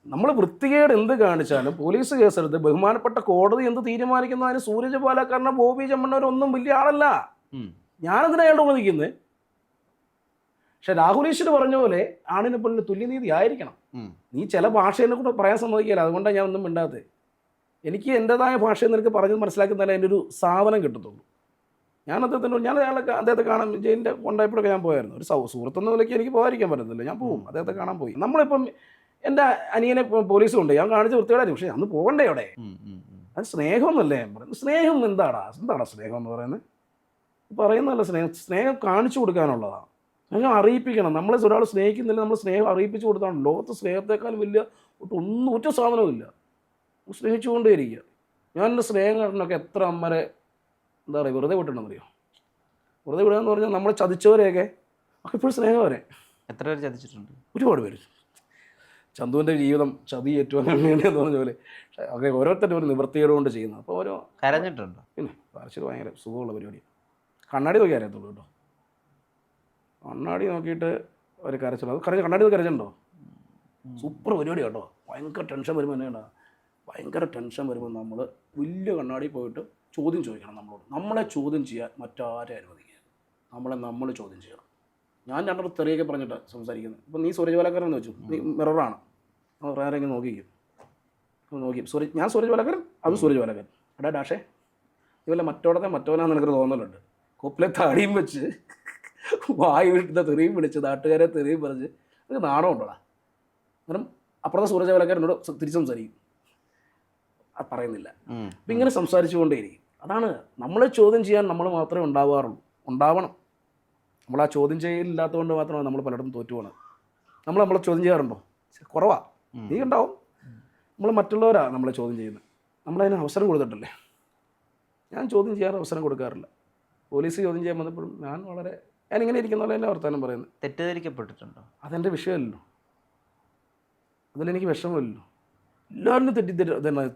നമ്മൾ വൃത്തികേട് എന്ത് കാണിച്ചാലും പോലീസ് കേസെടുത്ത് ബഹുമാനപ്പെട്ട കോടതി എന്ത് തീരുമാനിക്കുന്നതിന് സൂരജ് പാലക്കാരനോ ബോബി ചെമ്മണ്ണവരൊന്നും വലിയ ആളല്ല. ഞാനെന്തിനാ അയാളുടെ കൂടെ നിൽക്കുന്നത്? പക്ഷെ രാഹുൽ ഈശ്വർ പറഞ്ഞ പോലെ ആണിനെ പെണ്ണിന് തുല്യനീതി ആയിരിക്കണം. നീ ചില ഭാഷയെ കൂടെ പറയാൻ സമ്മതിക്കില്ല. അതുകൊണ്ടാണ് ഞാൻ ഒന്നും മിണ്ടാത്തത്. എനിക്ക് എൻ്റെതായ ഭാഷയിൽ നിനക്ക് പറഞ്ഞ് മനസ്സിലാക്കുന്നതല്ല എൻ്റെ ഒരു സാധനം കിട്ടത്തുള്ളൂ. ഞാൻ അദ്ദേഹത്തെ കാണാൻ ജയിലിൻ്റെ കൊണ്ടായപ്പോഴൊക്കെ ഞാൻ പോയായിരുന്നു. ഒരു സുഹൃത്തെന്ന നിലയ്ക്ക് എനിക്ക് പോകാതിരിക്കാൻ പറ്റത്തില്ല. ഞാൻ പോകും, അദ്ദേഹത്തെ കാണാൻ പോയി. നമ്മളിപ്പം എൻ്റെ അനിയനെ പോലീസ് കൊണ്ട് ഞാൻ കാണിച്ച വൃത്തികേടായിരുന്നു. പക്ഷേ അന്ന് പോകണ്ടേ അവിടെ? അത് സ്നേഹമെന്നല്ലേ ഞാൻ പറയുന്നത്. സ്നേഹം എന്താണ് സ്നേഹം എന്ന് പറയുന്നത്? പറയുന്നതല്ല സ്നേഹം കാണിച്ചു കൊടുക്കാനുള്ളതാണ്. സ്നേഹം അറിയിപ്പിക്കണം. നമ്മളെ ഒരാൾ സ്നേഹിക്കുന്നില്ല, നമ്മൾ സ്നേഹം അറിയിപ്പിച്ചു കൊടുത്താണ്. ലോകത്ത് സ്നേഹത്തെക്കാൾ വലിയ ഒറ്റ സാധനവുമില്ല. സ്നേഹിച്ചുകൊണ്ടേയിരിക്കുക. ഞാൻ എൻ്റെ സ്നേഹക്കാരനൊക്കെ എത്ര അമ്മരെ എന്താ പറയുക വെറുതെ വിട്ടിട്ടുണ്ടെന്നറിയോ? വെറുതെ വിടുക എന്ന് പറഞ്ഞാൽ നമ്മളെ ചതിച്ചവരെയൊക്കെ ഒക്കെ ഇപ്പോഴും സ്നേഹവരെ എത്ര പേര് ചതിച്ചിട്ടുണ്ട്? ഒരുപാട് പേര്. ചന്തുവിൻ്റെ ജീവിതം ചതി ഏറ്റവും വേണ്ടിയെന്ന് പറഞ്ഞ പോലെ ഒക്കെ ഓരോരുത്തരും ഒരു നിവൃത്തിയോട് കൊണ്ട് ചെയ്യുന്നത്. അപ്പോൾ ഓരോ കരഞ്ഞിട്ടുണ്ടോ? പിന്നെ വരച്ചത് ഭയങ്കര സുഖമുള്ള പരിപാടിയാണ്. കണ്ണാടി നോക്കി അറിയത്തുള്ളൂ കേട്ടോ. കണ്ണാടി നോക്കിയിട്ട് ഒരു കരച്ചില്ല. അത് കണ്ണാടി നോക്കി കരച്ചിട്ടുണ്ടോ? സൂപ്പർ പരിപാടി കേട്ടോ. ഭയങ്കര ടെൻഷൻ വരുമ്പോൾ എന്നാ, ഭയങ്കര ടെൻഷൻ വരുമ്പോൾ നമ്മൾ വലിയ കണ്ണാടി പോയിട്ട് ചോദ്യം ചോദിക്കണം നമ്മളോട്. നമ്മളെ ചോദ്യം ചെയ്യാൻ മറ്റാരെ അനുവദിക്കുക? നമ്മൾ ചോദ്യം ചെയ്യണം. ഞാൻ രണ്ടു തെറിയൊക്കെ പറഞ്ഞിട്ടാണ് സംസാരിക്കുന്നത്. ഇപ്പം നീ സൂരജ് പാലക്കാരൻ വെച്ചു, നീ മിററാണ്, ആരെങ്കിലും നോക്കിക്കും. ഞാൻ സൂരജ് പാലക്കാരൻ, അത് സൂരജ് പാലക്കാരൻ. എടാ ഡാഷേ, ഇതുപോലെ മറ്റവനാന്ന് എനിക്കൊരു തോന്നലുണ്ട്. കൊപ്പിലെ താടിയും വെച്ച് വായി വിട്ടുന്ന തെറിയും വിളിച്ച് നാട്ടുകാരെ തെറിയും പറഞ്ഞ് എനിക്ക് നാണം ഉണ്ടോടാ. കാരണം അപ്പുറത്തെ സൂരജ് പാലക്കാരനോട് തിരിച്ച് സംസാരിക്കും. അത് പറയുന്നില്ല. അപ്പം ഇങ്ങനെ സംസാരിച്ചു കൊണ്ടേയിരിക്കും. അതാണ് നമ്മളെ ചോദ്യം ചെയ്യാൻ നമ്മൾ മാത്രമേ ഉണ്ടാവണം. നമ്മൾ ആ ചോദ്യം ചെയ്യലില്ലാത്തതുകൊണ്ട് മാത്രമാണ് നമ്മൾ പലയിടത്തും തോറ്റുപോകണം. നമ്മളെ ചോദ്യം ചെയ്യാറുണ്ടോ? കുറവാണ്. നീ ഉണ്ടാവും. നമ്മൾ മറ്റുള്ളവരാണ് നമ്മളെ ചോദ്യം ചെയ്യുന്നത്. നമ്മളതിന് അവസരം കൊടുത്തിട്ടല്ലേ. ഞാൻ ചോദ്യം ചെയ്യാൻ അവസരം കൊടുക്കാറില്ല. പോലീസ് ചോദ്യം ചെയ്യാൻ വന്നപ്പോഴും ഞാനിങ്ങനെ ഇരിക്കുന്ന എല്ലാ വർത്താനം പറയുന്നത്. തെറ്റിദ്ധരിക്കപ്പെട്ടിട്ടുണ്ടോ? അതെൻ്റെ വിഷയമല്ലല്ലോ. അതിലെനിക്ക് വിഷമമില്ലല്ലോ. എല്ലാവരും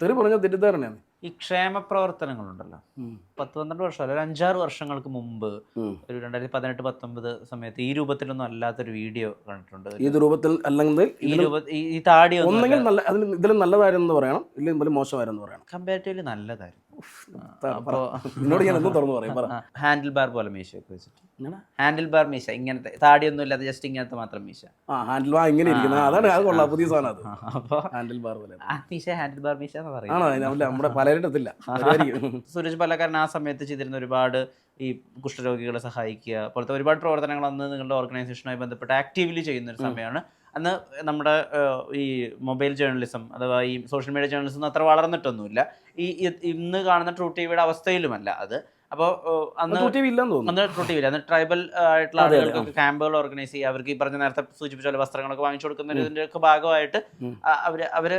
തെറി പറഞ്ഞാൽ തെറ്റിദ്ധാരണയാണ്. ഈ ക്ഷേമ പ്രവർത്തനങ്ങളുണ്ടല്ലോ, 10-12 വർഷം അല്ല, ഒരു 5-6 വർഷങ്ങൾക്ക് മുമ്പ്, ഒരു 2018-19 സമയത്ത് ഈ രൂപത്തിലൊന്നും അല്ലാത്തൊരു വീഡിയോ കണ്ടിട്ടുണ്ട്. ഏത് രൂപത്തിൽ അല്ലെങ്കിൽ ഈ താടി ഒന്നെങ്കിൽ ഇതിലും നല്ലതായിരുന്നു പറയണം, ഇല്ലെങ്കിൽ മോശമായിരുന്നു പറയണം. കമ്പാരിറ്റീവ്ലി നല്ലതായിരുന്നു. എന്നോട് ഞാൻ എന്നും തുറന്നു പറയും. ഹാൻഡിൽ ബാർ പോലെ മീശയൊക്കെ വെച്ചിട്ട്. ഹാൻഡിൽ ബാർ മീശ, ഇങ്ങനത്തെ താടിയൊന്നും ഇല്ലാതെ ജസ്റ്റ് ഇങ്ങനത്തെ മാത്രം മീശ. ഹാൻഡിൽ ബാർ ഇങ്ങനെ ഇരിക്കുന്നത്, അതാണ് അത് കൊള്ളാം, പുതിയ സാധനം അത്. അപ്പോൾ ഹാൻഡിൽ ബാർ പോലെ മീശ, ഹാൻഡിൽ ബാർ മീശ എന്ന് പറയും. നമ്മുടെ പലരിടത്തില്ല. സൂരജ് പാലക്കാരൻ ആ സമയത്ത് ചെയ്തിരുന്ന ഒരുപാട് ഈ കുഷ്ഠരോഗികളെ സഹായിക്കുക പോലത്തെ ഒരുപാട് പ്രവർത്തനങ്ങൾ അന്ന് നിങ്ങളുടെ ഓർഗനൈസേഷനുമായി ബന്ധപ്പെട്ട് ആക്റ്റീവ്ലി ചെയ്യുന്നൊരു സമയമാണ്. അന്ന് നമ്മുടെ ഈ മൊബൈൽ ജേർണലിസം അഥവാ ഈ സോഷ്യൽ മീഡിയ ജേർണലിസം അത്ര വളർന്നിട്ടൊന്നുമില്ല. ഇന്ന് കാണുന്ന ട്രൂ ടി വിയുടെ അവസ്ഥയിലുമല്ല അത്. അപ്പോൾ അന്ന് ട്രൂ ടി വി ഇല്ല. അന്ന് ട്രൈബൽ ആയിട്ടുള്ള ആളുകൾക്കൊക്കെ ക്യാമ്പുകൾ ഓർഗനൈസ് ചെയ്യുക, അവർക്ക് ഈ പറഞ്ഞ നേരത്തെ സൂചിപ്പിച്ച പോലെ വസ്ത്രങ്ങളൊക്കെ വാങ്ങിച്ചു കൊടുക്കുന്നതിൻ്റെയൊക്കെ ഭാഗമായിട്ട് അവർ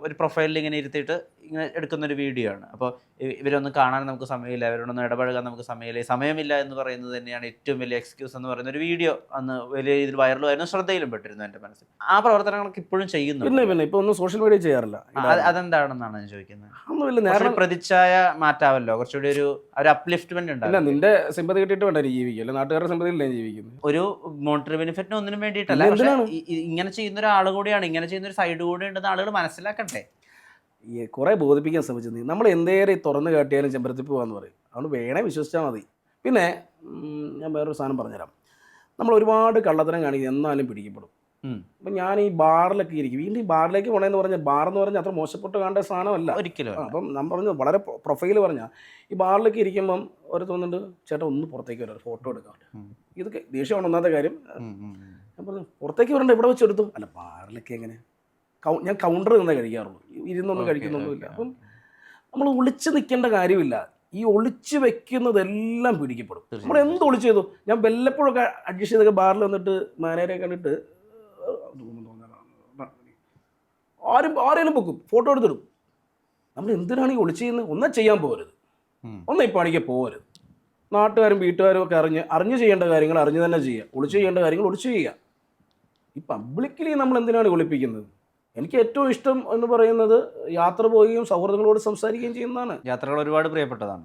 ഒരു പ്രൊഫൈലിൽ ഇങ്ങനെ ഇരുത്തിയിട്ട് ഇങ്ങനെ എടുക്കുന്നൊരു വീഡിയോ ആണ്. അപ്പോൾ ഇവരൊന്നും കാണാൻ നമുക്ക് സമയമില്ല, അവരോടൊന്നും ഇടപഴകാൻ നമുക്ക് സമയമില്ല എന്ന് പറയുന്നത് തന്നെയാണ് ഏറ്റവും വലിയ എക്സ്ക്യൂസ് എന്ന് പറയുന്ന ഒരു വീഡിയോ അന്ന് വലിയ രീതിയിൽ വൈറലുമായിരുന്നു, ശ്രദ്ധയിലും പെട്ടിരുന്നു എൻ്റെ മനസ്സിൽ. ആ പ്രവർത്തനങ്ങളൊക്കെ ഇപ്പോഴും ചെയ്യുന്നു. പിന്നെ ഇപ്പോൾ ഒന്നും സോഷ്യൽ മീഡിയ ചെയ്യാറില്ല. അതെന്താണെന്നാണ് ഞാൻ ചോദിക്കുന്നത്. പ്രതിച്ഛായ മാറ്റാവല്ലോ, കുറച്ചുകൂടി ഒരു അപ്ലിഫ്റ്റ്മെന്റ് ഉണ്ടാവില്ല. നിന്റെ സിമ്പതി കിട്ടിയിട്ട് വേണ്ട ജീവിക്കും, നാട്ടുകാരുടെ സിമ്പതിയിലേ ജീവിക്കുന്നു. ഒരു മോണിറ്ററി ബെനിഫിറ്റിന് ഒന്നിനും വേണ്ടിയിട്ടല്ല. പക്ഷേ ഇങ്ങനെ ചെയ്യുന്ന ഒരാൾ കൂടിയാണ്, ഇങ്ങനെ ചെയ്യുന്ന ഒരു സൈഡ് കൂടി ഉണ്ടെന്ന് ആളുകൾ മനസ്സിലാക്കട്ടെ. കുറേ ബോധിപ്പിക്കാൻ ശ്രമിച്ചത് നമ്മൾ എന്തേലും തുറന്നു കാട്ടിയാലും ചെമ്പരത്തിപ്പ് പോകാമെന്ന് പറയും. അതുകൊണ്ട് വേണേ വിശ്വസിച്ചാൽ മതി. പിന്നെ ഞാൻ വേറൊരു സാധനം പറഞ്ഞുതരാം. നമ്മൾ ഒരുപാട് കള്ളത്തരം കാണിക്കും, എന്നാലും പിടിക്കപ്പെടും. അപ്പം ഞാൻ ഈ ബാറിലൊക്കെ ഇരിക്കും. വീണ്ടും ഈ ബാറിലേക്ക് പോകണമെന്ന് പറഞ്ഞാൽ ബാറെന്ന് പറഞ്ഞാൽ അത്ര മോശപ്പെട്ട് കാണേണ്ട സാധനമല്ല ഒരിക്കലും. അപ്പം നമ്മൾ പറഞ്ഞു വളരെ പ്രൊഫൈൽ പറഞ്ഞാൽ ഈ ബാറിലൊക്കെ ഇരിക്കുമ്പം ഒരു തോന്നുന്നുണ്ട്, ചേട്ടാ ഒന്ന് പുറത്തേക്ക് വരാം, ഫോട്ടോ എടുക്കാൻ. ഇതൊക്കെ ദേഷ്യമാണ് ഒന്നാമത്തെ കാര്യം. ഞാൻ പറഞ്ഞു പുറത്തേക്ക് വരണ്ട, ഇവിടെ വെച്ചെടുത്തു. അല്ല ബാറിലൊക്കെ എങ്ങനെ, ഞാൻ കൗണ്ടർ നിന്നേ കഴിക്കാറുള്ളൂ, ഇരുന്നൊന്നും കഴിക്കുന്നൊന്നുമില്ല. അപ്പം നമ്മൾ ഒളിച്ച് നിൽക്കേണ്ട കാര്യമില്ല. ഈ ഒളിച്ച് വെക്കുന്നതെല്ലാം പിടിക്കപ്പെടും. നമ്മൾ എന്ത് ഒളിച്ച് ചെയ്തു. ഞാൻ വല്ലപ്പോഴൊക്കെ അഡ്ജസ്റ്റ് ചെയ്തൊക്കെ ബാറിൽ വന്നിട്ട് മാനേജറെ കണ്ടിട്ട് ആരെങ്കിലും പൊക്കും, ഫോട്ടോ എടുത്തിടും. നമ്മൾ എന്തിനാണ് ഈ ഒളിച്ച് ചെയ്യുന്നത്? ഒന്നും ചെയ്യാൻ പോകരുത്, ഒന്നും ഈ പണിക്ക് പോകരുത്. നാട്ടുകാരും വീട്ടുകാരും ഒക്കെ അറിഞ്ഞ് ചെയ്യേണ്ട കാര്യങ്ങൾ അറിഞ്ഞ് തന്നെ ചെയ്യുക, ഒളിച്ച് ചെയ്യേണ്ട കാര്യങ്ങൾ ഒളിച്ച് ചെയ്യുക. ഈ പബ്ലിക്കലി നമ്മൾ എന്തിനാണ് ഒളിപ്പിക്കുന്നത്? എനിക്ക് ഏറ്റവും ഇഷ്ടം എന്ന് പറയുന്നത് യാത്ര പോവുകയും സൗഹൃദങ്ങളോട് സംസാരിക്കുകയും ചെയ്യുന്നതാണ്. യാത്രകൾ ഒരുപാട് പ്രിയപ്പെട്ടതാണ്.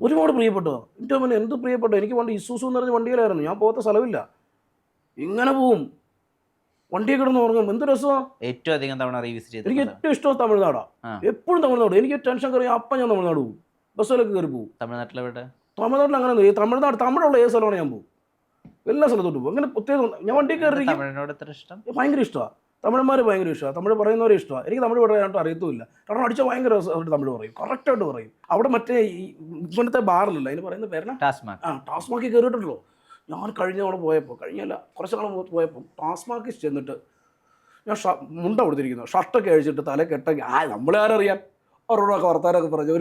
എൻ്റെ മുന്നേ എന്ത് പ്രിയപ്പെട്ടു. എനിക്ക് പണ്ട് ഇസൂസു എന്ന് പറഞ്ഞ വണ്ടിയിലായിരുന്നു, ഞാൻ പോകാത്ത സ്ഥലമില്ല. ഇങ്ങനെ പോവും, വണ്ടിയെ കിടന്ന് ഉറങ്ങും, എന്ത് രസമാണ്. ഏറ്റവും അധികം തവണ റീവിസിറ്റ് ചെയ്തത് എനിക്ക് ഏറ്റവും ഇഷ്ടം തമിഴ്നാടാണ്. എപ്പോഴും തമിഴ്നാട്. എനിക്ക് ടെൻഷൻ കയറി അപ്പം ഞാൻ തമിഴ്നാട് പോകും, ബസ്സിലൊക്കെ കയറി പോകും. തമിഴ്നാട്ടിലെവിടെ? തമിഴ്നാട്ടിൽ അങ്ങനെ തമിഴുള്ള ഏത് സ്ഥലമാണ് ഞാൻ പോകും, എല്ലാ സ്ഥലത്തോട്ടും പോകും. അങ്ങനെ പ്രത്യേകം ഞാൻ വണ്ടി കയറി ഭയങ്കര ഇഷ്ടമാണ്. തമിഴന്മാർ ഭയങ്കര ഇഷ്ടമാണ്, തമിഴ് പറയുന്നവരെ ഇഷ്ടമാണ്. എനിക്ക് തമിഴ് പറയാനായിട്ട് അറിയത്തുമില്ല, കാരണം അടിച്ചാൽ ഭയങ്കര തമിഴ് പറയും, കറക്റ്റായിട്ട് പറയും. അവിടെ മറ്റേ ഇപ്പോഴത്തെ ബാറിലല്ല, അതിന് പറയുന്ന പേരാണ് ടാസ്മാക്കി കയറിയിട്ടുണ്ടല്ലോ. ഞാൻ കഴിഞ്ഞ തവണ പോയപ്പോൾ, കഴിഞ്ഞല്ല കുറച്ച് നാൾ പോയപ്പോൾ ടാസ്മാക്കിൽ ചെന്നിട്ട് ഞാൻ മുണ്ട കൊടുത്തിരിക്കുന്നു, ഷർട്ടൊക്കെ അഴിച്ചിട്ട് തല കെട്ടൊക്കെ നമ്മളെ ആരറിയാം, അവരോടൊക്കെ വർത്താനൊക്കെ പറഞ്ഞു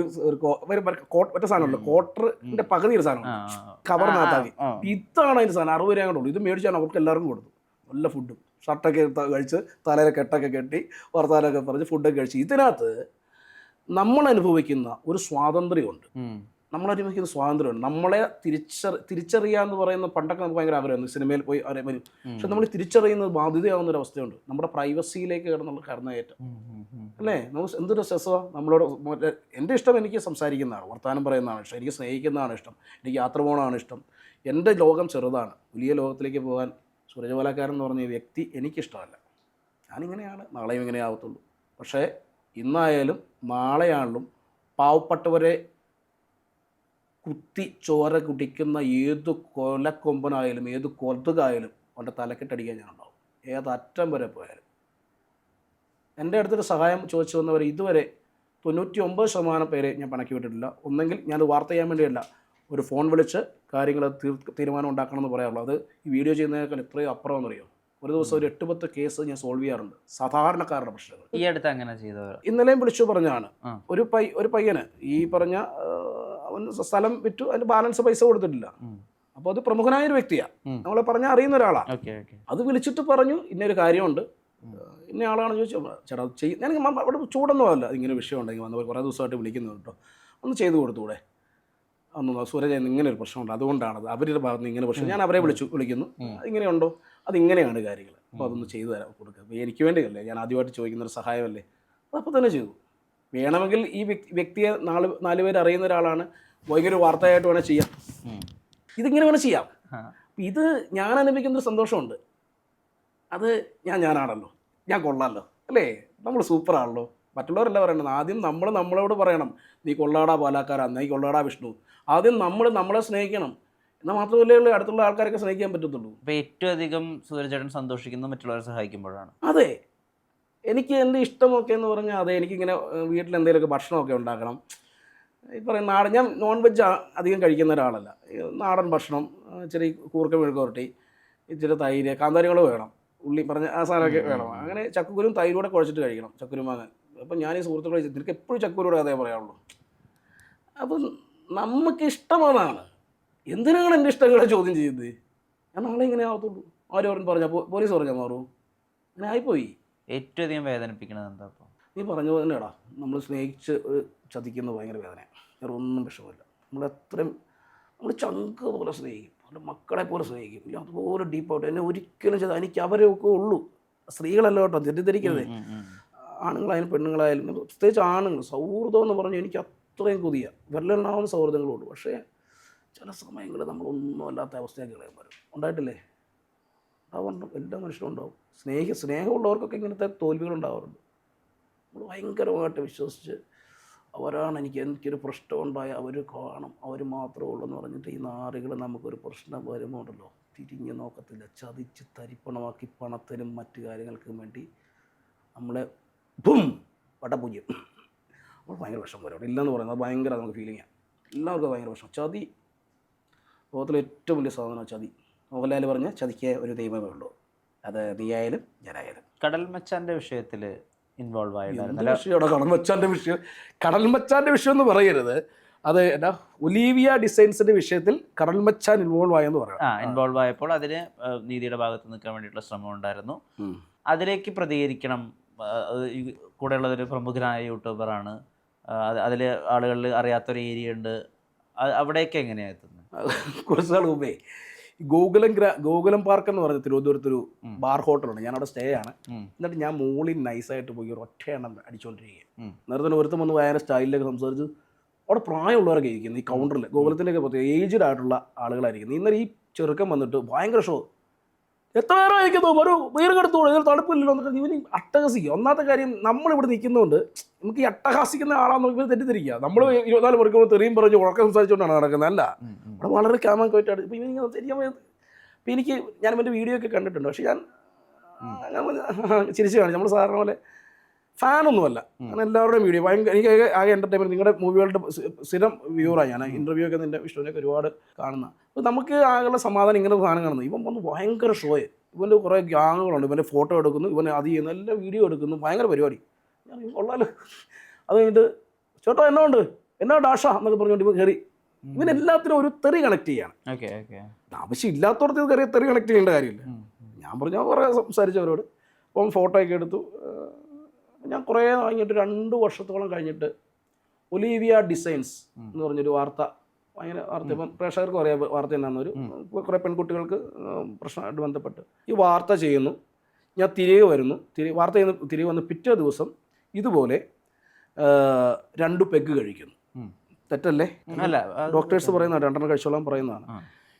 ഒറ്റ സാധനമുണ്ട് ക്വാർട്ടറിന്റെ പകുതി ഒരു സാധനമുണ്ട് കവറിനകത്താക്കി. ഇതാണ് അതിന്റെ സാധനം 60 രൂപ കൊണ്ടുള്ളൂ. ഇത് മേടിച്ചാണ് അവർക്ക് എല്ലാവർക്കും കൊടുത്തു. നല്ല ഫുഡും ഷർട്ടൊക്കെ കഴിച്ച് തലയിലെ കെട്ടൊക്കെ കെട്ടി വർത്താനൊക്കെ പറഞ്ഞ് ഫുഡൊക്കെ കഴിച്ച്. ഇതിനകത്ത് നമ്മൾ അനുഭവിക്കുന്ന ഒരു സ്വാതന്ത്ര്യമുണ്ട്. നമ്മളനുഭവിക്കുന്ന സ്വാതന്ത്ര്യമുണ്ട്. നമ്മളെ തിരിച്ചറിയാന്ന് പറയുന്ന പണ്ടൊക്കെ നമുക്ക് ഭയങ്കര ആഗ്രഹമായിരുന്നു സിനിമയിൽ പോയി വരും. പക്ഷെ നമ്മൾ തിരിച്ചറിയുന്നത് ബാധ്യതയാവുന്ന ഒരു അവസ്ഥയുണ്ട്. നമ്മുടെ പ്രൈവസിയിലേക്ക് കിടന്നുള്ള കടന്നുകയറ്റം അല്ലേ? നമുക്ക് എന്തൊരു സ്ട്രെസ്സാണ് നമ്മളോട്. എൻ്റെ ഇഷ്ടം എനിക്ക് സംസാരിക്കുന്നതാണ്, വർത്തമാനം പറയുന്നതാണ് ഇഷ്ടം, എനിക്ക് സ്നേഹിക്കുന്നതാണ് ഇഷ്ടം, എനിക്ക് യാത്ര പോകണമാണ് ഇഷ്ടം. എൻ്റെ ലോകം ചെറുതാണ്. വലിയ ലോകത്തിലേക്ക് പോകാൻ സൂരജ് പാലക്കാരൻ എന്ന് പറഞ്ഞ വ്യക്തി എനിക്കിഷ്ടമല്ല. ഞാനിങ്ങനെയാണ്, നാളെയും ഇങ്ങനെ ആവത്തുള്ളൂ. പക്ഷേ ഇന്നായാലും നാളെയാണെങ്കിലും പാവപ്പെട്ടവരെ കുത്തി ചോര കുടിക്കുന്ന ഏത് കൊലക്കൊമ്പനായാലും ഏത് കൊതുകായാലും അവൻ്റെ തലക്കെട്ടടിക്കാൻ ഞാനുണ്ടാവും, ഏതറ്റം വരെ പോയാലും. എൻ്റെ അടുത്തൊരു സഹായം ചോദിച്ചു വന്നവർ ഇതുവരെ 99% പേരെ ഞാൻ പണക്കി വിട്ടിട്ടില്ല. ഒന്നെങ്കിൽ ഞാൻ വാർത്ത ചെയ്യാൻ വേണ്ടിയല്ല, ഒരു ഫോൺ വിളിച്ച് കാര്യങ്ങൾ തീരുമാനം ഉണ്ടാക്കണമെന്ന് പറയാറുള്ളൂ. അത് ഈ വീഡിയോ ചെയ്യുന്നതിനേക്കാൾ എത്രയോ അപ്പുറമെന്നറിയോ. ഒരു ദിവസം ഒരു 8-10 കേസ് ഞാൻ സോൾവ് ചെയ്യാറുണ്ട്, സാധാരണക്കാരുടെ പ്രശ്നങ്ങൾ. ഈ അടുത്ത് അങ്ങനെ ചെയ്തവർ ഇന്നലെയും വിളിച്ചു പറഞ്ഞാണ്. ഒരു പയ്യന് ഈ പറഞ്ഞ അവൻ സ്ഥലം വിറ്റു, അതിന് ബാലൻസ് പൈസ കൊടുത്തിട്ടില്ല. അപ്പോൾ അത് പ്രമുഖനായൊരു വ്യക്തിയാണ്, നമ്മളെ പറഞ്ഞാൽ അറിയുന്ന ഒരാളാണ്. അത് വിളിച്ചിട്ട് പറഞ്ഞു ഇന്നൊരു കാര്യമുണ്ട്, ഇന്ന ആളാണെന്ന് ചോദിച്ചാൽ ചേട്ടാ ഞാൻ അവിടെ ചൂടൊന്നും അല്ല, ഇങ്ങനെ വിഷയം ഉണ്ടെങ്കിൽ വന്നവർ കുറേ ദിവസമായിട്ട് വിളിക്കുന്നു കേട്ടോ, ഒന്ന് ചെയ്തു കൊടുത്തൂടെ, ഒന്ന് സൂരജ് ഇങ്ങനെ ഒരു പ്രശ്നമുണ്ട്, അതുകൊണ്ടാണത് അവരുടെ ഭാഗത്ത് നിന്ന് ഇങ്ങനെ പ്രശ്നം. ഞാൻ അവരെ വിളിക്കുന്നു, ഇങ്ങനെയുണ്ടോ, അതിങ്ങനെയാണ് കാര്യങ്ങൾ, അപ്പോൾ അതൊന്ന് ചെയ്തു തരാം കൊടുക്കുക. അപ്പോൾ എനിക്ക് വേണ്ടിയല്ലേ, ഞാൻ ആദ്യമായിട്ട് ചോദിക്കുന്നൊരു സഹായമല്ലേ, അപ്പോൾ തന്നെ ചെയ്തു. വേണമെങ്കിൽ ഈ വ്യക്തിയെ 4 പേര് അറിയുന്ന ഒരാളാണ്, ഭയങ്കര വാർത്തയായിട്ട് വേണേൽ ചെയ്യാം, ഇതിങ്ങനെ വേണേൽ ചെയ്യാം. ഇത് ഞാൻ അനുഭവിക്കുന്നൊരു സന്തോഷമുണ്ട്. അത് ഞാനാണല്ലോ, ഞാൻ കൊള്ളാമല്ലോ അല്ലേ, നമ്മൾ സൂപ്പറാണല്ലോ. മറ്റുള്ളവരല്ല പറയണത്, ആദ്യം നമ്മളോട് പറയണം നീ കൊള്ളാടാ പാലക്കാരാ, നീ കൊള്ളാടാ വിഷ്ണു. ആദ്യം നമ്മളെ സ്നേഹിക്കണം, എന്നാൽ മാത്രമല്ലേ അടുത്തുള്ള ആൾക്കാരൊക്കെ സ്നേഹിക്കാൻ പറ്റത്തുള്ളൂ. അപ്പോൾ ഏറ്റവും അധികം സൂരജേട്ടൻ സന്തോഷിക്കുന്നത് മറ്റുള്ളവരെ സഹായിക്കുമ്പോഴാണ്. അതെ, എനിക്ക് എൻ്റെ ഇഷ്ടമൊക്കെ എന്ന് പറഞ്ഞാൽ അതെ, എനിക്കിങ്ങനെ വീട്ടിൽ എന്തെങ്കിലുമൊക്കെ ഭക്ഷണമൊക്കെ ഉണ്ടാക്കണം. ഈ പറയുന്ന ഞാൻ നോൺ വെജ് അധികം കഴിക്കുന്ന ഒരാളല്ല. നാടൻ ഭക്ഷണം, ഇച്ചിരി കൂർക്ക മെഴുക്കുവരട്ടി, ഇച്ചിരി തൈര്, കാന്താരികൾ വേണം, ഉള്ളി പറഞ്ഞ ആ സാധനമൊക്കെ വേണം. അങ്ങനെ ചക്കക്കുരും തൈരൂടെ കുഴച്ചിട്ട് കഴിക്കണം, ചക്കുരു മാങ്ങ. അപ്പം ഞാൻ ഈ സുഹൃത്തുക്കളെ നിനക്ക് എപ്പോഴും ചക്കുരുടെ കഥയെ പറയാനുള്ളൂ. അപ്പം നമുക്ക് ഇഷ്ടമാണ്. എന്തിനാണ് എൻ്റെ ഇഷ്ടങ്ങളെ ചോദ്യം ചെയ്യുന്നത്? ഞാൻ നാളെ ഇങ്ങനെ ആവത്തുള്ളൂ. ആരും പറഞ്ഞാൽ പോലീസ് പറഞ്ഞാൽ മാറും, അങ്ങനെ ആയിപ്പോയി. ഏറ്റവും അധികം വേദനിപ്പിക്കണത് എന്താ? അപ്പോൾ നീ പറഞ്ഞ പോലെ തന്നെടാ, നമ്മൾ സ്നേഹിച്ച് ചതിക്കുന്നത് ഭയങ്കര വേദനയാണ്. വേറെ ഒന്നും വിഷമമില്ല. നമ്മൾ ചങ്ക് പോലെ സ്നേഹിക്കും, നമ്മുടെ മക്കളെ പോലെ സ്നേഹിക്കും. ഇല്ല അതുപോലെ ഡീപ്പായിട്ട് എന്നെ ഒരിക്കലും ചെയ്താൽ എനിക്ക് അവരെയൊക്കെ ഉള്ളൂ. സ്ത്രീകളല്ല കേട്ടോ, തെറ്റിദ്ധരിക്കരുതേ. ആണുങ്ങളായാലും പെണ്ണുങ്ങളായാലും, പ്രത്യേകിച്ച് ആണുങ്ങൾ, സൗഹൃദം എന്ന് പറഞ്ഞാൽ എനിക്ക് അത്രയും കൊതിയാണ്. വരലുണ്ടാവുന്ന സൗഹൃദങ്ങളുള്ളൂ. പക്ഷേ ചില സമയങ്ങളിൽ നമ്മളൊന്നും അല്ലാത്ത അവസ്ഥയൊക്കെ വരും. ഉണ്ടായിട്ടില്ലേ? ഉണ്ടാവാറുണ്ട്, എല്ലാ മനുഷ്യരും ഉണ്ടാവും. സ്നേഹമുള്ളവർക്കൊക്കെ ഇങ്ങനത്തെ തോൽവികളുണ്ടാവാറുണ്ട്. നമ്മൾ ഭയങ്കരമായിട്ട് വിശ്വസിച്ച് അവരാണ് എനിക്കൊരു പ്രശ്നം ഉണ്ടായ അവർ കാണും, അവർ മാത്രമേ ഉള്ളൂ എന്ന് പറഞ്ഞിട്ട് ഈ നാറികൾ നമുക്കൊരു പ്രശ്നം വരുമ്പോണ്ടല്ലോ തിരിഞ്ഞ് നോക്കത്തില്ല, ചതിച്ച് തരിപ്പണമാക്കി പണത്തിനും മറ്റു കാര്യങ്ങൾക്കും വേണ്ടി നമ്മളെ വടപൂജ്യം. നമ്മൾ ഭയങ്കര വിഷമം വരും. ഇല്ലയെന്ന് പറയുന്നത് ഭയങ്കര നമുക്ക് ഫീലിങ്ങാണ്. എല്ലാവർക്കും ഭയങ്കര വിഷമം. ചതി ലോകത്തിലെ ഏറ്റവും വലിയ സാധനമാണ് ചതി. മോഹൻലാൽ പറഞ്ഞ ചതിക്ക് ഒരു ദൈവമേ ഉള്ളൂ, അത് നീയായാലും ഞാനായാലും. കടൽമച്ചാൻ്റെ വിഷയത്തിൽ ഇൻവോൾവ് ആയിട്ടായിരുന്നു. കടൽമച്ചാൻ്റെ വിഷയം എന്ന് പറയരുത്, അത് എന്നാ ഒലീവിയ ഡിസൈൻസിന്റെ വിഷയത്തിൽ കടൽമച്ചാൻ ഇൻവോൾവ് ആയെന്ന് പറയാം. ഇൻവോൾവ് ആയപ്പോൾ അതിന് നീതിയുടെ ഭാഗത്ത് നിൽക്കാൻ വേണ്ടിയിട്ടുള്ള ശ്രമം ഉണ്ടായിരുന്നു. അതിലേക്ക് പ്രതികരിക്കണം. കൂടെയുള്ളതൊരു പ്രമുഖനായ യൂട്യൂബറാണ്, അതിൽ ആളുകളിൽ അറിയാത്തൊരു ഏരിയ ഉണ്ട്, അവിടേക്ക് എങ്ങനെയാണ് എത്തുന്നത്? കുറച്ച് നാൾ മുമ്പേ ഗോകുലം പാർക്ക് എന്ന് പറഞ്ഞ തിരുവനന്തപുരത്തൊരു ബാർ ഹോട്ടലുണ്ട്. ഞാൻ അവിടെ സ്റ്റേ ആണ്. എന്നിട്ട് ഞാൻ മുകളിൽ നൈസായിട്ട് പോയി ഒരു ഒറ്റയെണ്ണം അടിച്ചുകൊണ്ടിരിക്കുക. നേരത്തെ ഒരുത്തം വന്ന് ഭയങ്കര സ്റ്റൈലിലൊക്കെ സംസാരിച്ച് അവിടെ പ്രായമുള്ളവരൊക്കെ ഇരിക്കുന്നു ഈ കൗണ്ടറിൽ. ഗോകുലത്തിലേക്ക് പ്രത്യേക ഏജ്ഡ് ആയിട്ടുള്ള ആളുകളായിരിക്കും. ഇന്നലെ ഈ ചെറുക്കം വന്നിട്ട് ഭയങ്കര ഷോ, എത്ര നേരം അയക്കുന്നു, ഒരു വീർക്കെടുത്തോളൂ, ഇതിൽ തണുപ്പില്ലല്ലോ എന്നിട്ട് ഇവന് അട്ടഹസിക്കുക. ഒന്നാമത്തെ കാര്യം നമ്മളിവിടെ നിൽക്കുന്നതുകൊണ്ട് നമുക്ക് ഈ അട്ടഹാസിക്കുന്ന ആളാന്ന് നോക്കുമ്പോൾ തെറ്റിദ്ധരിക്കുക. നമ്മൾ 24 മണിക്കൂർ തെറിയും പറഞ്ഞ് ഉറക്കം സംസാരിച്ചുകൊണ്ടാണ് നടക്കുന്നത്. അല്ല, അവിടെ വളരെ കാമം പോയിട്ടാണ്. ഇപ്പം ഇവനിങ്ങനെ ശരിക്കും ഇപ്പം എനിക്ക് ഞാൻ എൻ്റെ വീഡിയോ ഒക്കെ കണ്ടിട്ടുണ്ട്. പക്ഷേ ഞാൻ ചിരിച്ചു കാണും. നമ്മൾ സാധാരണ പോലെ ഫാനൊന്നുമല്ല. അങ്ങനെ എല്ലാവരുടെയും വീഡിയോ ഭയങ്കര എനിക്ക് ആകെ എൻ്റർടൈൻമെൻറ്റ്. നിങ്ങളുടെ മൂവികളുടെ സ്ഥിരം വ്യൂറാണ് ഞാൻ. ഇൻ്റർവ്യൂ ഒക്കെ നിൻ്റെ വിഷ്ണുവിനൊക്കെ ഒരുപാട് കാണുന്ന. അപ്പോൾ നമുക്ക് ആകെയുള്ള സമാധാനം ഇങ്ങനെ സാധനം കാണുന്നത്. ഇവൻ വന്ന് ഭയങ്കര ഷോയെ, ഇവൻ്റെ കുറേ ഗ്യാങ്ങുകളുണ്ട്, ഇവൻ്റെ ഫോട്ടോ എടുക്കുന്നു, ഇവനെ അത് ചെയ്യുന്നു, എല്ലാ വീഡിയോ എടുക്കുന്നു, ഭയങ്കര പരിപാടി. ഞാൻ കൊള്ളാലോ. അത് കഴിഞ്ഞിട്ട് ചേട്ടാ എന്നാ ഉണ്ട്, എന്നാ ഡാഷ എന്നൊക്കെ പറഞ്ഞുകൊണ്ട് ഇവ കയറി. ഇവനെല്ലാത്തിനും ഒരു തെറി കണക്ട് ചെയ്യാണ്. ആവശ്യമില്ലാത്തടത്ത് തെറി കണക്ട് ചെയ്യേണ്ട കാര്യമില്ല. ഞാൻ പറഞ്ഞാൽ കുറേ സംസാരിച്ചവരോട്. അപ്പം ഫോട്ടോ ഒക്കെ എടുത്തു. ഞാൻ കുറേ കഴിഞ്ഞിട്ട് 2 വർഷത്തോളം കഴിഞ്ഞിട്ട് ഒലീവിയ ഡിസൈൻസ് എന്ന് പറഞ്ഞൊരു വാർത്ത, ഭയങ്കര വാർത്ത, ഇപ്പം പ്രേക്ഷകർക്ക് പറയാം വാർത്ത എന്നാന്നൊരു കുറേ പെൺകുട്ടികൾക്ക് പ്രശ്നമായിട്ട് ബന്ധപ്പെട്ട് ഈ വാർത്ത ചെയ്യുന്നു. ഞാൻ തിരികെ വരുന്നു. വാർത്ത ചെയ്യുന്ന തിരികെ വന്ന് പിറ്റേ ദിവസം ഇതുപോലെ 2 പെഗ് കഴിക്കുന്നു. തെറ്റല്ലേ? ഡോക്ടേഴ്സ് പറയുന്നതാണ് 2 കഴിച്ചോളാൻ പറയുന്നതാണ്.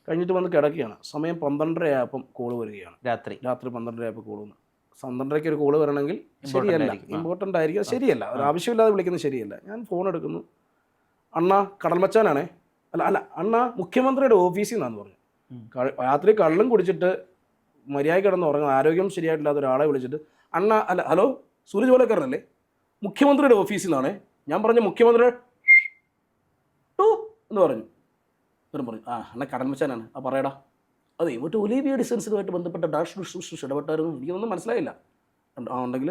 കഴിഞ്ഞിട്ട് വന്ന് കിടക്കുകയാണ്. സമയം 12:30 ആയപ്പം കോള് വരികയാണ്. രാത്രി 12:30 ആയപ്പോൾ കോള് വന്നു. 12:30 ഒരു കോള് വരണമെങ്കിൽ ശരിയല്ല, ഇമ്പോർട്ടൻ്റ് ആയിരിക്കും, ശരിയല്ല, ഒരു ആവശ്യമില്ലാതെ വിളിക്കുന്നത് ശരിയല്ല. ഞാൻ ഫോൺ എടുക്കുന്നു. അണ്ണ കടൽമച്ചാനാണേ, അല്ല അണ്ണ മുഖ്യമന്ത്രിയുടെ ഓഫീസിൽ നിന്നാന്ന് പറഞ്ഞു. രാത്രി കള്ളും കുടിച്ചിട്ട് മര്യാദ കിടന്ന് ഉറങ്ങുന്ന, ആരോഗ്യം ശരിയായിട്ടില്ലാത്ത ഒരാളെ വിളിച്ചിട്ട് അണ്ണ, അല്ല ഹലോ സൂരജ് പോലക്കാരനല്ലേ, മുഖ്യമന്ത്രിയുടെ ഓഫീസിൽ നിന്നാണേ. ഞാൻ പറഞ്ഞു മുഖ്യമന്ത്രിയുടെ എന്ന് പറഞ്ഞു. ഇവരും പറഞ്ഞു അണ്ണ കടൽമച്ചാനാണ്. പറയടാ. അതെ, ഇങ്ങോട്ട് ഒലീവിയ ഡിസൈൻസുമായിട്ട് ബന്ധപ്പെട്ട ഡാഷ് ഇടപെട്ടായിരുന്നു. എനിക്കൊന്നും മനസ്സിലായില്ല. ഉണ്ടെങ്കിൽ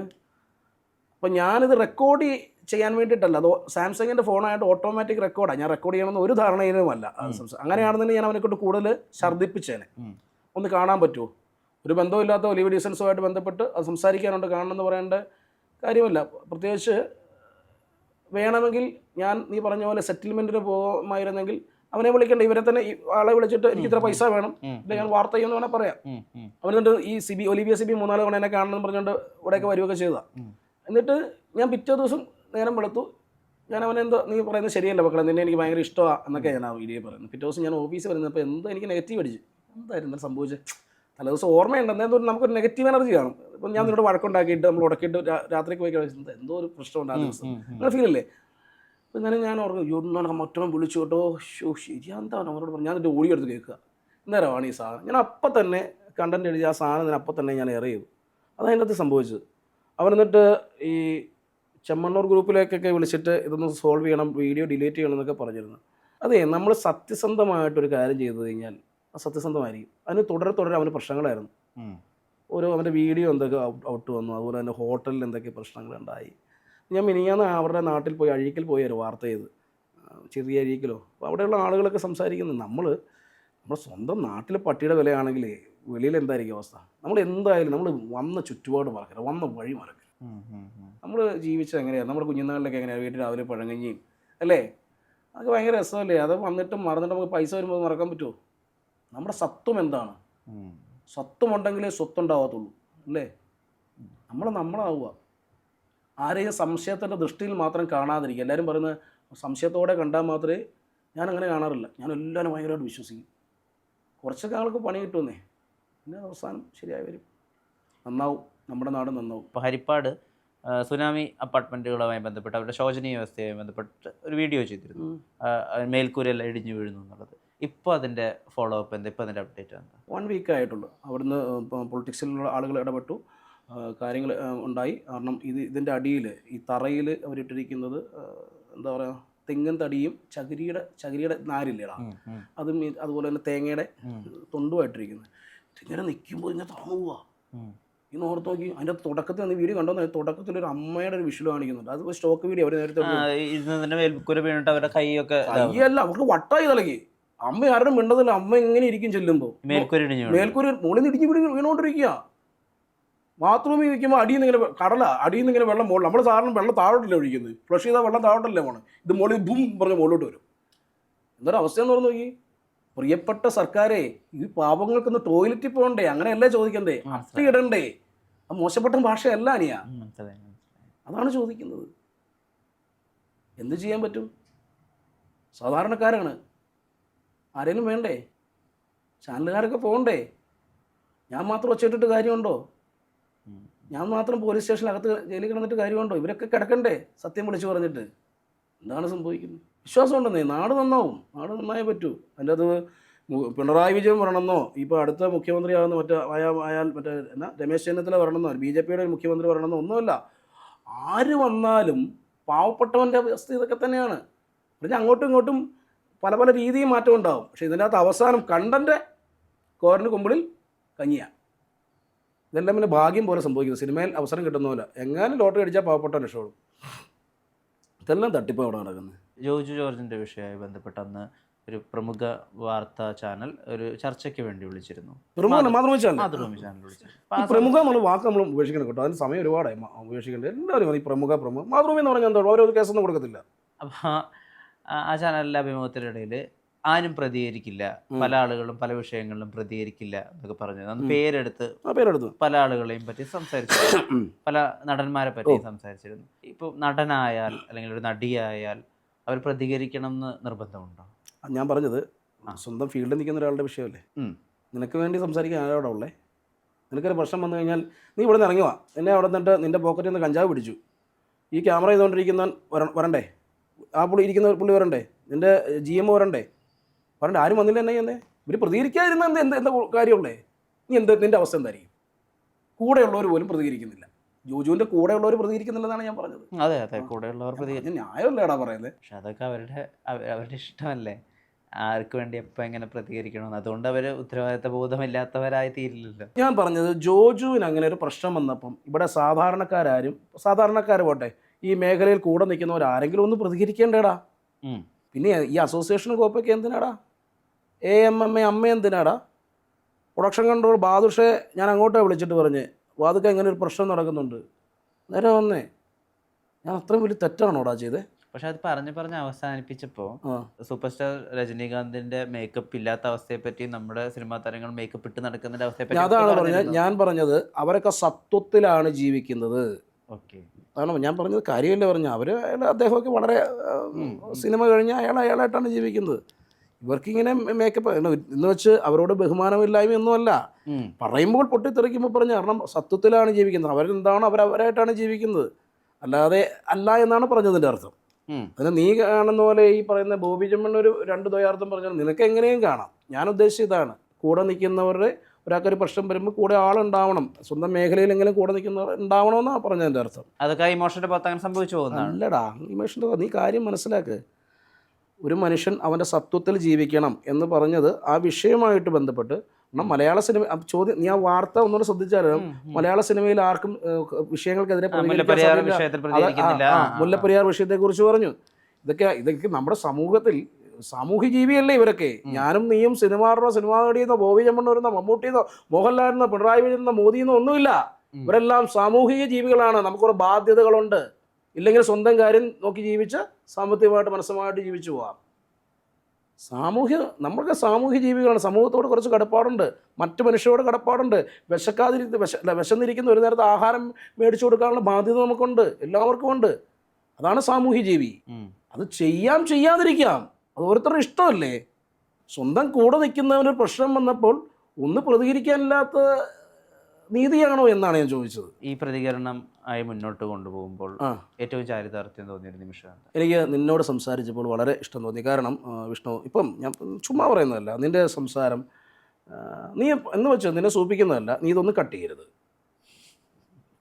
അപ്പം ഞാനിത് റെക്കോർഡ് ചെയ്യാൻ വേണ്ടിയിട്ടല്ല, അത് സാംസങ്ങിൻ്റെ ഫോണായിട്ട് ഓട്ടോമാറ്റിക് റെക്കോർഡാണ്. ഞാൻ റെക്കോർഡ് ചെയ്യണമെന്ന് ഒരു ധാരണയിലുമല്ല. അങ്ങനെയാണെന്നുണ്ടെങ്കിൽ ഞാൻ അവനെ കൊണ്ട് കൂടുതൽ ഛർദ്ദിപ്പിച്ചേനെ. ഒന്ന് കാണാൻ പറ്റുമോ? ഒരു ബന്ധമില്ലാത്ത ഒലീവിയ ഡിസൈൻസുമായിട്ട് ബന്ധപ്പെട്ട് അത് സംസാരിക്കാനുണ്ട്, കാണണമെന്ന് പറയേണ്ട കാര്യമില്ല. പ്രത്യേകിച്ച് വേണമെങ്കിൽ ഞാൻ നീ പറഞ്ഞ പോലെ സെറ്റിൽമെൻറ്റിന് പോകുമായിരുന്നെങ്കിൽ അവനെ വിളിക്കണ്ട, ഇവരെ തന്നെ ഈ ആളെ വിളിച്ചിട്ട് എനിക്ക് ഇത്ര പൈസ വേണം, ഇല്ല ഞാൻ വാർത്ത ചെയ്യുമെന്ന് വേണേൽ പറയാം. അവനെന്നിട്ട് ഈ ഒലീവിയ സിബി 3-4 തവണ എന്നെ കാണണമെന്ന് പറഞ്ഞുകൊണ്ട് ഇവിടെയൊക്കെ വരികയൊക്കെ ചെയ്തതാണ്. എന്നിട്ട് ഞാൻ പിറ്റേ ദിവസം നേരം വെളുത്തു. ഞാൻ അവനെന്തോ നീ പറയുന്നത് ശരിയല്ല മക്കളെ, നിന്നെ എനിക്ക് ഭയങ്കര ഇഷ്ടമാണ് എന്നൊക്കെ ഞാൻ ആ വീഡിയോ പറയുന്നത്. പിറ്റേ ദിവസം ഞാൻ ഓഫീസിൽ വരുന്നപ്പോൾ എന്തോ എനിക്ക് നെഗറ്റീവ് അടിച്ചു. എന്തായിരുന്നു സംഭവിച്ചത്? തലേദിവസം ഓർമ്മയുണ്ട്, എന്തായാലും നമുക്കൊരു നെഗറ്റീവ് എനർജി കാണും. ഇപ്പം ഞാൻ നിന്നോട് വഴക്കുണ്ടാക്കിയിട്ട് നമ്മൾ ഉടക്കിയിട്ട് രാത്രിക്ക് പോയി കഴിച്ചത് എന്തോ ഒരു പ്രശ്നമുണ്ട് ആ ദിവസം, അങ്ങനെ ഫീലല്ലേ? അപ്പം ഞാൻ ഓർക്കും മറ്റവൻ വിളിച്ചു കേട്ടോ, ശരിയാന്താ അവനോട് പറഞ്ഞു. ഞാൻ എന്നിട്ട് ഓടിയെടുത്ത് കേൾക്കുക, നേരമാണ് ഈ സാധനം. ഞാൻ അപ്പം തന്നെ കണ്ടന്റ് എഴുതി ആ സാധനം അപ്പം തന്നെ ഞാൻ എയർ ചെയ്തു. അതതിൻ്റെ അകത്ത് സംഭവിച്ചത്. അവനെന്നിട്ട് ഈ ചെമ്മണ്ണൂർ ഗ്രൂപ്പിലേക്കൊക്കെ വിളിച്ചിട്ട് ഇതൊന്ന് സോൾവ് ചെയ്യണം, വീഡിയോ ഡിലീറ്റ് ചെയ്യണം എന്നൊക്കെ പറഞ്ഞിരുന്നു. അതെ, നമ്മൾ സത്യസന്ധമായിട്ടൊരു കാര്യം ചെയ്തു കഴിഞ്ഞാൽ അത് സത്യസന്ധമായിരിക്കും. അതിന് തുടരെ അവന് പ്രശ്നങ്ങളായിരുന്നു. അവൻ്റെ വീഡിയോ എന്തൊക്കെ ഔട്ട് വന്നു, അതുപോലെ തന്നെ ഹോട്ടലിൽ എന്തൊക്കെ പ്രശ്നങ്ങളുണ്ടായി. ഞാൻ മിനിഞ്ഞാന്ന് അവരുടെ നാട്ടിൽ പോയി അഴീക്കൽ പോയി ഒരു വാർത്ത ചെയ്ത്, ചെറിയ അഴീക്കലോ. അപ്പോൾ അവിടെയുള്ള ആളുകളൊക്കെ സംസാരിക്കുന്നത് നമ്മുടെ സ്വന്തം നാട്ടിലെ പട്ടിയുടെ വിലയാണെങ്കിൽ വെളിയിൽ എന്തായിരിക്കും അവസ്ഥ? നമ്മൾ എന്തായാലും നമ്മൾ വന്ന ചുറ്റുപാട് മറക്കരുത്, വന്ന വഴി മറക്കരുത്. നമ്മൾ ജീവിച്ചത് എങ്ങനെയാണ്? നമ്മുടെ കുഞ്ഞുനാളിലൊക്കെ എങ്ങനെയാണ്? വീട്ടിൽ രാവിലെ പഴങ്കഞ്ഞിയും അല്ലേ, അതൊക്കെ ഭയങ്കര രസമല്ലേ? അത് വന്നിട്ടും മറന്നിട്ട് നമുക്ക് പൈസ വരുമ്പോൾ മറക്കാൻ പറ്റുമോ? നമ്മുടെ സത്വം എന്താണ്? സത്വമുണ്ടെങ്കിലേ സ്വത്തുണ്ടാവത്തുള്ളൂ അല്ലേ? നമ്മളാവുക. ആരെയും സംശയത്തിൻ്റെ ദൃഷ്ടിയിൽ മാത്രം കാണാതിരിക്കുക. എല്ലാവരും പറയുന്നത് സംശയത്തോടെ കണ്ടാൽ മാത്രമേ, ഞാൻ അങ്ങനെ കാണാറില്ല. ഞാൻ എല്ലാവരും ഭയങ്കരമായിട്ട് വിശ്വസിക്കും. കുറച്ചൊക്കെ ആൾക്ക് പണി കിട്ടുമെന്നേ, പിന്നെ അവസാനം ശരിയായി വരും, നന്നാവും, നമ്മുടെ നാട് നന്നാവും. ഇപ്പോൾ ഹരിപ്പാട് സുനാമി അപ്പാർട്ട്മെൻറ്റുകളുമായി ബന്ധപ്പെട്ട് അവരുടെ ശോചനീയ വ്യവസ്ഥയുമായി ബന്ധപ്പെട്ട് ഒരു വീഡിയോ ചെയ്തിരുന്നു, മേൽക്കൂരെല്ലാം ഇടിഞ്ഞു വീഴുന്നു എന്നുള്ളത്. ഇപ്പോൾ അതിൻ്റെ ഫോളോ അപ്പ് എന്താ? ഇപ്പോൾ അതിൻ്റെ അപ്ഡേറ്റ് എന്താ? 1 വീക്ക് ആയിട്ടുള്ളൂ. അവിടുന്ന് പൊളിറ്റിക്സിലുള്ള ആളുകൾ ഇടപെട്ടു, കാര്യങ്ങൾ ഉണ്ടായി. കാരണം ഇതിൻ്റെ അടിയിൽ ഈ തറയിൽ അവരിട്ടിരിക്കുന്നത് എന്താ പറയുക, തെങ്ങിൻ തടിയും ചകിരിയുടെ നാരില്ലേടാ, അതും അതുപോലെ തന്നെ തേങ്ങയുടെ തൊണ്ടുമായിട്ടിരിക്കുന്നത്. ഇങ്ങനെ നിൽക്കുമ്പോൾ ഇങ്ങനെ താങ്ങുക. ഇന്ന് ഓർത്ത് നോക്കി, അതിൻ്റെ തുടക്കത്തിൽ നീ വീഡിയോ കണ്ടോ? തുടക്കത്തിൽ ഒരു അമ്മയുടെ ഒരു വിഷ്വൽ കാണിക്കുന്നുണ്ട്. അത് സ്റ്റോക്ക് വീഡിയോ. അവർ നേരത്തെ കൈയല്ല, അവർക്ക് വട്ടായി തലകി. അമ്മ ആരുടെ മിണ്ടതില്ല. അമ്മ എങ്ങനെ ഇരിക്കും ചെല്ലുമ്പോൾ? മേൽക്കൂര മുകളിൽ നിന്ന് ഇടിഞ്ഞ് വീണുകൊണ്ടിരിക്കുക. ബാത്റൂമിൽ ഇരിക്കുമ്പോൾ അടിയിൽ നിന്ന് ഇങ്ങനെ അടിയിൽ നിന്ന് ഇങ്ങനെ വെള്ളം മുകളിൽ. നമ്മൾ സാധാരണ വെള്ളം താഴോട്ടല്ലേ ഒഴിക്കുന്നത്, ഫ്ലഷ് ചെയ്താൽ വെള്ളം താഴോട്ടല്ലേ പോകണം. ഇത് മുകളിൽ ബും പറഞ്ഞ് മുകളിലോട്ട് വരും. എന്തൊരു അവസ്ഥയെന്ന് പറഞ്ഞു നോക്കി. പ്രിയപ്പെട്ട സർക്കാരെ, ഈ പാവങ്ങൾക്കൊന്ന് ടോയ്ലറ്റിൽ പോകണ്ടേ? അങ്ങനെയല്ലേ ചോദിക്കണ്ടേ? അട്ടിയിടണ്ടേ? അത് മോശപ്പെട്ട ഭാഷയല്ല അനിയാ, അതാണ് ചോദിക്കുന്നത്. എന്ത് ചെയ്യാൻ പറ്റും? സാധാരണക്കാരാണ്, ആരെങ്കിലും വേണ്ടേ? ചാനലുകാരൊക്കെ പോകണ്ടേ? ഞാൻ മാത്രം ഒച്ചയിട്ടിട്ട് കാര്യമുണ്ടോ? ഞാൻ മാത്രം പോലീസ് സ്റ്റേഷനിലകത്ത് ജയിലിൽ കിടന്നിട്ട് കാര്യമുണ്ടോ? ഇവരൊക്കെ കിടക്കണ്ടേ സത്യം വിളിച്ചു പറഞ്ഞിട്ട്? എന്താണ് സംഭവിക്കുന്നത്? വിശ്വാസം ഉണ്ടെന്നേ, നാട് നന്നാവും, നാട് നന്നായേ പറ്റൂ. അതിൻ്റെ അത് പിണറായി വിജയൻ വരണമെന്നോ, ഇപ്പോൾ അടുത്ത മുഖ്യമന്ത്രിയാകുന്ന അയാൾ രമേശ് ചെന്നിത്തല വരണമെന്നോ, BJPയുടെ ഒരു മുഖ്യമന്ത്രി വരണമെന്നോ ഒന്നുമല്ല. ആര് വന്നാലും പാവപ്പെട്ടവൻ്റെ അവസ്ഥ ഇതൊക്കെ തന്നെയാണ്. പറഞ്ഞാൽ അങ്ങോട്ടും ഇങ്ങോട്ടും പല രീതിയിൽ മാറ്റം ഉണ്ടാവും. പക്ഷേ ഇതിൻ്റെ അകത്ത് അവസാനം കണ്ടൻ്റെ കോരന് കുമ്പിളിൽ കഞ്ഞിയാണ്. ഇതെല്ലാം പിന്നെ ഭാഗ്യം പോലെ സംഭവിക്കുന്നത്. സിനിമയിൽ അവസരം കിട്ടുന്ന പോലെ. എങ്ങാനും ലോട്ടറി അടിച്ചാൽ പാവപ്പെട്ടവൻ രക്ഷപ്പെടും. ഇതെല്ലാം തട്ടിപ്പ് അവിടെ നടക്കുന്നത്. ജോജു ജോർജിൻ്റെ വിഷയവുമായി ബന്ധപ്പെട്ട് അന്ന് ഒരു പ്രമുഖ വാർത്താ ചാനൽ ഒരു ചർച്ചയ്ക്ക് വേണ്ടി വിളിച്ചിരുന്നു. മാതൃഭൂമി ചാനൽ വിളിച്ചിരുന്നു. ഈ പ്രമുഖ എന്നുള്ള വാക്ക് നമ്മൾ ഉപേക്ഷിക്കണം കേട്ടോ. അതിന് സമയം ഒരുപാടായി ഉപേക്ഷിക്കേണ്ടത്. എല്ലാവരും ഈ പ്രമുഖ മാതൃഭൂമി എന്ന് പറഞ്ഞാൽ എന്താ, ഓരോ കേസൊന്നും കൊടുക്കത്തില്ല. അപ്പോൾ ആ ചാനലിലെ അഭിമുഖത്തിനിടയിൽ ആരും പ്രതികരിക്കില്ല, പല ആളുകളും പല വിഷയങ്ങളിലും പ്രതികരിക്കില്ല എന്നൊക്കെ പറഞ്ഞു. അന്ന് പേരെടുത്ത് പല ആളുകളെയും പറ്റി സംസാരിച്ചിരുന്നു, പല നടന്മാരെ പറ്റി സംസാരിച്ചിരുന്നു. ഇപ്പോൾ നടനായാൽ അല്ലെങ്കിൽ ഒരു നടിയായാൽ അവർ പ്രതികരിക്കണം എന്ന് നിർബന്ധമുണ്ടോ? ഞാൻ പറഞ്ഞത് സ്വന്തം ഫീൽഡിൽ നിൽക്കുന്ന ഒരാളുടെ വിഷയമല്ലേ. നിനക്ക് വേണ്ടി സംസാരിക്കാൻ ആരോടെ ഉള്ളേ? നിനക്കൊരു പ്രശ്നം വന്നു കഴിഞ്ഞാൽ നീ ഇവിടെ നിന്ന് ഇറങ്ങി വാ. എന്നെ അവിടെ നിന്നിട്ട് നിൻ്റെ പോക്കറ്റിൽ നിന്ന് കഞ്ചാവ് പിടിച്ചു, ഈ ക്യാമറ ചെയ്തുകൊണ്ടിരിക്കുന്നവൻ വരണ്ടേ? ആ പുള്ളി വരണ്ടേ? നിൻ്റെ GM വരണ്ടേ? ആരും വന്നില്ല. എന്നെ ഇവർ പ്രതികരിക്കാതിരുന്ന എന്താ കാര്യമുള്ളേ? നീ നിൻ്റെ അവസ്ഥ എന്തായിരിക്കും? കൂടെയുള്ളവർ പോലും പ്രതികരിക്കുന്നില്ല. ജോജുവിൻ്റെ കൂടെയുള്ളവർ പ്രതികരിക്കുന്നില്ലെന്നാണ് ഞാൻ പറഞ്ഞത്. അതെ അതെ, കൂടെയുള്ളവർ ന്യായമല്ലേടാ പറയുന്നത്? പക്ഷെ അതൊക്കെ അവരുടെ ഇഷ്ടമല്ലേ, ആർക്ക് വേണ്ടി എപ്പോൾ എങ്ങനെ പ്രതികരിക്കണമെന്ന്. അതുകൊണ്ട് അവർ ഉത്തരവാദിത്ത ബോധമില്ലാത്തവരായി തീരില്ലല്ലോ. ഞാൻ പറഞ്ഞത് ജോജുവിന് അങ്ങനെ ഒരു പ്രശ്നം വന്നപ്പം ഇവിടെ സാധാരണക്കാർ പോട്ടെ, ഈ മേഖലയിൽ കൂടെ നിൽക്കുന്നവരാരെങ്കിലും ഒന്ന് പ്രതികരിക്കേണ്ടേടാ. പിന്നെ ഈ അസോസിയേഷൻ കോപ്പയ്ക്ക് എന്തിനാടാ? AMMA അമ്മ എന്തിനാടാ? പ്രൊഡക്ഷൻ കൺട്രോൾ ബാദുഷെ ഞാൻ അങ്ങോട്ടേ വിളിച്ചിട്ട് പറഞ്ഞ് വാതൊക്കെ അങ്ങനെ ഒരു പ്രശ്നം നടക്കുന്നുണ്ട്. നേരെ വന്നേ, ഞാൻ അത്രയും വലിയ തെറ്റാണോടാ ചെയ്തേ? പക്ഷെ അത് പറഞ്ഞ് അവസാനിപ്പിച്ചപ്പോൾ സൂപ്പർ സ്റ്റാർ രജനീകാന്തിന്റെ മേക്കപ്പ് ഇല്ലാത്ത അവസ്ഥയെ പറ്റി, നമ്മുടെ സിനിമാ താരങ്ങൾ മേക്കപ്പ് ഇട്ട് നടക്കുന്നതിന്റെ അവസ്ഥയെ പറ്റി അതാണ് പറഞ്ഞത്. ഞാൻ പറഞ്ഞത് അവരൊക്കെ സത്വത്തിലാണ് ജീവിക്കുന്നത്. ഓക്കെ, അതാണ് ഞാൻ പറഞ്ഞത്. കാര്യമല്ലേ പറഞ്ഞ അദ്ദേഹമൊക്കെ വളരെ സിനിമ കഴിഞ്ഞ് അയാളായിട്ടാണ് ജീവിക്കുന്നത്. ഇവർക്കിങ്ങനെ മേക്കപ്പ് എന്ന് വെച്ച് അവരോട് ബഹുമാനമില്ലായ്മയൊന്നുമല്ല, പറയുമ്പോൾ പൊട്ടിത്തെറിക്കുമ്പോൾ പറഞ്ഞ കാരണം സത്വത്തിലാണ് ജീവിക്കുന്നത്. അവരെന്താണോ അവരായിട്ടാണ് ജീവിക്കുന്നത്, അല്ലാതെ അല്ല എന്നാണ് പറഞ്ഞതിൻ്റെ അർത്ഥം. അതിന് നീ കാണുന്ന പോലെ ഈ പറയുന്ന ബോബി ചെമ്മണ്ണ ഒരു 2 ദ്വയാർത്ഥം പറഞ്ഞാൽ നിനക്ക് എങ്ങനെയും കാണാം. ഞാൻ ഉദ്ദേശിച്ചത് ഇതാണ്, കൂടെ നിൽക്കുന്നവരുടെ ഒരാൾക്കൊരു പ്രശ്നം വരുമ്പോൾ കൂടെ ആളുണ്ടാവണം, സ്വന്തം മേഖലയിലെങ്കിലും കൂടെ നിൽക്കുന്നവർ ഉണ്ടാവണമെന്നാണ് പറഞ്ഞതിൻ്റെ അർത്ഥം. അതൊക്കെ ഇമോഷൻ്റെ പുറത്ത് അങ്ങനെ സംഭവിച്ചു പോകുന്നത് അല്ലടാ. ഇമോഷൻ്റെ നീ കാര്യം മനസ്സിലാക്ക്. ഒരു മനുഷ്യൻ അവൻ്റെ സത്വത്തിൽ ജീവിക്കണം എന്ന് പറഞ്ഞത് ആ വിഷയമായിട്ട് ബന്ധപ്പെട്ട്. മലയാള സിനിമ ചോദ്യം, നീ ആ വാർത്ത ഒന്നുകൂടെ ശ്രദ്ധിച്ചാലും മലയാള സിനിമയിൽ ആർക്കും വിഷയങ്ങൾക്കെതിരെ മുല്ലപ്പെരിയാർ വിഷയത്തെക്കുറിച്ച് പറഞ്ഞു. ഇതൊക്കെ നമ്മുടെ സമൂഹത്തിൽ സാമൂഹ്യ ജീവിയല്ലേ ഇവരൊക്കെ. ഞാനും നീയും സിനിമാ നടിയെന്നോ ബോബി ചെമ്മണ്ണൂരെന്നോ മമ്മൂട്ടിയെന്നോ മോഹൻലാലിന്നോ പിണറായി വിജയനെന്നോ മോദിയെന്നോ ഒന്നുമില്ല. ഇവരെല്ലാം സാമൂഹിക ജീവികളാണ്. നമുക്കൊരു ബാധ്യതകളുണ്ട്. ഇല്ലെങ്കിൽ സ്വന്തം കാര്യം നോക്കി ജീവിച്ച് സാമ്പത്തികമായിട്ട് മനസ്സുമായിട്ട് ജീവിച്ചു പോവാം. നമ്മൾക്ക് സാമൂഹ്യ ജീവികളാണ്. സമൂഹത്തോട് കുറച്ച് കടപ്പാടുണ്ട്, മറ്റു മനുഷ്യരോട് കടപ്പാടുണ്ട്. വിശന്നിരിക്കുന്ന ഒരു നേരത്തെ ആഹാരം മേടിച്ചു കൊടുക്കാനുള്ള ബാധ്യത നമുക്കുണ്ട്, എല്ലാവർക്കും ഉണ്ട്. അതാണ് സാമൂഹ്യ ജീവി. അത് ചെയ്യാതിരിക്കാം, അത് ഓരോരുത്തരുടെ ഇഷ്ടമല്ലേ. സ്വന്തം കൂടെ നിൽക്കുന്നവനൊരു പ്രശ്നം വന്നപ്പോൾ ഒന്ന് പ്രതികരിക്കാനില്ലാത്ത നീതിയാണോ എന്നാണ് ഞാൻ ചോദിച്ചത്. ഈ പ്രതികരണം ആയി മുന്നോട്ട് കൊണ്ടുപോകുമ്പോൾ ഏറ്റവും ചാരിതാർത്ഥ്യം തോന്നിയൊരു നിമിഷം എനിക്ക് നിന്നോട് സംസാരിച്ചപ്പോൾ വളരെ ഇഷ്ടം തോന്നി. കാരണം വിഷ്ണു, ഇപ്പം ഞാൻ ചുമ്മാ പറയുന്നതല്ല, നിൻ്റെ സംസാരം നീ എന്ന് വെച്ചാൽ നിന്നെ സൂപ്പിക്കുന്നതല്ല, നീ ഇതൊന്നും കട്ട് ചെയ്യരുത്.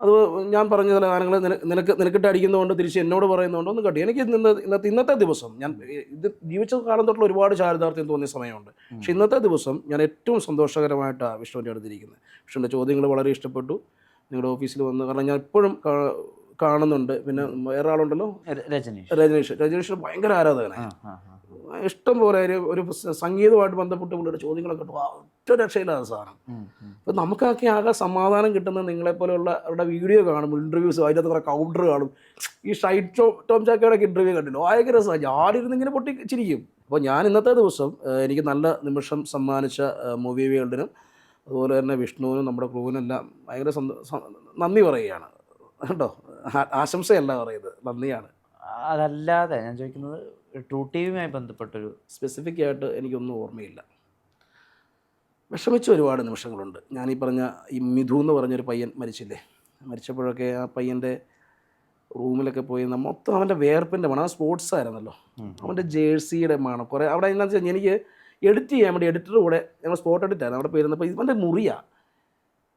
അത് ഞാൻ പറഞ്ഞ ചില കാര്യങ്ങൾ നിനക്കിട്ട് അടിക്കുന്നതുകൊണ്ട് തിരിച്ച് എന്നോട് പറയുന്നതുകൊണ്ട് ഒന്ന് കട്ട് ചെയ്യും. എനിക്ക് ഇന്നത്തെ ദിവസം ഞാൻ ഇത് ജീവിച്ച കാലം തൊട്ടുള്ള ഒരുപാട് ചാരിതാർത്ഥ്യം തോന്നിയ സമയമുണ്ട്. പക്ഷെ ഇന്നത്തെ ദിവസം ഞാൻ ഏറ്റവും സന്തോഷകരമായിട്ടാണ് വിഷ്ണുവിൻ്റെ അടുത്തിരിക്കുന്നത്. വിഷ്ണുവിൻ്റെ ചോദ്യങ്ങൾ വളരെ ഇഷ്ടപ്പെട്ടു. നിങ്ങളുടെ ഓഫീസിൽ വന്ന്, കാരണം ഞാൻ എപ്പോഴും കാണുന്നുണ്ട്. പിന്നെ വേറെ ആളുണ്ടല്ലോ, രജനീഷ് ഭയങ്കര ആരാധകനാണ്. ഇഷ്ടം പോലെ ഒരു സംഗീതമായിട്ട് ബന്ധപ്പെട്ട് പുള്ളിയുടെ ചോദ്യങ്ങളൊക്കെ ഒറ്റ രക്ഷയില്ലാത്ത സാധനം. അപ്പം നമുക്കൊക്കെ ആകെ സമാധാനം കിട്ടുന്നത് നിങ്ങളെപ്പോലെയുള്ള അവരുടെ വീഡിയോ കാണും, ഇൻ്റർവ്യൂസ്, അതിനകത്ത് കുറേ കൗണ്ടർ കാണും. ഈ ഷൈറ്റ് ടോം ചാക്കയുടെ ഇൻ്റർവ്യൂ കണ്ടില്ലോ, ഭയങ്കര രസമാണ്. ഞാനിരുന്ന് ഇങ്ങനെ പൊട്ടിച്ചിരിക്കും. അപ്പോൾ ഞാൻ ഇന്നത്തെ ദിവസം എനിക്ക് നല്ല നിമിഷം സമ്മാനിച്ച മൂവി വേൾഡിനും അതുപോലെ തന്നെ വിഷ്ണുവിനും നമ്മുടെ ക്രൂവിനെല്ലാം ഭയങ്കര നന്ദി പറയുകയാണ് കേട്ടോ. ആശംസയല്ല പറയുന്നത്, നന്ദിയാണ്. അതല്ലാതെ ഞാൻ ചോദിക്കുന്നത് ട്രൂ ടി വിയുമായി ബന്ധപ്പെട്ടൊരു സ്പെസിഫിക് ആയിട്ട് എനിക്കൊന്നും ഓർമ്മയില്ല. വിഷമിച്ച ഒരുപാട് നിമിഷങ്ങളുണ്ട്. ഞാനീ പറഞ്ഞ ഈ മിഥു എന്ന് പറഞ്ഞൊരു പയ്യൻ മരിച്ചപ്പോഴൊക്കെ ആ പയ്യൻ്റെ റൂമിലൊക്കെ പോയി മൊത്തം അവൻ്റെ വേർപ്പിൻ്റെ മണം. ആ സ്പോർട്സ് ആയിരുന്നല്ലോ, അവൻ്റെ ജേഴ്സിയുടെ മണം കുറേ അവിടെ. എന്താണെന്ന് വെച്ചാൽ എനിക്ക് എഡിറ്റ് ചെയ്യാൻ വേണ്ടി എഡിറ്ററുടെ കൂടെ ഞങ്ങൾ സ്പോട്ട് എഡിറ്റായിരുന്നു അവിടെ പോയിരുന്നപ്പോൾ ഇവൻ്റെ മുറിയാണ്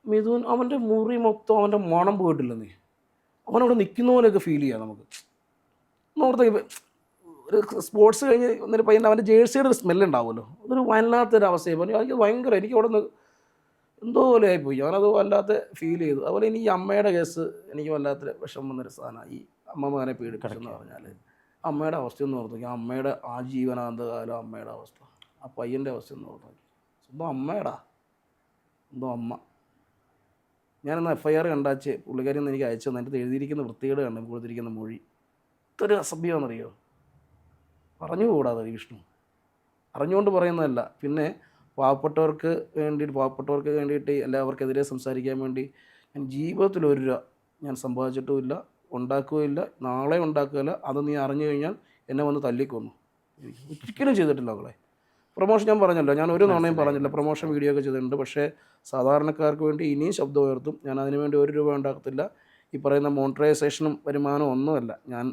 മിഥുൻ. അവൻ്റെ മുറി മൊത്തം അവൻ്റെ മണം പോയിട്ടില്ലെന്നേ. അവനവിടെ നിൽക്കുന്ന പോലെയൊക്കെ ഫീൽ ചെയ്യാം നമുക്ക്. നോർത്ത് ഒരു സ്പോർട്സ് കഴിഞ്ഞ് ഒന്നൊരു പയ്യൻ അവൻ്റെ ജേഴ്സിയുടെ ഒരു സ്മെല്ലുണ്ടാവുമല്ലോ, അതൊരു വല്ലാത്തൊരു അവസ്ഥയായി പറഞ്ഞു. എനിക്ക് ഭയങ്കര, എനിക്ക് അവിടെ നിന്ന് എന്തോ പോലെ ആയിപ്പോയി. ഞാനത് വല്ലാത്ത ഫീൽ ചെയ്തു. അതുപോലെ ഇനി ഈ അമ്മയുടെ കേസ് എനിക്ക് വല്ലാത്ത വിഷമം വന്നൊരു സാധനമാണ്. ഈ അമ്മ മകനെ പീഡിപ്പിച്ചെന്ന് പറഞ്ഞാൽ അമ്മയുടെ അവസ്ഥ എന്ന് ഓർത്ത് അമ്മയുടെ ആജീവനാന്തകാലം അമ്മയുടെ അവസ്ഥ, ആ പയ്യൻ്റെ അവസ്ഥ എന്ന് ഓർത്ത് സ്വന്തം അമ്മയുടെ സ്വന്തം അമ്മ. ഞാനെന്ന് FIR കണ്ടാച്ച് പുള്ളിക്കാരി ഒന്ന് എനിക്ക് അയച്ചു തന്നെ. അതിൻ്റെ എഴുതിയിരിക്കുന്ന വൃത്തികേട് കണ്ടു, കൊടുത്തിരിക്കുന്ന മൊഴി ഇതൊരു അസഭ്യമാണെന്നറിയോ. പറഞ്ഞുകൂടാതെ വിഷ്ണു, അറിഞ്ഞുകൊണ്ട് പറയുന്നതല്ല. പിന്നെ പാവപ്പെട്ടവർക്ക് വേണ്ടിയിട്ട് എല്ലാവർക്കെതിരെ സംസാരിക്കാൻ വേണ്ടി ഞാൻ ജീവിതത്തിൽ ഒരു രൂപ ഞാൻ സമ്പാദിച്ചിട്ടുമില്ല, ഉണ്ടാക്കുകയില്ല, നാളെ ഉണ്ടാക്കുകയില്ല. അത് നീ അറിഞ്ഞു കഴിഞ്ഞാൽ എന്നെ വന്ന് തല്ലിക്കൊന്നു. ഒരിക്കലും ചെയ്തിട്ടില്ല മകളെ. പ്രൊമോഷൻ ഞാൻ പറഞ്ഞല്ലോ, ഞാൻ ഒരു നാണയം പറഞ്ഞില്ല, പ്രൊമോഷൻ വീഡിയോ ഒക്കെ ചെയ്തിട്ടുണ്ട്. പക്ഷേ സാധാരണക്കാർക്ക് വേണ്ടി ഇനിയും ശബ്ദം ഉയർത്തും. ഞാൻ അതിനു വേണ്ടി 1 രൂപ ഉണ്ടാക്കത്തില്ല. ഈ പറയുന്ന മോണിറ്ററൈസേഷനും വരുമാനം ഒന്നുമല്ല. ഞാൻ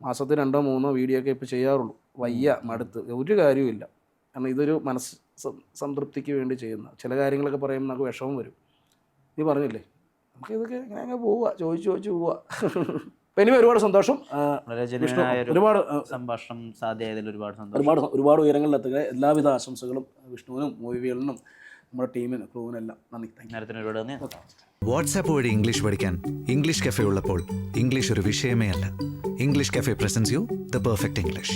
മാസത്തിൽ 2-3 വീഡിയോ ഒക്കെ ഇപ്പോൾ ചെയ്യാറുള്ളൂ. വയ്യ, മടുത്ത്, ഒരു കാര്യവുമില്ല. കാരണം ഇതൊരു മനസ്സ് സംതൃപ്തിക്ക് വേണ്ടി ചെയ്യുന്ന ചില കാര്യങ്ങളൊക്കെ പറയുമ്പോൾ നമുക്ക് വിഷമം വരും. നീ പറഞ്ഞില്ലേ, നമുക്ക് ഇതൊക്കെ ഇങ്ങനെ പോവുക, ചോദിച്ച് പോവുക. അപ്പം ഇനി ഒരുപാട് സന്തോഷം. ഒരുപാട് സംഭാഷണം സാധ്യമായതിൽ ഒരുപാട് സന്തോഷം. ഒരുപാട് ഉയരങ്ങളിലെത്തുക. എല്ലാവിധ ആശംസകളും വിഷ്ണുവിനും മൂവികളിനും നമ്മുടെ ടീമിനും ക്രൂവിനെല്ലാം നന്ദി. വാട്സാപ്പ് വഴി ഇംഗ്ലീഷ് പഠിക്കാൻ ഇംഗ്ലീഷ് കഫേ ഉള്ളപ്പോൾ ഇംഗ്ലീഷ് ഒരു വിഷയമേ അല്ല. English cafe presents you the perfect English.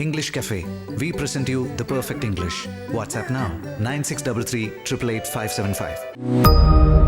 English cafe, we present you the perfect English. WhatsApp now 9633 888 575.